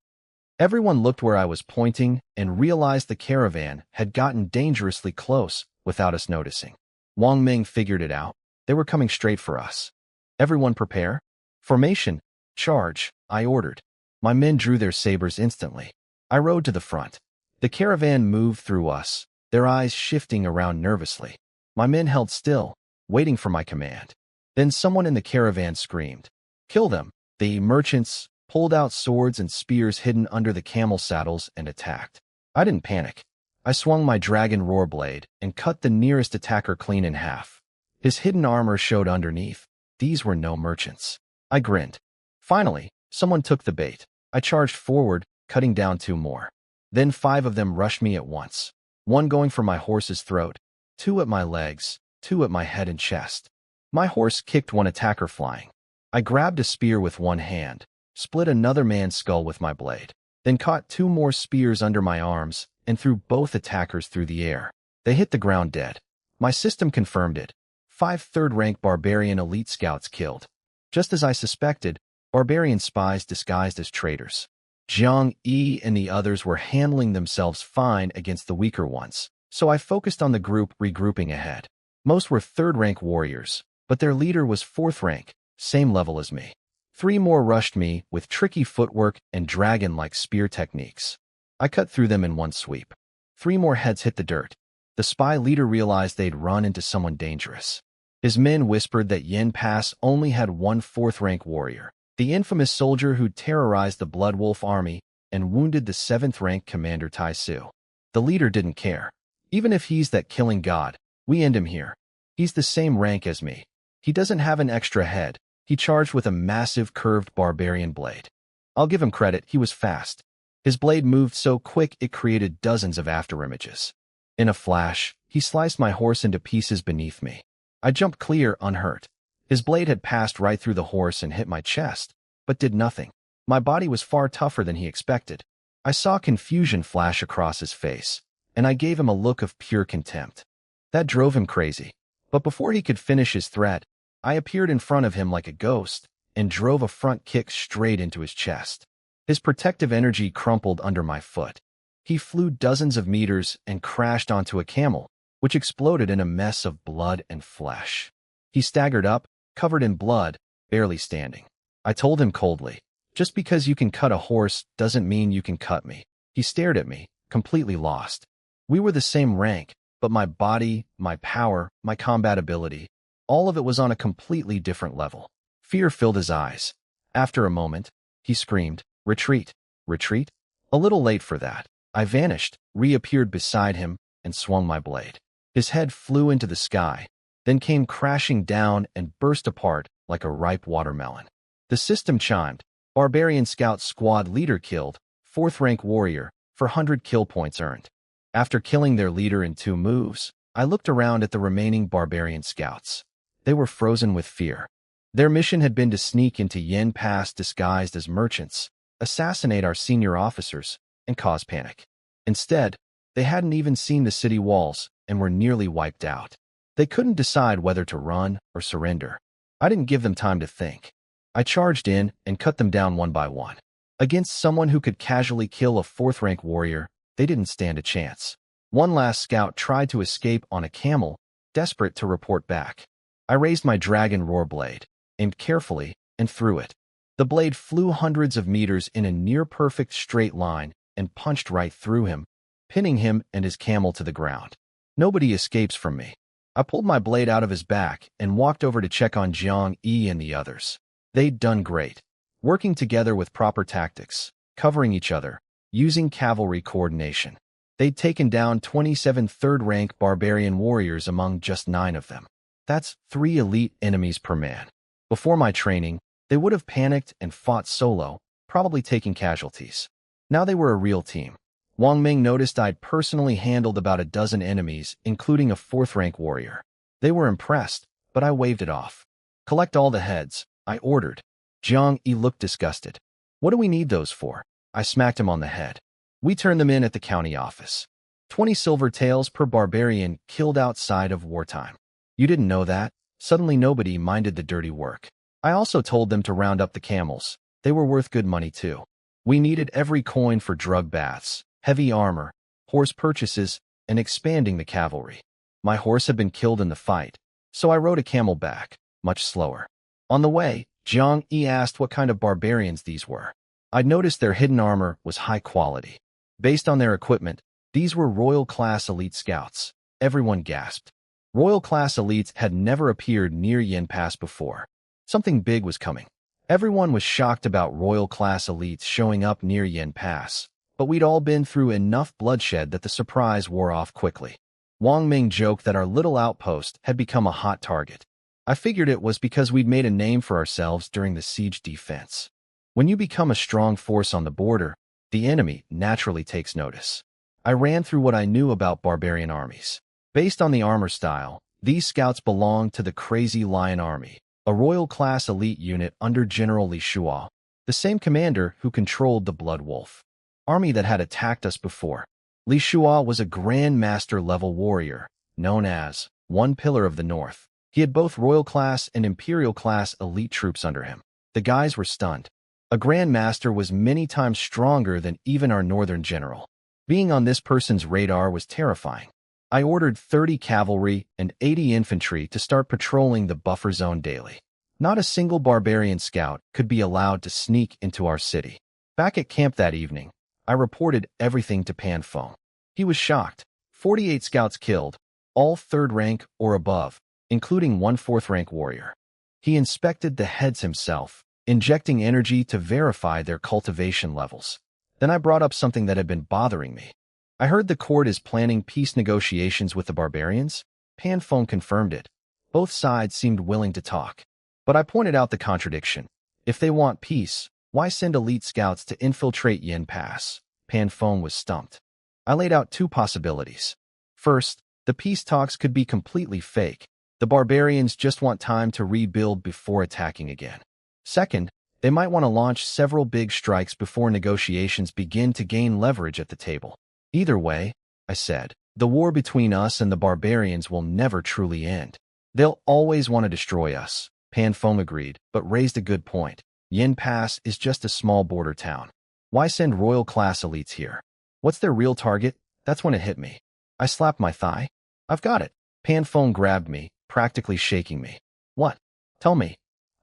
Everyone looked where I was pointing and realized the caravan had gotten dangerously close without us noticing. Wang Ming figured it out. They were coming straight for us. Everyone prepare. Formation. Charge, I ordered. My men drew their sabers instantly. I rode to the front. The caravan moved through us, their eyes shifting around nervously. My men held still, waiting for my command. Then someone in the caravan screamed, "Kill them!" The merchants pulled out swords and spears hidden under the camel saddles and attacked. I didn't panic. I swung my dragon roar blade and cut the nearest attacker clean in half. His hidden armor showed underneath. These were no merchants. I grinned. Finally, someone took the bait. I charged forward, cutting down 2 more. Then 5 of them rushed me at once. 1 going for my horse's throat, 2 at my legs, 2 at my head and chest. My horse kicked 1 attacker flying. I grabbed a spear with 1 hand, split another man's skull with my blade, then caught 2 more spears under my arms and threw both attackers through the air. They hit the ground dead. My system confirmed it. 5 third-rank barbarian elite scouts killed. Just as I suspected, barbarian spies disguised as traitors. Jiang Yi and the others were handling themselves fine against the weaker ones, so I focused on the group regrouping ahead. Most were third-rank warriors, but their leader was 4th rank, same level as me. 3 more rushed me with tricky footwork and dragon-like spear techniques. I cut through them in 1 sweep. 3 more heads hit the dirt. The spy leader realized they'd run into someone dangerous. His men whispered that Yen Pass only had 1 4th-rank warrior, the infamous soldier who terrorized the Blood Wolf army and wounded the 7th-rank commander Tai Su. The leader didn't care. Even if he's that killing god, we end him here. He's the same rank as me. He doesn't have an extra head. He charged with a massive curved barbarian blade. I'll give him credit, he was fast. His blade moved so quick it created dozens of afterimages. In a flash, he sliced my horse into pieces beneath me. I jumped clear unhurt. His blade had passed right through the horse and hit my chest, but did nothing. My body was far tougher than he expected. I saw confusion flash across his face, and I gave him a look of pure contempt. That drove him crazy. But before he could finish his threat, I appeared in front of him like a ghost and drove a front kick straight into his chest. His protective energy crumpled under my foot. He flew dozens of meters and crashed onto a camel, which exploded in a mess of blood and flesh. He staggered up, covered in blood, barely standing. I told him coldly, "Just because you can cut a horse doesn't mean you can cut me." He stared at me, completely lost. We were the same rank, but my body, my power, my combat ability, all of it was on a completely different level. Fear filled his eyes. After a moment, he screamed, "Retreat! Retreat!" A little late for that. I vanished, reappeared beside him, and swung my blade. His head flew into the sky, then came crashing down and burst apart like a ripe watermelon. The system chimed. Barbarian Scout Squad leader killed, 4th-rank warrior, for 100 kill points earned. After killing their leader in 2 moves, I looked around at the remaining barbarian scouts. They were frozen with fear. Their mission had been to sneak into Yen Pass disguised as merchants, assassinate our senior officers, and cause panic. Instead, they hadn't even seen the city walls and were nearly wiped out. They couldn't decide whether to run or surrender. I didn't give them time to think. I charged in and cut them down 1 by 1. Against someone who could casually kill a 4th-rank warrior, they didn't stand a chance. One last scout tried to escape on a camel, desperate to report back. I raised my dragon roar blade, aimed carefully, and threw it. The blade flew hundreds of meters in a near-perfect straight line and punched right through him, pinning him and his camel to the ground. Nobody escapes from me. I pulled my blade out of his back and walked over to check on Jiang Yi and the others. They'd done great, working together with proper tactics, covering each other, using cavalry coordination. They'd taken down 27 third-rank barbarian warriors among just 9 of them. That's 3 elite enemies per man. Before my training, they would have panicked and fought solo, probably taking casualties. Now they were a real team. Wang Ming noticed I'd personally handled about a dozen enemies, including a 4th-rank warrior. They were impressed, but I waved it off. "Collect all the heads," I ordered. Jiang Yi looked disgusted. "What do we need those for?" I smacked him on the head. "We turn them in at the county office. 20 silver taels per barbarian killed outside of wartime. You didn't know that?" Suddenly nobody minded the dirty work. I also told them to round up the camels. They were worth good money too. We needed every coin for drug baths, heavy armor, horse purchases, and expanding the cavalry. My horse had been killed in the fight, so I rode a camel back, much slower. On the way, Jiang Yi asked what kind of barbarians these were. I'd noticed their hidden armor was high quality. Based on their equipment, these were royal-class elite scouts. Everyone gasped. Royal-class elites had never appeared near Yin Pass before. Something big was coming. Everyone was shocked about royal-class elites showing up near Yin Pass, but we'd all been through enough bloodshed that the surprise wore off quickly. Wang Ming joked that our little outpost had become a hot target. I figured it was because we'd made a name for ourselves during the siege defense. When you become a strong force on the border, the enemy naturally takes notice. I ran through what I knew about barbarian armies. Based on the armor style, these scouts belonged to the Crazy Lion Army, a royal-class elite unit under General Li Shuo, the same commander who controlled the Blood Wolf army that had attacked us before. Li Shuo was a Grand Master-level warrior, known as One Pillar of the North. He had both royal-class and imperial-class elite troops under him. The guys were stunned. A Grand Master was many times stronger than even our northern general. Being on this person's radar was terrifying. I ordered 30 cavalry and 80 infantry to start patrolling the buffer zone daily. Not a single barbarian scout could be allowed to sneak into our city. Back at camp that evening, I reported everything to Pan Feng. He was shocked. 48 scouts killed, all 3rd rank or above, including one 4th rank warrior. He inspected the heads himself, injecting energy to verify their cultivation levels. Then I brought up something that had been bothering me. I heard the court is planning peace negotiations with the barbarians. Pan Feng confirmed it. Both sides seemed willing to talk. But I pointed out the contradiction. If they want peace, why send elite scouts to infiltrate Yin Pass? Pan Feng was stumped. I laid out 2 possibilities. First, the peace talks could be completely fake. The barbarians just want time to rebuild before attacking again. Second, they might want to launch several big strikes before negotiations begin to gain leverage at the table. Either way, I said, the war between us and the barbarians will never truly end. They'll always want to destroy us. Pan Feng agreed, but raised a good point. Yin Pass is just a small border town. Why send royal-class elites here? What's their real target? That's when it hit me. I slapped my thigh. I've got it. Pan Feng grabbed me, practically shaking me. What? Tell me.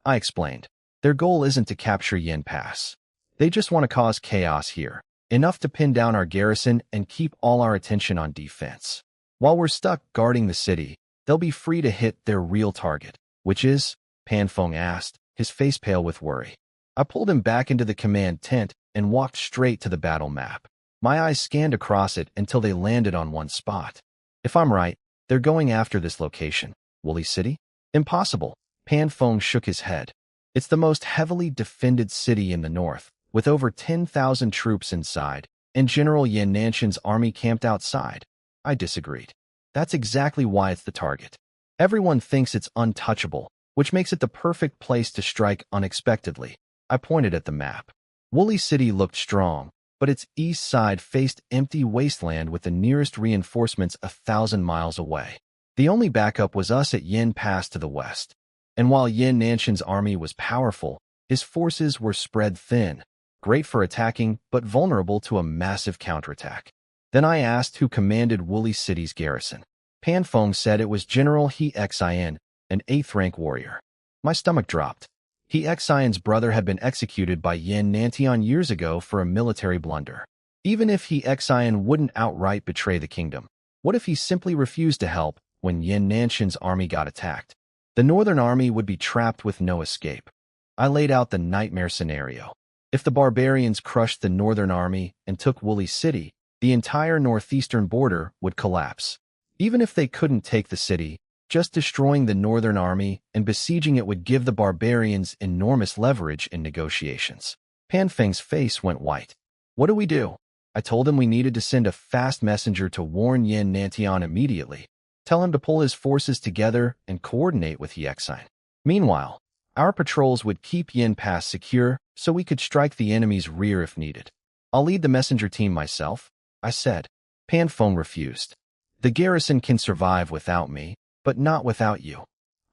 I explained. Their goal isn't to capture Yin Pass. They just want to cause chaos here. Enough to pin down our garrison and keep all our attention on defense. While we're stuck guarding the city, they'll be free to hit their real target. Which is? Pan Feng asked, his face pale with worry. I pulled him back into the command tent and walked straight to the battle map. My eyes scanned across it until they landed on one spot. If I'm right, they're going after this location. Woolly City? Impossible. Pan Feng shook his head. It's the most heavily defended city in the north, with over 10,000 troops inside, and General Yan Nanshan's army camped outside. I disagreed. That's exactly why it's the target. Everyone thinks it's untouchable, which makes it the perfect place to strike unexpectedly. I pointed at the map. Woolly City looked strong, but its east side faced empty wasteland with the nearest reinforcements 1,000 miles away. The only backup was us at Yin Pass to the west. And while Yan Nanshan's army was powerful, his forces were spread thin, great for attacking but vulnerable to a massive counterattack. Then I asked who commanded Woolly City's garrison. Pan Feng said it was General He Xian, an 8th rank warrior. My stomach dropped. He Xian's brother had been executed by Yan Nantian years ago for a military blunder. Even if He Xian wouldn't outright betray the kingdom, what if he simply refused to help when Yan Nanshan's army got attacked? The northern army would be trapped with no escape. I laid out the nightmare scenario. If the barbarians crushed the northern army and took Woolly City, the entire northeastern border would collapse. Even if they couldn't take the city, just destroying the northern army and besieging it would give the barbarians enormous leverage in negotiations. Pan Feng's face went white. What do we do? I told him we needed to send a fast messenger to warn Yan Nantian immediately. Tell him to pull his forces together and coordinate with He Xian. Meanwhile, our patrols would keep Yin Pass secure so we could strike the enemy's rear if needed. I'll lead the messenger team myself, I said. Pan Feng refused. The garrison can survive without me, but not without you.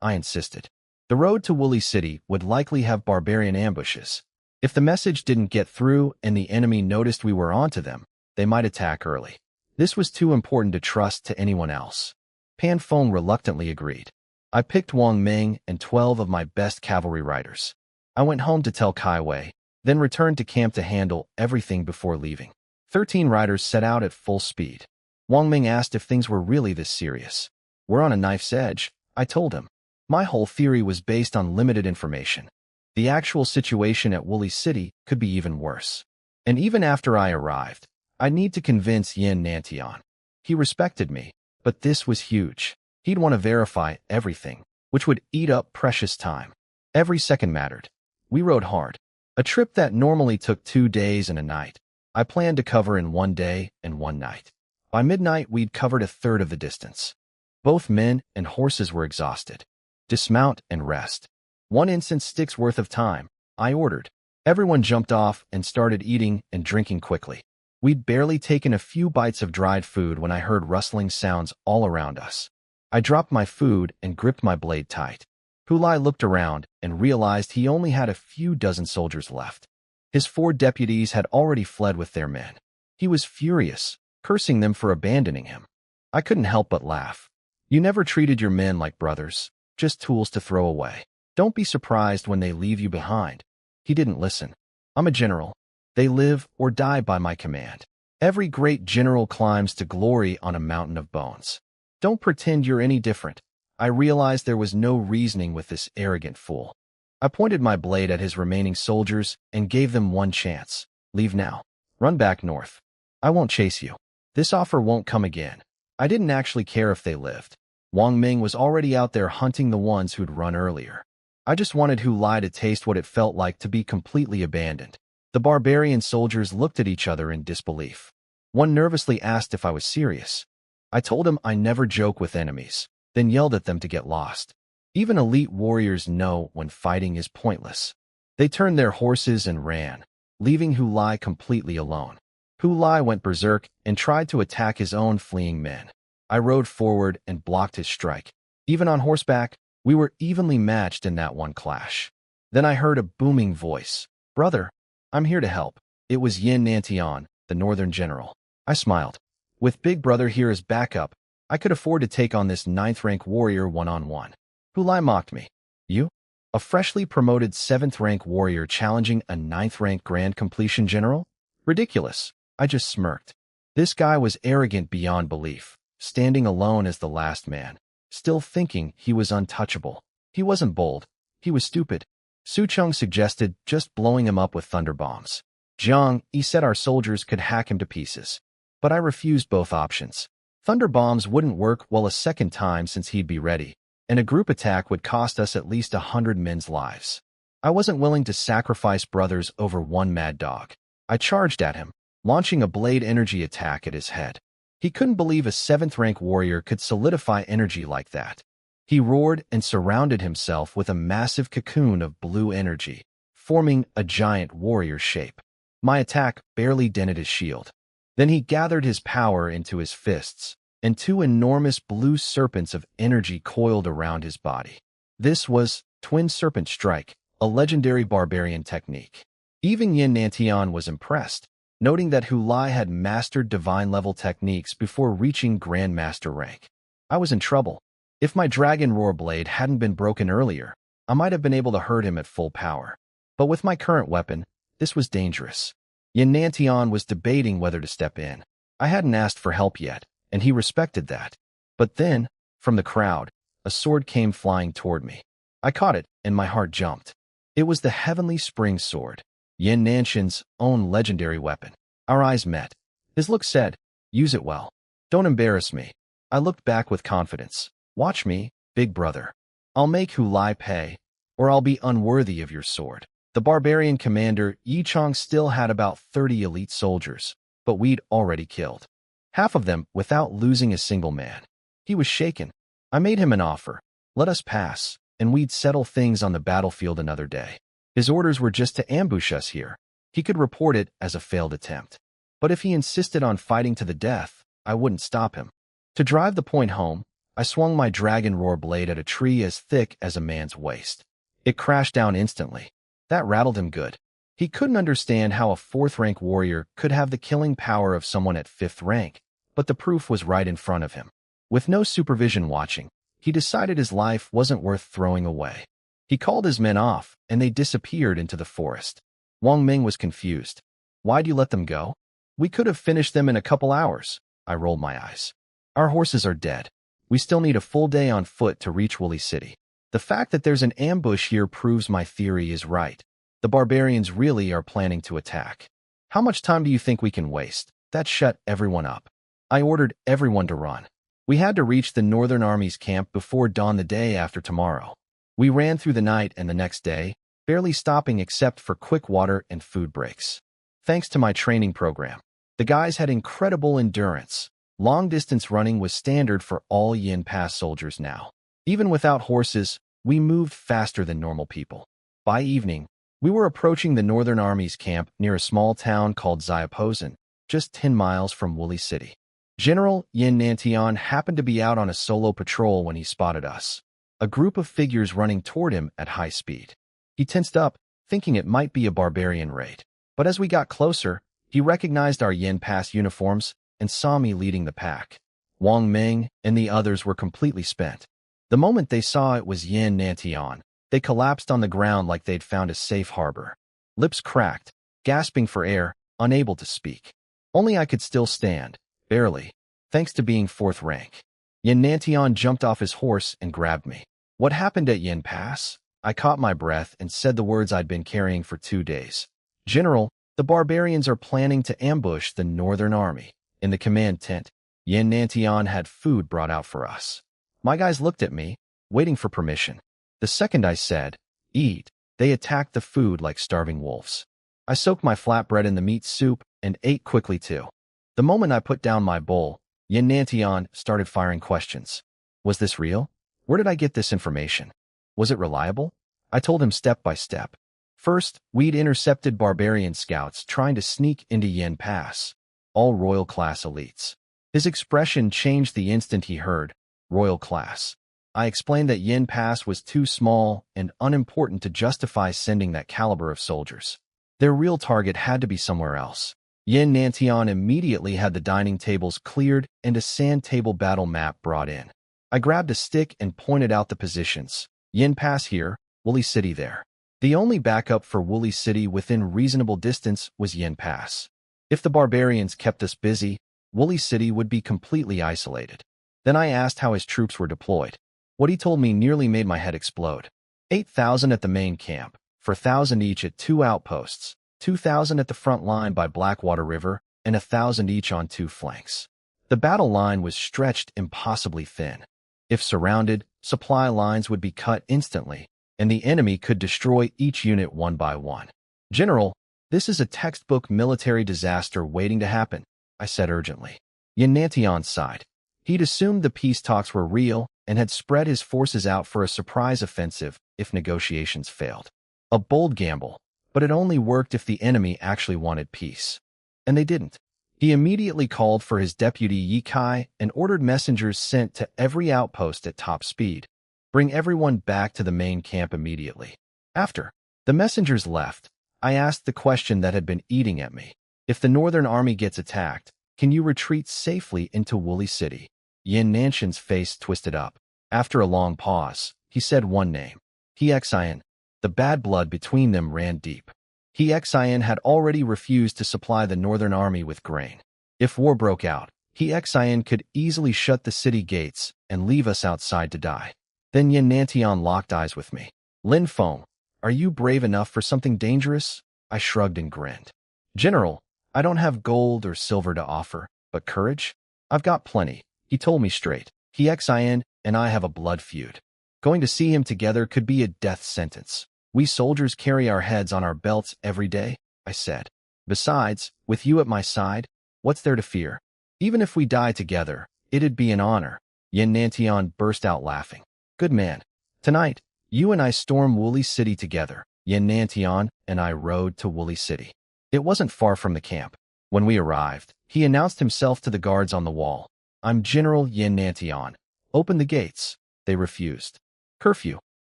I insisted. The road to Woolly City would likely have barbarian ambushes. If the message didn't get through and the enemy noticed we were onto them, they might attack early. This was too important to trust to anyone else. Pan Feng reluctantly agreed. I picked Wang Ming and 12 of my best cavalry riders. I went home to tell Kai Wei, then returned to camp to handle everything before leaving. 13 riders set out at full speed. Wang Ming asked if things were really this serious. We're on a knife's edge, I told him. My whole theory was based on limited information. The actual situation at Woolly City could be even worse. And even after I arrived, I'd need to convince Yin Nantian. He respected me, but this was huge. He'd want to verify everything, which would eat up precious time. Every second mattered. We rode hard. A trip that normally took 2 days and a night, I planned to cover in 1 day and 1 night. By midnight, we'd covered 1/3 of the distance. Both men and horses were exhausted. Dismount and rest. 1 instant stick's worth of time, I ordered. Everyone jumped off and started eating and drinking quickly. We'd barely taken a few bites of dried food when I heard rustling sounds all around us. I dropped my food and gripped my blade tight. Hulai looked around and realized he only had a few dozen soldiers left. His 4 deputies had already fled with their men. He was furious, cursing them for abandoning him. I couldn't help but laugh. You never treated your men like brothers, just tools to throw away. Don't be surprised when they leave you behind. He didn't listen. I'm a general. They live or die by my command. Every great general climbs to glory on a mountain of bones. Don't pretend you're any different. I realized there was no reasoning with this arrogant fool. I pointed my blade at his remaining soldiers and gave them 1 chance. Leave now. Run back north. I won't chase you. This offer won't come again. I didn't actually care if they lived. Wang Ming was already out there hunting the ones who'd run earlier. I just wanted Hulai to taste what it felt like to be completely abandoned. The barbarian soldiers looked at each other in disbelief. One nervously asked if I was serious. I told him I never joke with enemies, then yelled at them to get lost. Even elite warriors know when fighting is pointless. They turned their horses and ran, leaving Hulai completely alone. Hulai went berserk and tried to attack his own fleeing men. I rode forward and blocked his strike. Even on horseback, we were evenly matched in that one clash. Then I heard a booming voice. Brother, I'm here to help. It was Yin Nantian, the northern general. I smiled. With Big Brother here as backup, I could afford to take on this 9th-rank warrior one-on-one. Hulai mocked me. You? A freshly promoted 7th-rank warrior challenging a 9th-rank grand completion general? Ridiculous. I just smirked. This guy was arrogant beyond belief, standing alone as the last man, still thinking he was untouchable. He wasn't bold. He was stupid. Su Cheng suggested just blowing him up with thunder bombs. Jiang, he said our soldiers could hack him to pieces. But I refused both options. Thunder bombs wouldn't work well a second time since he'd be ready, and a group attack would cost us at least 100 men's lives. I wasn't willing to sacrifice brothers over one mad dog. I charged at him, launching a blade energy attack at his head. He couldn't believe a 7th-rank warrior could solidify energy like that. He roared and surrounded himself with a massive cocoon of blue energy, forming a giant warrior shape. My attack barely dented his shield. Then he gathered his power into his fists, and 2 enormous blue serpents of energy coiled around his body. This was Twin Serpent Strike, a legendary barbarian technique. Even Yin Nantian was impressed, noting that Hulai had mastered divine-level techniques before reaching Grandmaster rank. I was in trouble. If my Dragon Roar blade hadn't been broken earlier, I might have been able to hurt him at full power. But with my current weapon, this was dangerous. Yin Nantian was debating whether to step in. I hadn't asked for help yet, and he respected that. But then, from the crowd, a sword came flying toward me. I caught it, and my heart jumped. It was the Heavenly Spring Sword, Yin Nanshan's own legendary weapon. Our eyes met. His look said, "Use it well. Don't embarrass me." I looked back with confidence. "Watch me, Big Brother. I'll make Hulai pay, or I'll be unworthy of your sword." The barbarian commander, Yi Chong, still had about 30 elite soldiers, but we'd already killed half of them without losing a single man. He was shaken. I made him an offer. Let us pass, and we'd settle things on the battlefield another day. His orders were just to ambush us here. He could report it as a failed attempt. But if he insisted on fighting to the death, I wouldn't stop him. To drive the point home, I swung my dragon roar blade at a tree as thick as a man's waist. It crashed down instantly. That rattled him good. He couldn't understand how a 4th rank warrior could have the killing power of someone at 5th rank, but the proof was right in front of him. With no supervision watching, he decided his life wasn't worth throwing away. He called his men off, and they disappeared into the forest. Wang Ming was confused. Why'd you let them go? We could have finished them in a couple hours. I rolled my eyes. Our horses are dead. We still need a full day on foot to reach Woolly City. The fact that there's an ambush here proves my theory is right. The barbarians really are planning to attack. How much time do you think we can waste? That shut everyone up. I ordered everyone to run. We had to reach the Northern Army's camp before dawn the day after tomorrow. We ran through the night and the next day, barely stopping except for quick water and food breaks. Thanks to my training program, the guys had incredible endurance. Long-distance running was standard for all Yin Pass soldiers now. Even without horses, we moved faster than normal people. By evening, we were approaching the Northern Army's camp near a small town called Xiapozen, just 10 miles from Woolly City. General Yin Nantian happened to be out on a solo patrol when he spotted us. A group of figures running toward him at high speed. He tensed up, thinking it might be a barbarian raid. But as we got closer, he recognized our Yin Pass uniforms and saw me leading the pack. Wang Ming and the others were completely spent. The moment they saw it was Yin Nantian, they collapsed on the ground like they'd found a safe harbor. Lips cracked, gasping for air, unable to speak. Only I could still stand, barely, thanks to being 4th rank. Yin Nantian jumped off his horse and grabbed me. What happened at Yin Pass? I caught my breath and said the words I'd been carrying for 2 days. General, the barbarians are planning to ambush the Northern Army. In the command tent, Yin Nantian had food brought out for us. My guys looked at me, waiting for permission. The second I said, eat, they attacked the food like starving wolves. I soaked my flatbread in the meat soup and ate quickly too. The moment I put down my bowl, Yin Nantian started firing questions. Was this real? Where did I get this information? Was it reliable? I told him step by step. First, we'd intercepted barbarian scouts trying to sneak into Yin Pass. All royal class elites. His expression changed the instant he heard, royal class. I explained that Yin Pass was too small and unimportant to justify sending that caliber of soldiers. Their real target had to be somewhere else. Yin Nantian immediately had the dining tables cleared and a sand table battle map brought in. I grabbed a stick and pointed out the positions. Yin Pass here, Woolly City there. The only backup for Woolly City within reasonable distance was Yin Pass. If the barbarians kept us busy, Woolly City would be completely isolated. Then I asked how his troops were deployed. What he told me nearly made my head explode. 8,000 at the main camp, 4,000 each at 2 outposts, 2,000 at the front line by Blackwater River, and 1,000 each on 2 flanks. The battle line was stretched impossibly thin. If surrounded, supply lines would be cut instantly, and the enemy could destroy each unit one by one. General, this is a textbook military disaster waiting to happen, I said urgently. Yin Nantian sighed. He'd assumed the peace talks were real and had spread his forces out for a surprise offensive if negotiations failed. A bold gamble, but it only worked if the enemy actually wanted peace. And they didn't. He immediately called for his deputy Yi Kai and ordered messengers sent to every outpost at top speed. Bring everyone back to the main camp immediately. After the messengers left, I asked the question that had been eating at me. If the Northern Army gets attacked, can you retreat safely into Woolly City? Yin Nantian's face twisted up. After a long pause, he said one name. He Xian. The bad blood between them ran deep. He Xian had already refused to supply the Northern Army with grain. If war broke out, He Xian could easily shut the city gates and leave us outside to die. Then Yin Nantian locked eyes with me. Lin Feng, are you brave enough for something dangerous? I shrugged and grinned. General, I don't have gold or silver to offer, but courage? I've got plenty. He told me straight. He Xian and I have a blood feud. Going to see him together could be a death sentence. We soldiers carry our heads on our belts every day, I said. Besides, with you at my side, what's there to fear? Even if we die together, it'd be an honor. Yin Nantian burst out laughing. Good man. Tonight, you and I storm Woolly City together. Yin Nantian and I rode to Woolly City. It wasn't far from the camp. When we arrived, he announced himself to the guards on the wall. I'm General Yin Nantian, Open the gates. They refused. Curfew.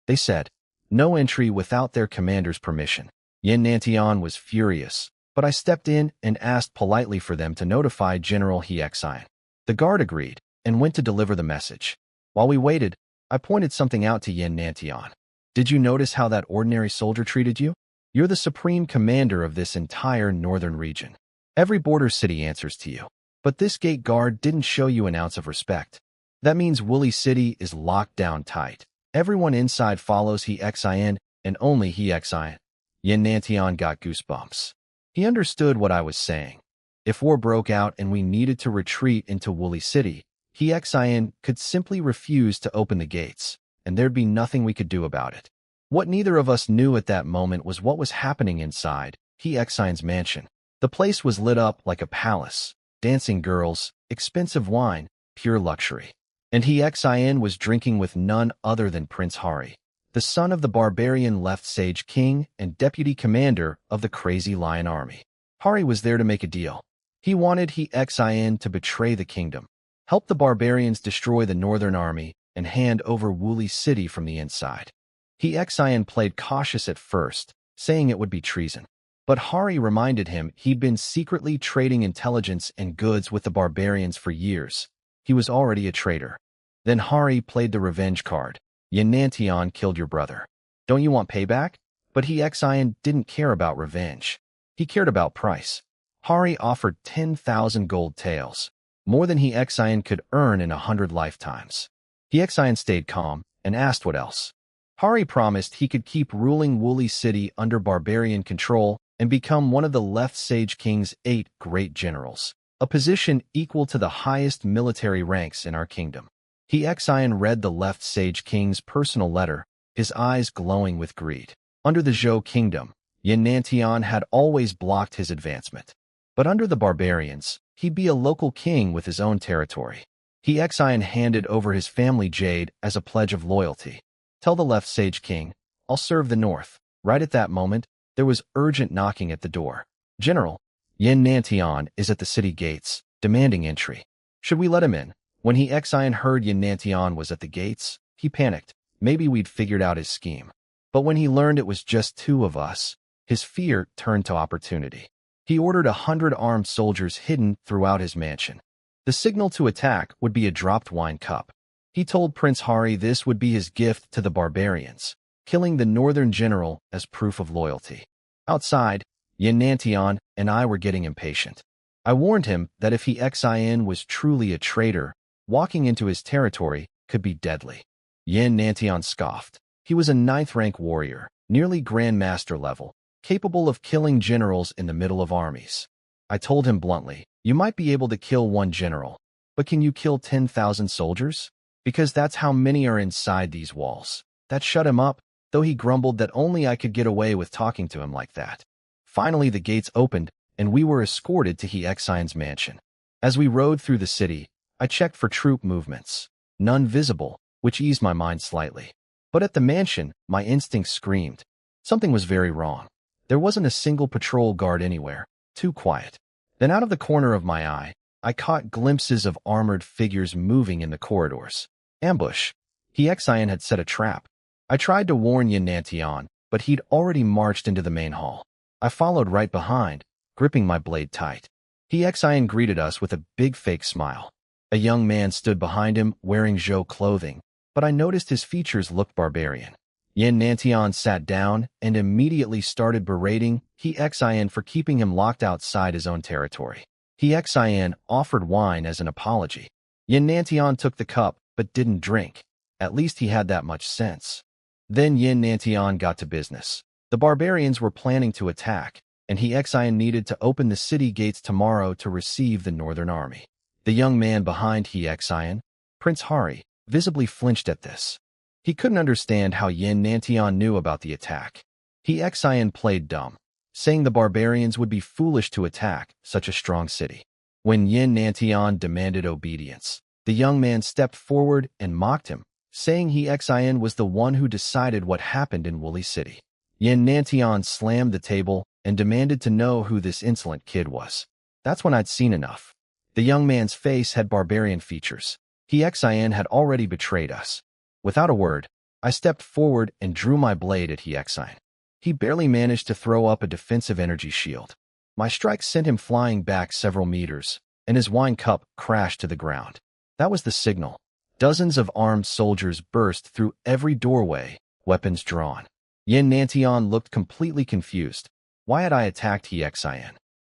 They said. No entry without their commander's permission. Yin Nantian was furious, but I stepped in and asked politely for them to notify General He Xian. The guard agreed and went to deliver the message. While we waited, I pointed something out to Yin Nantian. Did you notice how that ordinary soldier treated you? You're the supreme commander of this entire northern region. Every border city answers to you. But this gate guard didn't show you an ounce of respect. That means Woolly City is locked down tight. Everyone inside follows He Xian and only He Xian. Yin Nantian got goosebumps. He understood what I was saying. If war broke out and we needed to retreat into Woolly City, He Xian could simply refuse to open the gates, and there'd be nothing we could do about it. What neither of us knew at that moment was what was happening inside He Xian's mansion. The place was lit up like a palace, dancing girls, expensive wine, pure luxury. And He Xian was drinking with none other than Prince Hari, the son of the barbarian Left Sage King and deputy commander of the Crazy Lion Army. Hari was there to make a deal. He wanted He Xian to betray the kingdom, help the barbarians destroy the Northern Army, and hand over Woolly City from the inside. He Xian played cautious at first, saying it would be treason. But Hari reminded him he'd been secretly trading intelligence and goods with the barbarians for years. He was already a traitor. Then Hari played the revenge card. Yin Nantian killed your brother. Don't you want payback? But He Xian didn't care about revenge. He cared about price. Hari offered 10,000 gold taels, more than He Xian could earn in 100 lifetimes. He Xian stayed calm and asked what else. Hari promised he could keep ruling Woolly City under barbarian control and become one of the Left Sage King's 8 great generals, a position equal to the highest military ranks in our kingdom. He Xian read the Left Sage King's personal letter, his eyes glowing with greed. Under the Zhou kingdom, Yin Nantian had always blocked his advancement. But under the barbarians, he'd be a local king with his own territory. He Xian handed over his family jade as a pledge of loyalty. Tell the Left Sage King, I'll serve the north. Right at that moment, there was urgent knocking at the door. General, Yin Nantian is at the city gates, demanding entry. Should we let him in? When He Xian heard Yin Nantian was at the gates, he panicked. Maybe we'd figured out his scheme. But when he learned it was just 2 of us, his fear turned to opportunity. He ordered 100 armed soldiers hidden throughout his mansion. The signal to attack would be a dropped wine cup. He told Prince Hari this would be his gift to the barbarians, killing the northern general as proof of loyalty. Outside, Yin Nantian and I were getting impatient. I warned him that if He Xian was truly a traitor, walking into his territory could be deadly. Yin Nantian scoffed. He was a 9th-rank warrior, nearly Grandmaster level, capable of killing generals in the middle of armies. I told him bluntly, you might be able to kill 1 general, but can you kill 10,000 soldiers? Because that's how many are inside these walls. That shut him up, though he grumbled that only I could get away with talking to him like that. Finally the gates opened, and we were escorted to He Xian's mansion. As we rode through the city, I checked for troop movements. None visible, which eased my mind slightly. But at the mansion, my instincts screamed. Something was very wrong. There wasn't a single patrol guard anywhere. Too quiet. Then out of the corner of my eye, I caught glimpses of armored figures moving in the corridors. Ambush. He Xian had set a trap. I tried to warn Yin Nantian, but he'd already marched into the main hall. I followed right behind, gripping my blade tight. He Xian greeted us with a big fake smile. A young man stood behind him wearing Zhou clothing, but I noticed his features looked barbarian. Yin Nantian sat down and immediately started berating He Xian for keeping him locked outside his own territory. He Xian offered wine as an apology. Yin Nantian took the cup but didn't drink. At least he had that much sense. Then Yin Nantian got to business. The barbarians were planning to attack, and He Xian needed to open the city gates tomorrow to receive the Northern Army. The young man behind He Xian, Prince Hari, visibly flinched at this. He couldn't understand how Yin Nantian knew about the attack. He Xian played dumb, saying the barbarians would be foolish to attack such a strong city. When Yin Nantian demanded obedience, the young man stepped forward and mocked him, saying He Xian was the one who decided what happened in Woolly City. Yin Nantian slammed the table and demanded to know who this insolent kid was. That's when I'd seen enough. The young man's face had barbarian features. Hexin had already betrayed us. Without a word, I stepped forward and drew my blade at Hexin. He barely managed to throw up a defensive energy shield. My strike sent him flying back several meters, and his wine cup crashed to the ground. That was the signal. Dozens of armed soldiers burst through every doorway, weapons drawn. Yin Nantian looked completely confused. Why had I attacked Hexin?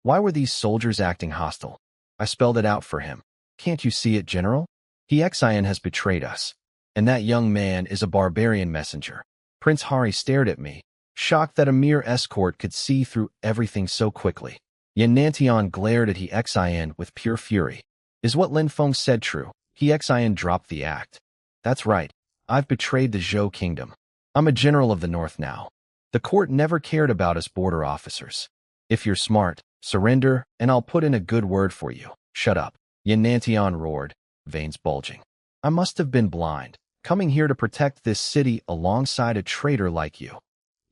Why were these soldiers acting hostile? I spelled it out for him. Can't you see it, General? Hexin has betrayed us. And that young man is a barbarian messenger. Prince Hari stared at me, shocked that a mere escort could see through everything so quickly. Yin Nantian glared at Hexin with pure fury. Is what Lin Feng said true? Hexin dropped the act. That's right. I've betrayed the Zhou kingdom. I'm a general of the north now. The court never cared about us border officers. If you're smart, surrender, and I'll put in a good word for you. Shut up. Yin Nantian roared, veins bulging. I must have been blind, coming here to protect this city alongside a traitor like you.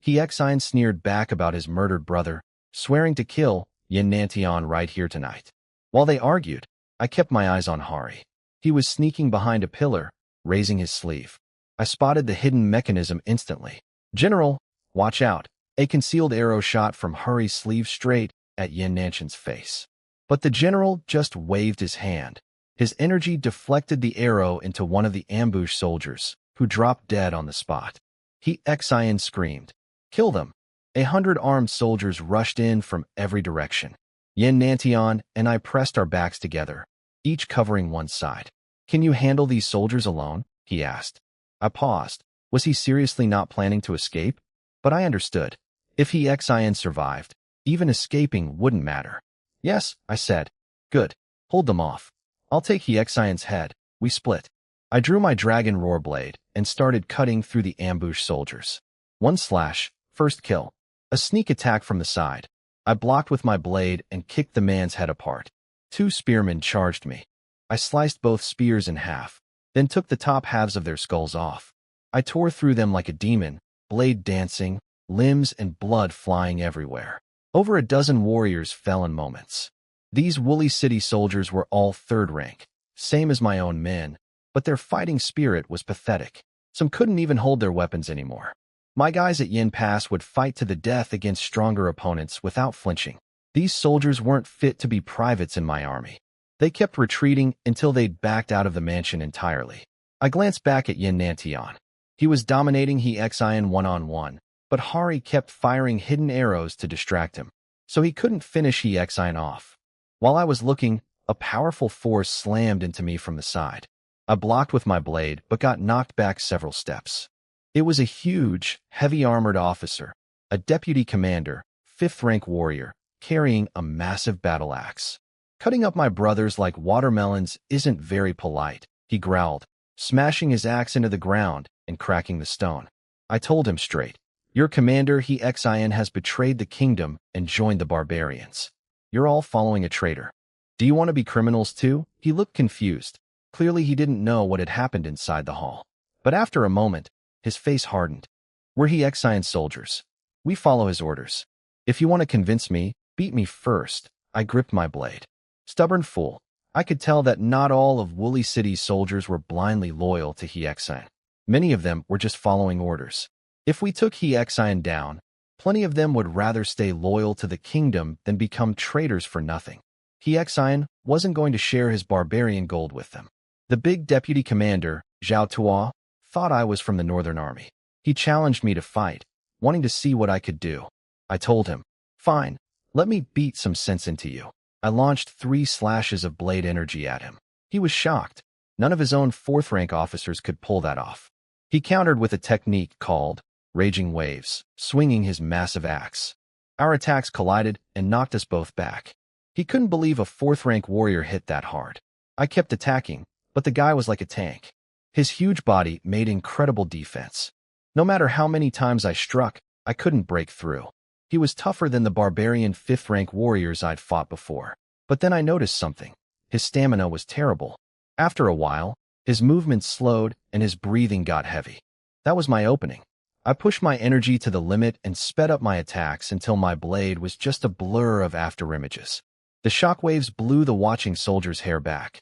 Hexin sneered back about his murdered brother, swearing to kill Yin Nantian right here tonight. While they argued, I kept my eyes on Hari. He was sneaking behind a pillar, raising his sleeve. I spotted the hidden mechanism instantly. General, watch out. A concealed arrow shot from Hari's sleeve straight at Yin Nantian's face. But the general just waved his hand. His energy deflected the arrow into one of the ambush soldiers, who dropped dead on the spot. Hexin screamed, "Kill them!" 100 armed soldiers rushed in from every direction. Yin Nantian and I pressed our backs together, each covering one side. Can you handle these soldiers alone? He asked. I paused. Was he seriously not planning to escape? But I understood. If Hexin survived, even escaping wouldn't matter. Yes, I said. Good. Hold them off. I'll take Hexin's head. We split. I drew my dragon roar blade and started cutting through the ambush soldiers. One slash, first kill. A sneak attack from the side. I blocked with my blade and kicked the man's head apart. 2 spearmen charged me. I sliced both spears in half, then took the top halves of their skulls off. I tore through them like a demon, blade dancing, limbs and blood flying everywhere. Over a dozen warriors fell in moments. These woolly city soldiers were all 3rd rank, same as my own men, but their fighting spirit was pathetic. Some couldn't even hold their weapons anymore. My guys at Yin Pass would fight to the death against stronger opponents without flinching. These soldiers weren't fit to be privates in my army. They kept retreating until they'd backed out of the mansion entirely. I glanced back at Yin Nantian. He was dominating Hexin one-on-one, but Hari kept firing hidden arrows to distract him, so he couldn't finish Hexin off. While I was looking, a powerful force slammed into me from the side. I blocked with my blade, but got knocked back several steps. It was a huge, heavy-armored officer, a deputy commander, 5th-rank warrior, carrying a massive battle axe. Cutting up my brothers like watermelons isn't very polite, he growled, smashing his axe into the ground and cracking the stone. I told him straight. Your commander, Hexin, has betrayed the kingdom and joined the barbarians. You're all following a traitor. Do you want to be criminals too? He looked confused. Clearly he didn't know what had happened inside the hall. But after a moment, his face hardened. We're Hexin soldiers. We follow his orders. If you want to convince me, beat me first. I gripped my blade. Stubborn fool. I could tell that not all of Woolly City's soldiers were blindly loyal to Hexin. Many of them were just following orders. If we took Hexin down, plenty of them would rather stay loyal to the kingdom than become traitors for nothing. Hexin wasn't going to share his barbarian gold with them. The big deputy commander, Zhao Tuo, thought I was from the Northern Army. He challenged me to fight, wanting to see what I could do. I told him, fine, let me beat some sense into you. I launched 3 slashes of blade energy at him. He was shocked. None of his own 4th-rank officers could pull that off. He countered with a technique called Raging Waves, swinging his massive axe. Our attacks collided and knocked us both back. He couldn't believe a 4th-rank warrior hit that hard. I kept attacking, but the guy was like a tank. His huge body made incredible defense. No matter how many times I struck, I couldn't break through. He was tougher than the barbarian 5th-rank warriors I'd fought before. But then I noticed something. His stamina was terrible. After a while, his movements slowed and his breathing got heavy. That was my opening. I pushed my energy to the limit and sped up my attacks until my blade was just a blur of afterimages. The shockwaves blew the watching soldier's hair back.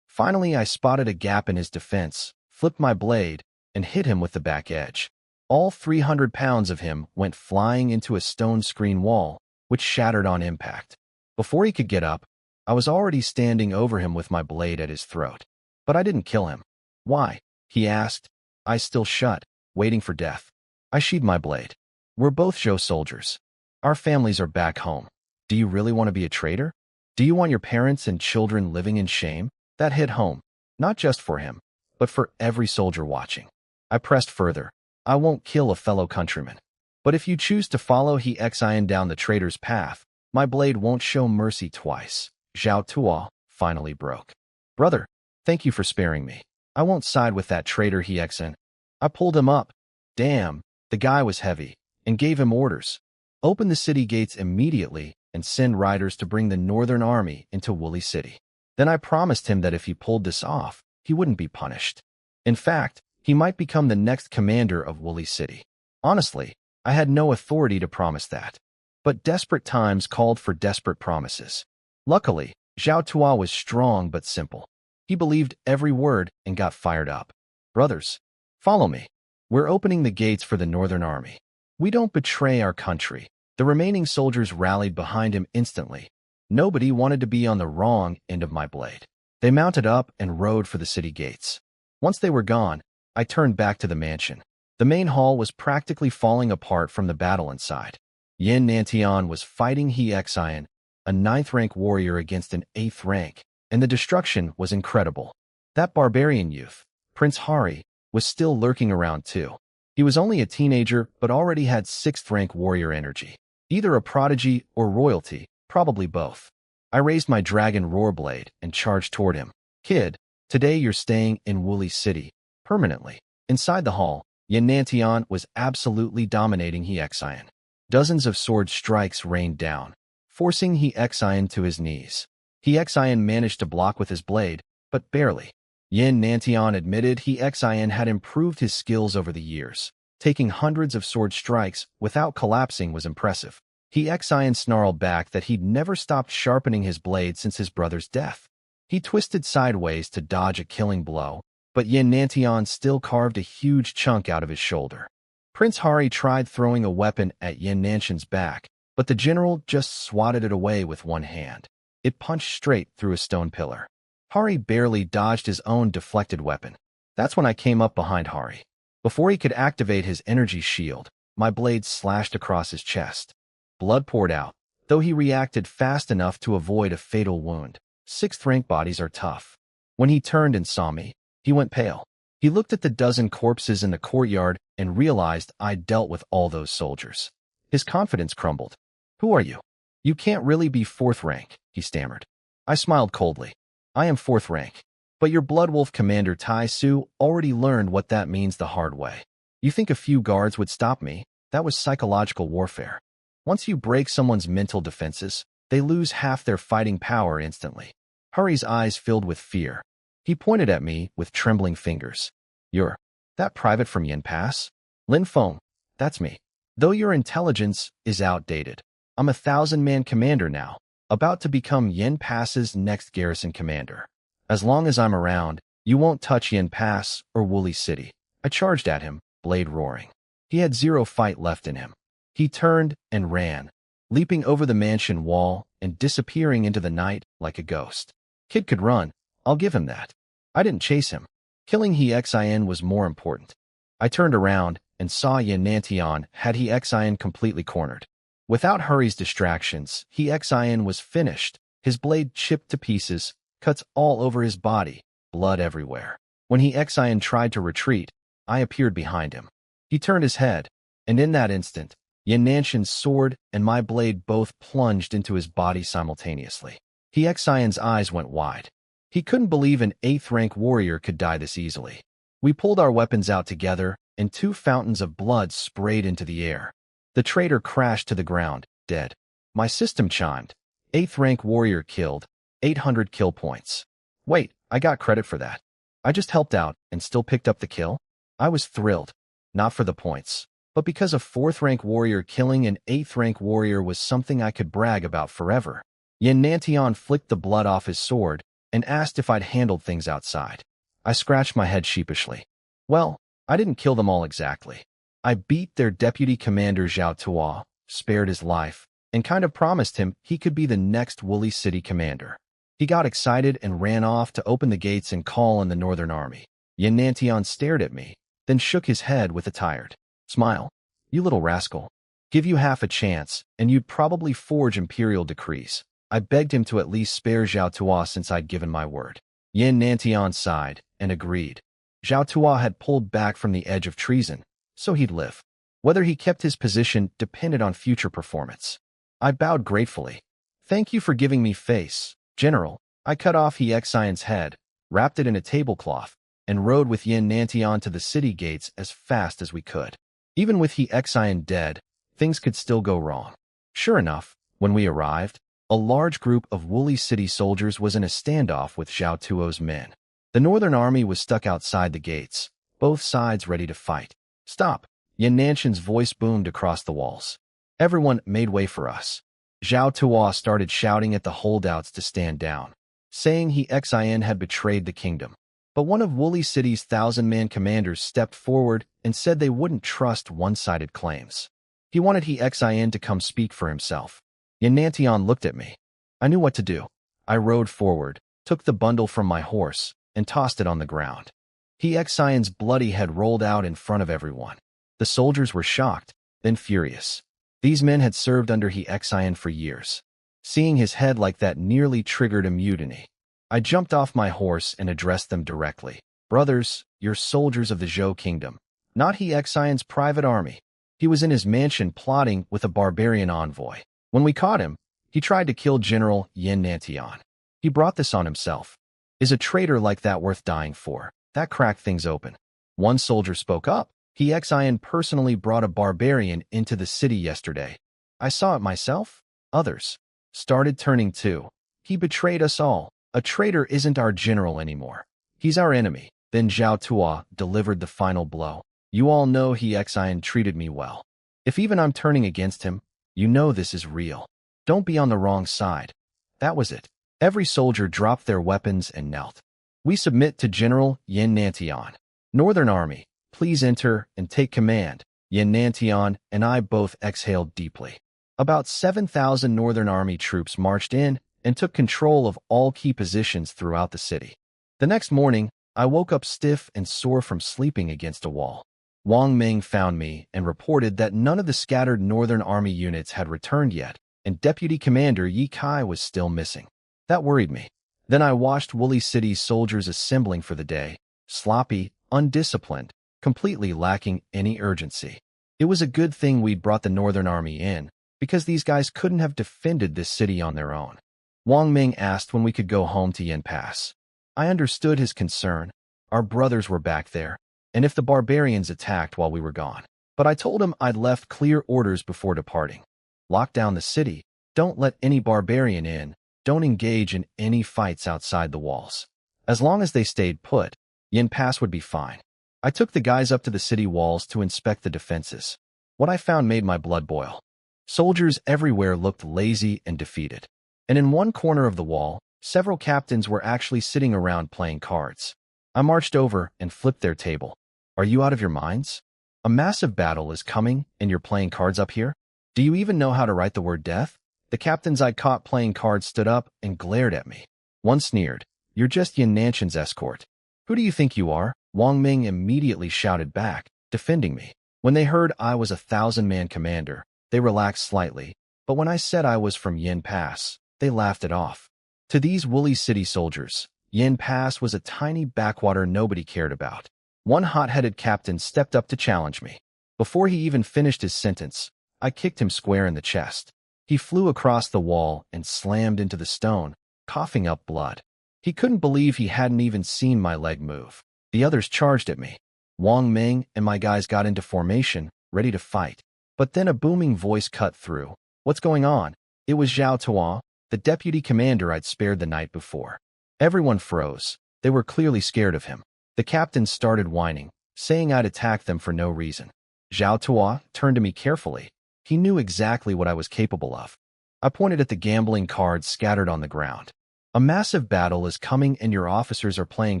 Finally, I spotted a gap in his defense, flipped my blade, and hit him with the back edge. All 300 pounds of him went flying into a stone screen wall, which shattered on impact. Before he could get up, I was already standing over him with my blade at his throat. But I didn't kill him. Why? He asked, eyes still shut, waiting for death. I sheathed my blade. We're both Zhou soldiers. Our families are back home. Do you really want to be a traitor? Do you want your parents and children living in shame? That hit home, not just for him, but for every soldier watching. I pressed further. I won't kill a fellow countryman. But if you choose to follow He Xian down the traitor's path, my blade won't show mercy twice. Zhao Tuo finally broke. Brother, thank you for sparing me. I won't side with that traitor He Xian. I pulled him up. Damn, the guy was heavy, and gave him orders. Open the city gates immediately and send riders to bring the Northern Army into Woolly City. Then I promised him that if he pulled this off, he wouldn't be punished. In fact, he might become the next commander of Woolly City. Honestly, I had no authority to promise that. But desperate times called for desperate promises. Luckily, Zhao Tuo was strong but simple. He believed every word and got fired up. Brothers, follow me. We're opening the gates for the Northern Army. We don't betray our country. The remaining soldiers rallied behind him instantly. Nobody wanted to be on the wrong end of my blade. They mounted up and rode for the city gates. Once they were gone, I turned back to the mansion. The main hall was practically falling apart from the battle inside. Yin Nantian was fighting He Xian, a 9th rank warrior against an 8th rank, and the destruction was incredible. That barbarian youth, Prince Hari, was still lurking around too. He was only a teenager but already had 6th rank warrior energy. Either a prodigy or royalty, probably both. I raised my dragon roar blade and charged toward him. Kid, today you're staying in Woolly City. Permanently. Inside the hall, Yin Nantian was absolutely dominating He Xian. Dozens of sword strikes rained down, forcing He Xian to his knees. He Xian managed to block with his blade, but barely. Yin Nantian admitted He Xian had improved his skills over the years. Taking hundreds of sword strikes without collapsing was impressive. He Xian snarled back that he'd never stopped sharpening his blade since his brother's death. He twisted sideways to dodge a killing blow, but Yin Nantian still carved a huge chunk out of his shoulder. Prince Hari tried throwing a weapon at Yin Nantian's back, but the general just swatted it away with one hand. It punched straight through a stone pillar. Hari barely dodged his own deflected weapon. That's when I came up behind Hari. Before he could activate his energy shield, my blade slashed across his chest. Blood poured out, though he reacted fast enough to avoid a fatal wound. 6th rank bodies are tough. When he turned and saw me, he went pale. He looked at the dozen corpses in the courtyard and realized I'd dealt with all those soldiers. His confidence crumbled. Who are you? You can't really be 4th rank, he stammered. I smiled coldly. I am 4th rank. But your Bloodwolf commander Tai Su already learned what that means the hard way. You think a few guards would stop me? That was psychological warfare. Once you break someone's mental defenses, they lose half their fighting power instantly. Hari's eyes filled with fear. He pointed at me with trembling fingers. You're that private from Yin Pass? Lin Feng, that's me. Though your intelligence is outdated, I'm a 1,000-man commander now, about to become Yin Pass's next garrison commander. As long as I'm around, you won't touch Yin Pass or Woolly City. I charged at him, blade roaring. He had 0 fight left in him. He turned and ran, leaping over the mansion wall and disappearing into the night like a ghost. Kid could run, I'll give him that. I didn't chase him. Killing He Xian was more important. I turned around and saw Yin Nantian had He Xian completely cornered. Without Hari's distractions, He Xian was finished. His blade chipped to pieces, cuts all over his body, blood everywhere. When He Xian tried to retreat, I appeared behind him. He turned his head, and in that instant, Yin Nantian's sword and my blade both plunged into his body simultaneously. He Xian's eyes went wide. He couldn't believe an 8th rank warrior could die this easily. We pulled our weapons out together, and 2 fountains of blood sprayed into the air. The traitor crashed to the ground, dead. My system chimed. 8th rank warrior killed, 800 kill points. Wait, I got credit for that. I just helped out and still picked up the kill? I was thrilled. Not for the points, but because a 4th rank warrior killing an 8th rank warrior was something I could brag about forever. Yin Nantian flicked the blood off his sword and asked if I'd handled things outside. I scratched my head sheepishly. Well, I didn't kill them all exactly. I beat their deputy commander Zhao Tuo, spared his life, and kind of promised him he could be the next Woolly City commander. He got excited and ran off to open the gates and call on the Northern Army. Yin Nantian stared at me, then shook his head with a tired smile. You little rascal. Give you half a chance, and you'd probably forge imperial decrees. I begged him to at least spare Zhao Tuo since I'd given my word. Yin Nantian sighed and agreed. Zhao Tuo had pulled back from the edge of treason, so he'd live. Whether he kept his position depended on future performance. I bowed gratefully. Thank you for giving me face, General. I cut off He Xian's head, wrapped it in a tablecloth, and rode with Yin Nantian to the city gates as fast as we could. Even with He Xian dead, things could still go wrong. Sure enough, when we arrived, a large group of Woolly City soldiers was in a standoff with Zhao Tuo's men. The Northern Army was stuck outside the gates, both sides ready to fight. Stop! Yin Nantian's voice boomed across the walls. Everyone made way for us. Zhao Tuo started shouting at the holdouts to stand down, saying He Xian had betrayed the kingdom. But one of Woolly City's 1,000-man commanders stepped forward and said they wouldn't trust one-sided claims. He wanted He Xian to come speak for himself. Yin Nantian looked at me. I knew what to do. I rode forward, took the bundle from my horse, and tossed it on the ground. He Xian's bloody head rolled out in front of everyone. The soldiers were shocked, then furious. These men had served under He Xian for years. Seeing his head like that nearly triggered a mutiny. I jumped off my horse and addressed them directly. Brothers, you're soldiers of the Zhou kingdom, not He Xian's private army. He was in his mansion plotting with a barbarian envoy. When we caught him, he tried to kill General Yin Nantian. He brought this on himself. Is a traitor like that worth dying for? That cracked things open. One soldier spoke up. He Xian personally brought a barbarian into the city yesterday. I saw it myself. Others started turning too. He betrayed us all. A traitor isn't our general anymore. He's our enemy. Then Zhao Tuo delivered the final blow. You all know He Xian treated me well. If even I'm turning against him, you know this is real. Don't be on the wrong side. That was it. Every soldier dropped their weapons and knelt. We submit to General Yin Nantian. Northern Army, please enter and take command. Yin Nantian and I both exhaled deeply. About 7,000 Northern Army troops marched in and took control of all key positions throughout the city. The next morning, I woke up stiff and sore from sleeping against a wall. Wang Ming found me and reported that none of the scattered Northern Army units had returned yet, and Deputy Commander Yi Kai was still missing. That worried me. Then I watched Woolly City's soldiers assembling for the day, sloppy, undisciplined, completely lacking any urgency. It was a good thing we'd brought the Northern Army in, because these guys couldn't have defended this city on their own. Wang Ming asked when we could go home to Yin Pass. I understood his concern. Our brothers were back there, and if the barbarians attacked while we were gone. But I told him I'd left clear orders before departing. Lock down the city, don't let any barbarian in, don't engage in any fights outside the walls. As long as they stayed put, Yin Pass would be fine. I took the guys up to the city walls to inspect the defenses. What I found made my blood boil. Soldiers everywhere looked lazy and defeated. And in one corner of the wall, several captains were actually sitting around playing cards. I marched over and flipped their table. Are you out of your minds? A massive battle is coming and you're playing cards up here? Do you even know how to write the word death? The captains I caught playing cards stood up and glared at me. One sneered, You're just Yin Nantian's escort. Who do you think you are? Wang Ming immediately shouted back, defending me. When they heard I was a 1,000-man commander, they relaxed slightly, but when I said I was from Yin Pass, they laughed it off. To these Woolly City soldiers, Yin Pass was a tiny backwater nobody cared about. One hot-headed captain stepped up to challenge me. Before he even finished his sentence, I kicked him square in the chest. He flew across the wall and slammed into the stone, coughing up blood. He couldn't believe he hadn't even seen my leg move. The others charged at me. Wang Ming and my guys got into formation, ready to fight. But then a booming voice cut through. What's going on? It was Zhao Tuo, the deputy commander I'd spared the night before. Everyone froze. They were clearly scared of him. The captains started whining, saying I'd attacked them for no reason. Zhao Tuo turned to me carefully. He knew exactly what I was capable of. I pointed at the gambling cards scattered on the ground. A massive battle is coming and your officers are playing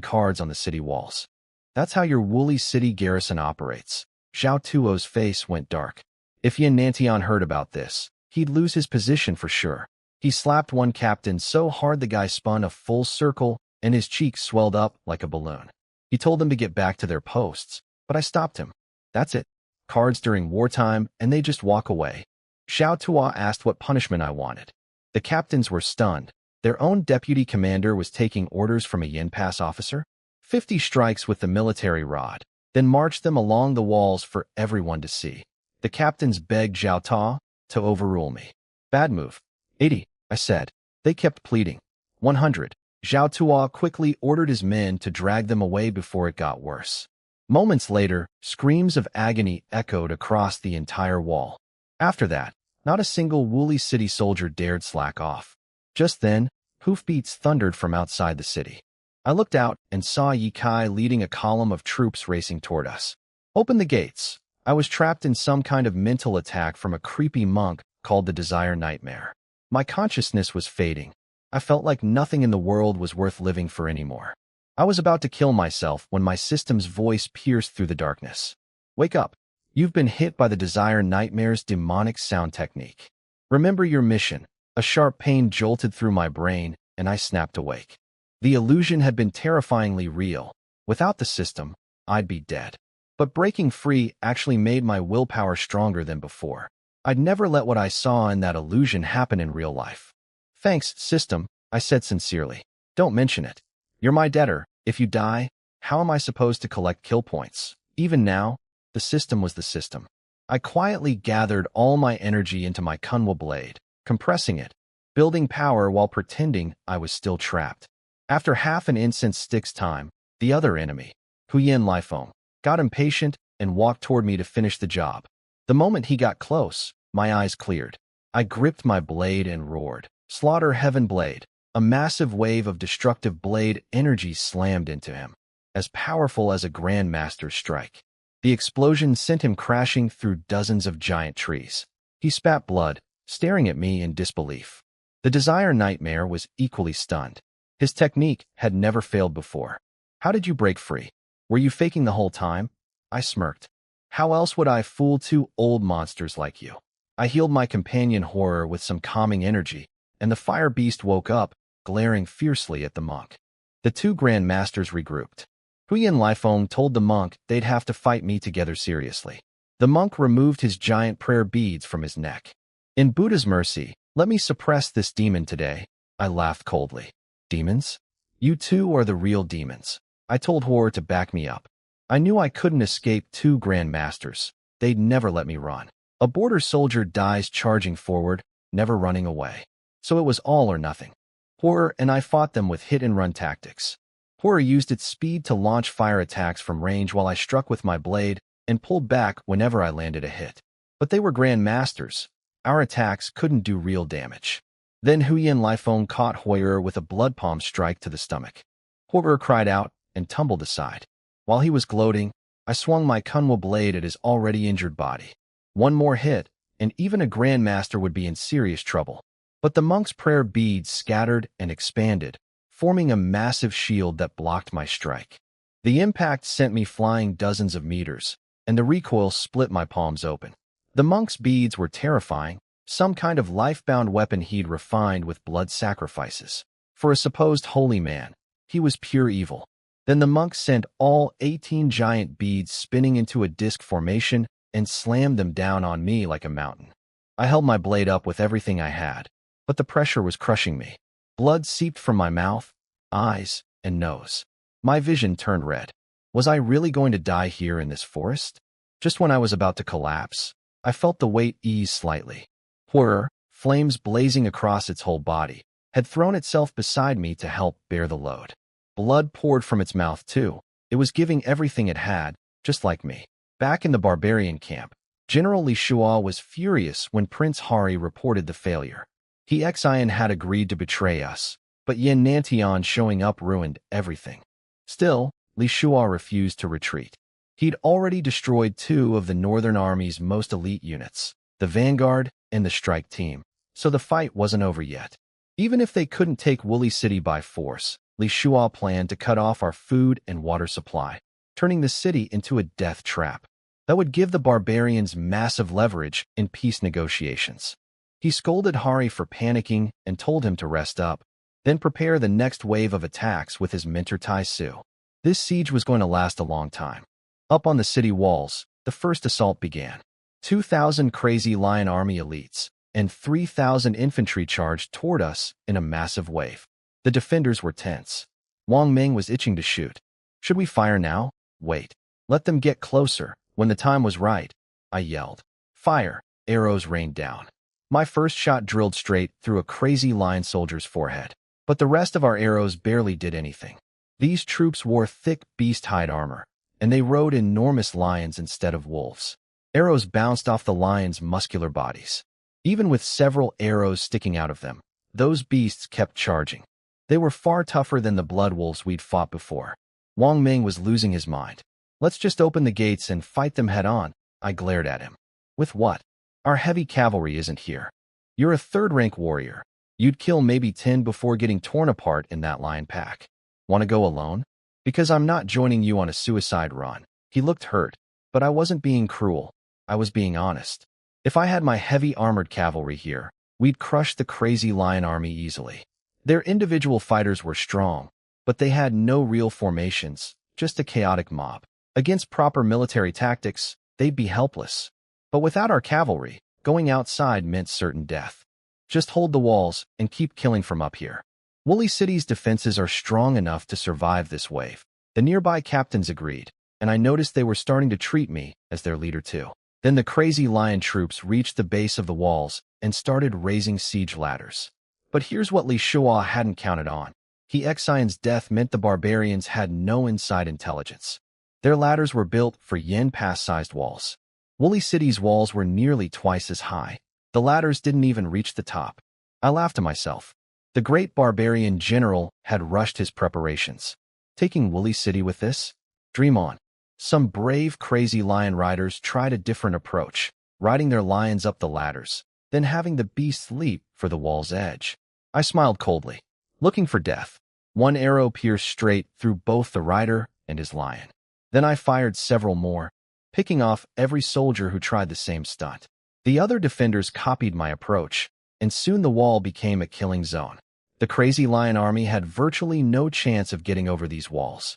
cards on the city walls. That's how your woolly city garrison operates. Zhao Tuo's face went dark. If Yin Nantian heard about this, he'd lose his position for sure. He slapped one captain so hard the guy spun a full circle and his cheeks swelled up like a balloon. He told them to get back to their posts, but I stopped him. That's it. Cards during wartime, and they just walk away. Zhao Tuo asked what punishment I wanted. The captains were stunned. Their own deputy commander was taking orders from a Yin Pass officer. 50 strikes with the military rod, then marched them along the walls for everyone to see. The captains begged Zhao Tuo to overrule me. Bad move. 80, I said. They kept pleading. 100. Zhao Tuo quickly ordered his men to drag them away before it got worse. Moments later, screams of agony echoed across the entire wall. After that, not a single woolly city soldier dared slack off. Just then, hoofbeats thundered from outside the city. I looked out and saw Ye Kai leading a column of troops racing toward us. Open the gates. I was trapped in some kind of mental attack from a creepy monk called the Desire Nightmare. My consciousness was fading. I felt like nothing in the world was worth living for anymore. I was about to kill myself when my system's voice pierced through the darkness. Wake up. You've been hit by the Desire Nightmare's demonic sound technique. Remember your mission. A sharp pain jolted through my brain, and I snapped awake. The illusion had been terrifyingly real. Without the system, I'd be dead. But breaking free actually made my willpower stronger than before. I'd never let what I saw in that illusion happen in real life. Thanks, system, I said sincerely. Don't mention it. You're my debtor. If you die, how am I supposed to collect kill points? Even now, the system was the system. I quietly gathered all my energy into my Kunwa blade, compressing it, building power while pretending I was still trapped. After half an incense stick's time, the other enemy, Huyen Lifeng, got impatient and walked toward me to finish the job. The moment he got close, my eyes cleared. I gripped my blade and roared. Slaughter Heaven Blade. A massive wave of destructive blade energy slammed into him, as powerful as a Grandmaster's strike. The explosion sent him crashing through dozens of giant trees. He spat blood, staring at me in disbelief. The Desire Nightmare was equally stunned. His technique had never failed before. How did you break free? Were you faking the whole time? I smirked. How else would I fool two old monsters like you? I healed my companion Horror with some calming energy, and the fire beast woke up, glaring fiercely at the monk. The two Grandmasters regrouped. Huyen Lifeng told the monk they'd have to fight me together seriously. The monk removed his giant prayer beads from his neck. In Buddha's mercy, let me suppress this demon today, I laughed coldly. Demons? You two are the real demons. I told Horror to back me up. I knew I couldn't escape two Grandmasters. They'd never let me run. A border soldier dies charging forward, never running away. So it was all or nothing. Horror and I fought them with hit-and-run tactics. Horror used its speed to launch fire attacks from range while I struck with my blade and pulled back whenever I landed a hit. But they were Grandmasters. Our attacks couldn't do real damage. Then Huyen Lifeng caught Horror with a blood palm strike to the stomach. Horror cried out and tumbled aside. While he was gloating, I swung my Kunwa blade at his already injured body. One more hit, and even a Grandmaster would be in serious trouble. But the monk's prayer beads scattered and expanded, forming a massive shield that blocked my strike. The impact sent me flying dozens of meters, and the recoil split my palms open. The monk's beads were terrifying, some kind of life-bound weapon he'd refined with blood sacrifices. For a supposed holy man, he was pure evil. Then the monk sent all 18 giant beads spinning into a disc formation and slammed them down on me like a mountain. I held my blade up with everything I had, but the pressure was crushing me. Blood seeped from my mouth, eyes, and nose. My vision turned red. Was I really going to die here in this forest? Just when I was about to collapse, I felt the weight ease slightly. Horror, flames blazing across its whole body, had thrown itself beside me to help bear the load. Blood poured from its mouth too. It was giving everything it had, just like me. Back in the barbarian camp, General Li Shuo was furious when Prince Hari reported the failure. He Xian had agreed to betray us, but Yin Nantian showing up ruined everything. Still, Li Shuo refused to retreat. He'd already destroyed two of the Northern Army's most elite units, the Vanguard and the Strike Team, so the fight wasn't over yet. Even if they couldn't take Woolly City by force, Li Shua planned to cut off our food and water supply, turning the city into a death trap. That would give the barbarians massive leverage in peace negotiations. He scolded Hari for panicking and told him to rest up, then prepare the next wave of attacks with his mentor Tai Su. This siege was going to last a long time. Up on the city walls, the first assault began. 2,000 crazy lion army elites and 3,000 infantry charged toward us in a massive wave. The defenders were tense. Wang Ming was itching to shoot. Should we fire now? Wait. Let them get closer. When the time was right, I yelled. Fire! Arrows rained down. My first shot drilled straight through a crazy lion soldier's forehead. But the rest of our arrows barely did anything. These troops wore thick beast hide armor, and they rode enormous lions instead of wolves. Arrows bounced off the lions' muscular bodies. Even with several arrows sticking out of them, those beasts kept charging. They were far tougher than the blood wolves we'd fought before. Wang Ming was losing his mind. Let's just open the gates and fight them head-on, I glared at him. With what? Our heavy cavalry isn't here. You're a third-rank warrior. You'd kill maybe 10 before getting torn apart in that lion pack. Want to go alone? Because I'm not joining you on a suicide run. He looked hurt, but I wasn't being cruel. I was being honest. If I had my heavy armored cavalry here, we'd crush the crazy lion army easily. Their individual fighters were strong, but they had no real formations, just a chaotic mob. Against proper military tactics, they'd be helpless. But without our cavalry, going outside meant certain death. Just hold the walls and keep killing from up here. Woolly City's defenses are strong enough to survive this wave. The nearby captains agreed, and I noticed they were starting to treat me as their leader too. Then the crazy lion troops reached the base of the walls and started raising siege ladders. But here's what Li Shua hadn't counted on. Xian's death meant the barbarians had no inside intelligence. Their ladders were built for Yen Pass-sized walls. Woolly City's walls were nearly twice as high. The ladders didn't even reach the top. I laughed to myself. The great barbarian general had rushed his preparations. Taking Woolly City with this? Dream on. Some brave, crazy lion riders tried a different approach, riding their lions up the ladders, then having the beasts leap for the wall's edge. I smiled coldly, looking for death. One arrow pierced straight through both the rider and his lion. Then I fired several more, picking off every soldier who tried the same stunt. The other defenders copied my approach, and soon the wall became a killing zone. The crazy lion army had virtually no chance of getting over these walls.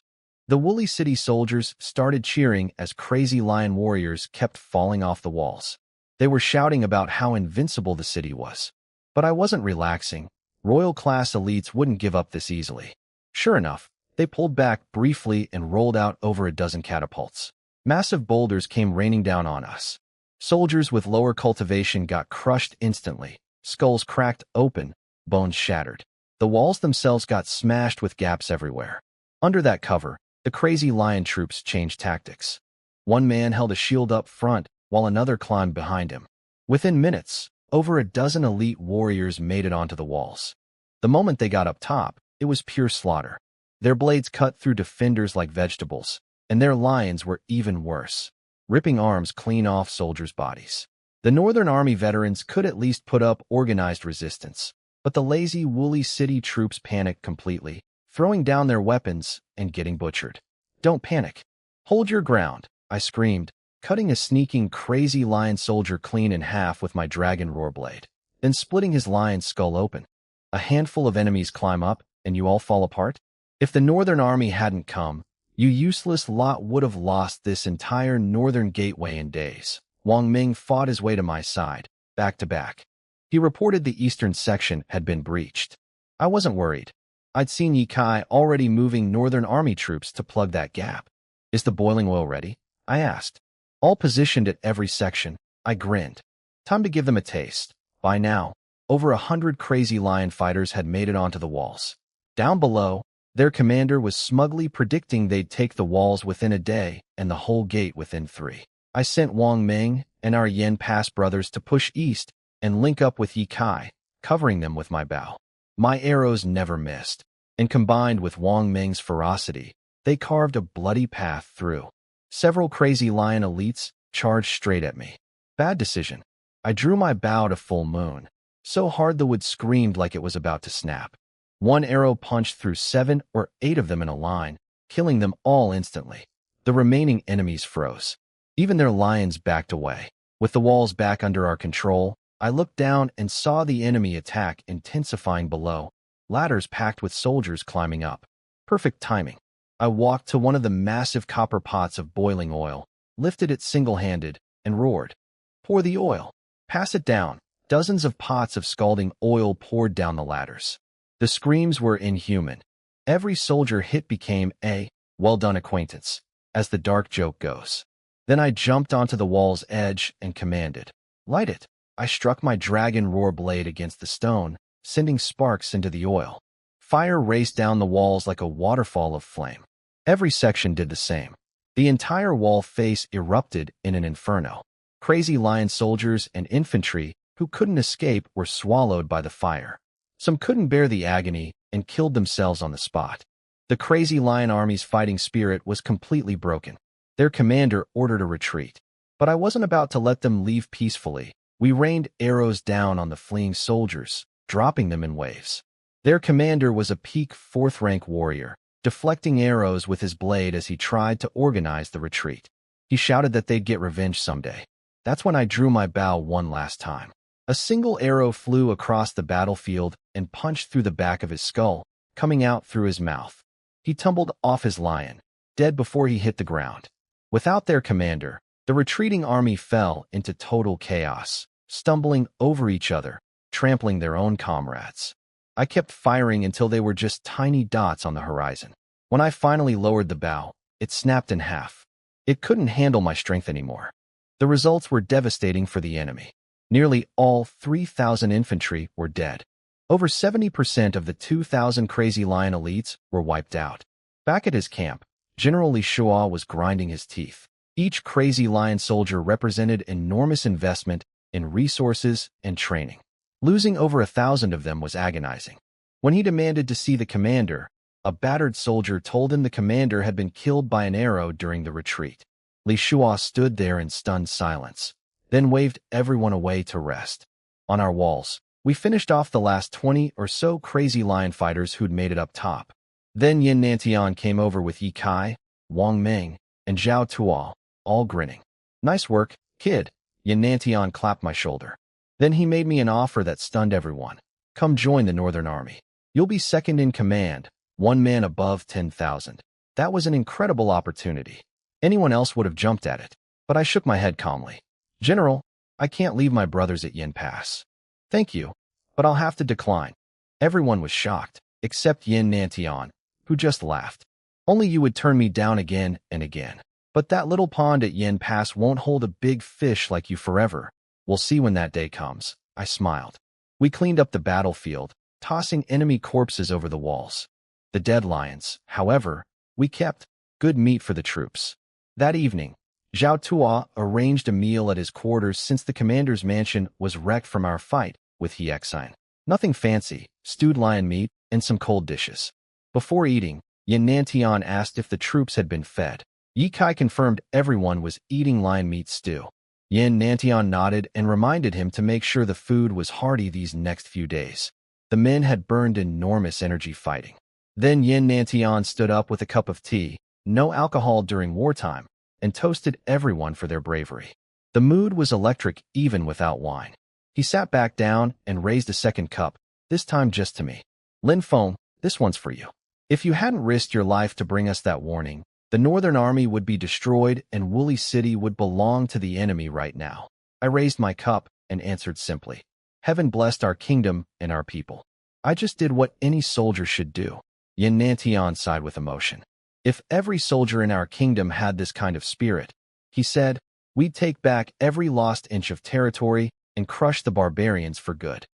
The Woolly City soldiers started cheering as crazy lion warriors kept falling off the walls. They were shouting about how invincible the city was. But I wasn't relaxing. Royal-class elites wouldn't give up this easily. Sure enough, they pulled back briefly and rolled out over a dozen catapults. Massive boulders came raining down on us. Soldiers with lower cultivation got crushed instantly. Skulls cracked open, bones shattered. The walls themselves got smashed with gaps everywhere. Under that cover, the crazy lion troops changed tactics. One man held a shield up front, while another climbed behind him. Within minutes, over a dozen elite warriors made it onto the walls. The moment they got up top, it was pure slaughter. Their blades cut through defenders like vegetables, and their lions were even worse, ripping arms clean off soldiers' bodies. The Northern Army veterans could at least put up organized resistance, but the lazy Woolly City troops panicked completely, throwing down their weapons and getting butchered. Don't panic. Hold your ground, I screamed, cutting a sneaking crazy lion soldier clean in half with my dragon roar blade, then splitting his lion's skull open. A handful of enemies climb up, and you all fall apart? If the Northern Army hadn't come, you useless lot would have lost this entire northern gateway in days. Wang Ming fought his way to my side, back to back. He reported the eastern section had been breached. I wasn't worried. I'd seen Ye Kai already moving Northern Army troops to plug that gap. Is the boiling oil ready? I asked. All positioned at every section, I grinned. Time to give them a taste. By now, over 100 crazy lion fighters had made it onto the walls. Down below, their commander was smugly predicting they'd take the walls within a day and the whole gate within 3. I sent Wang Ming and our Yen Pass brothers to push east and link up with Ye Kai, covering them with my bow. My arrows never missed, and combined with Wang Ming's ferocity, they carved a bloody path through. Several crazy lion elites charged straight at me. Bad decision. I drew my bow to full moon, so hard the wood screamed like it was about to snap. One arrow punched through 7 or 8 of them in a line, killing them all instantly. The remaining enemies froze. Even their lions backed away. With the walls back under our control, I looked down and saw the enemy attack intensifying below, ladders packed with soldiers climbing up. Perfect timing. I walked to one of the massive copper pots of boiling oil, lifted it single-handed, and roared, "Pour the oil! Pass it down!" Dozens of pots of scalding oil poured down the ladders. The screams were inhuman. Every soldier hit became a well-done acquaintance, as the dark joke goes. Then I jumped onto the wall's edge and commanded, "Light it!" I struck my dragon roar blade against the stone, sending sparks into the oil. Fire raced down the walls like a waterfall of flame. Every section did the same. The entire wall face erupted in an inferno. Crazy lion soldiers and infantry who couldn't escape were swallowed by the fire. Some couldn't bear the agony and killed themselves on the spot. The crazy lion army's fighting spirit was completely broken. Their commander ordered a retreat. But I wasn't about to let them leave peacefully. We rained arrows down on the fleeing soldiers, dropping them in waves. Their commander was a peak 4th-rank warrior, deflecting arrows with his blade as he tried to organize the retreat. He shouted that they'd get revenge someday. That's when I drew my bow one last time. A single arrow flew across the battlefield and punched through the back of his skull, coming out through his mouth. He tumbled off his lion, dead before he hit the ground. Without their commander, the retreating army fell into total chaos, stumbling over each other, trampling their own comrades. I kept firing until they were just tiny dots on the horizon. When I finally lowered the bow, it snapped in half. It couldn't handle my strength anymore. The results were devastating for the enemy. Nearly all 3,000 infantry were dead. Over 70% of the 2,000 Crazy Lion elites were wiped out. Back at his camp, General Li Shua was grinding his teeth. Each Crazy Lion soldier represented enormous investment in resources and training. Losing over 1,000 of them was agonizing. When he demanded to see the commander, a battered soldier told him the commander had been killed by an arrow during the retreat. Li Shua stood there in stunned silence, then waved everyone away to rest. On our walls, we finished off the last 20 or so Crazy Lion fighters who'd made it up top. Then Yin Nantian came over with Yi Kai, Wang Ming, and Zhao Tuo, all grinning. "Nice work, kid." Yin Nantian clapped my shoulder. Then he made me an offer that stunned everyone. "Come join the Northern Army. You'll be second in command, one man above 10,000. That was an incredible opportunity. Anyone else would have jumped at it, but I shook my head calmly. "General, I can't leave my brothers at Yin Pass." "Thank you, but I'll have to decline." Everyone was shocked, except Yin Nantian, who just laughed. "Only you would turn me down again and again. But that little pond at Yin Pass won't hold a big fish like you forever. We'll see when that day comes." I smiled. We cleaned up the battlefield, tossing enemy corpses over the walls. The dead lions, however, we kept. Good meat for the troops. That evening, Zhao Tuo arranged a meal at his quarters since the commander's mansion was wrecked from our fight with Hiexine. Nothing fancy, stewed lion meat, and some cold dishes. Before eating, Yin Nantian asked if the troops had been fed. Yi Kai confirmed everyone was eating lion meat stew. Yin Nantian nodded and reminded him to make sure the food was hearty these next few days. The men had burned enormous energy fighting. Then Yin Nantian stood up with a cup of tea, no alcohol during wartime, and toasted everyone for their bravery. The mood was electric even without wine. He sat back down and raised a second cup, this time just to me. "Lin Feng, this one's for you. If you hadn't risked your life to bring us that warning, the Northern Army would be destroyed and Woolly City would belong to the enemy right now." I raised my cup and answered simply, "Heaven blessed our kingdom and our people. I just did what any soldier should do." Yin Nantian sighed with emotion. "If every soldier in our kingdom had this kind of spirit," he said, "we'd take back every lost inch of territory and crush the barbarians for good."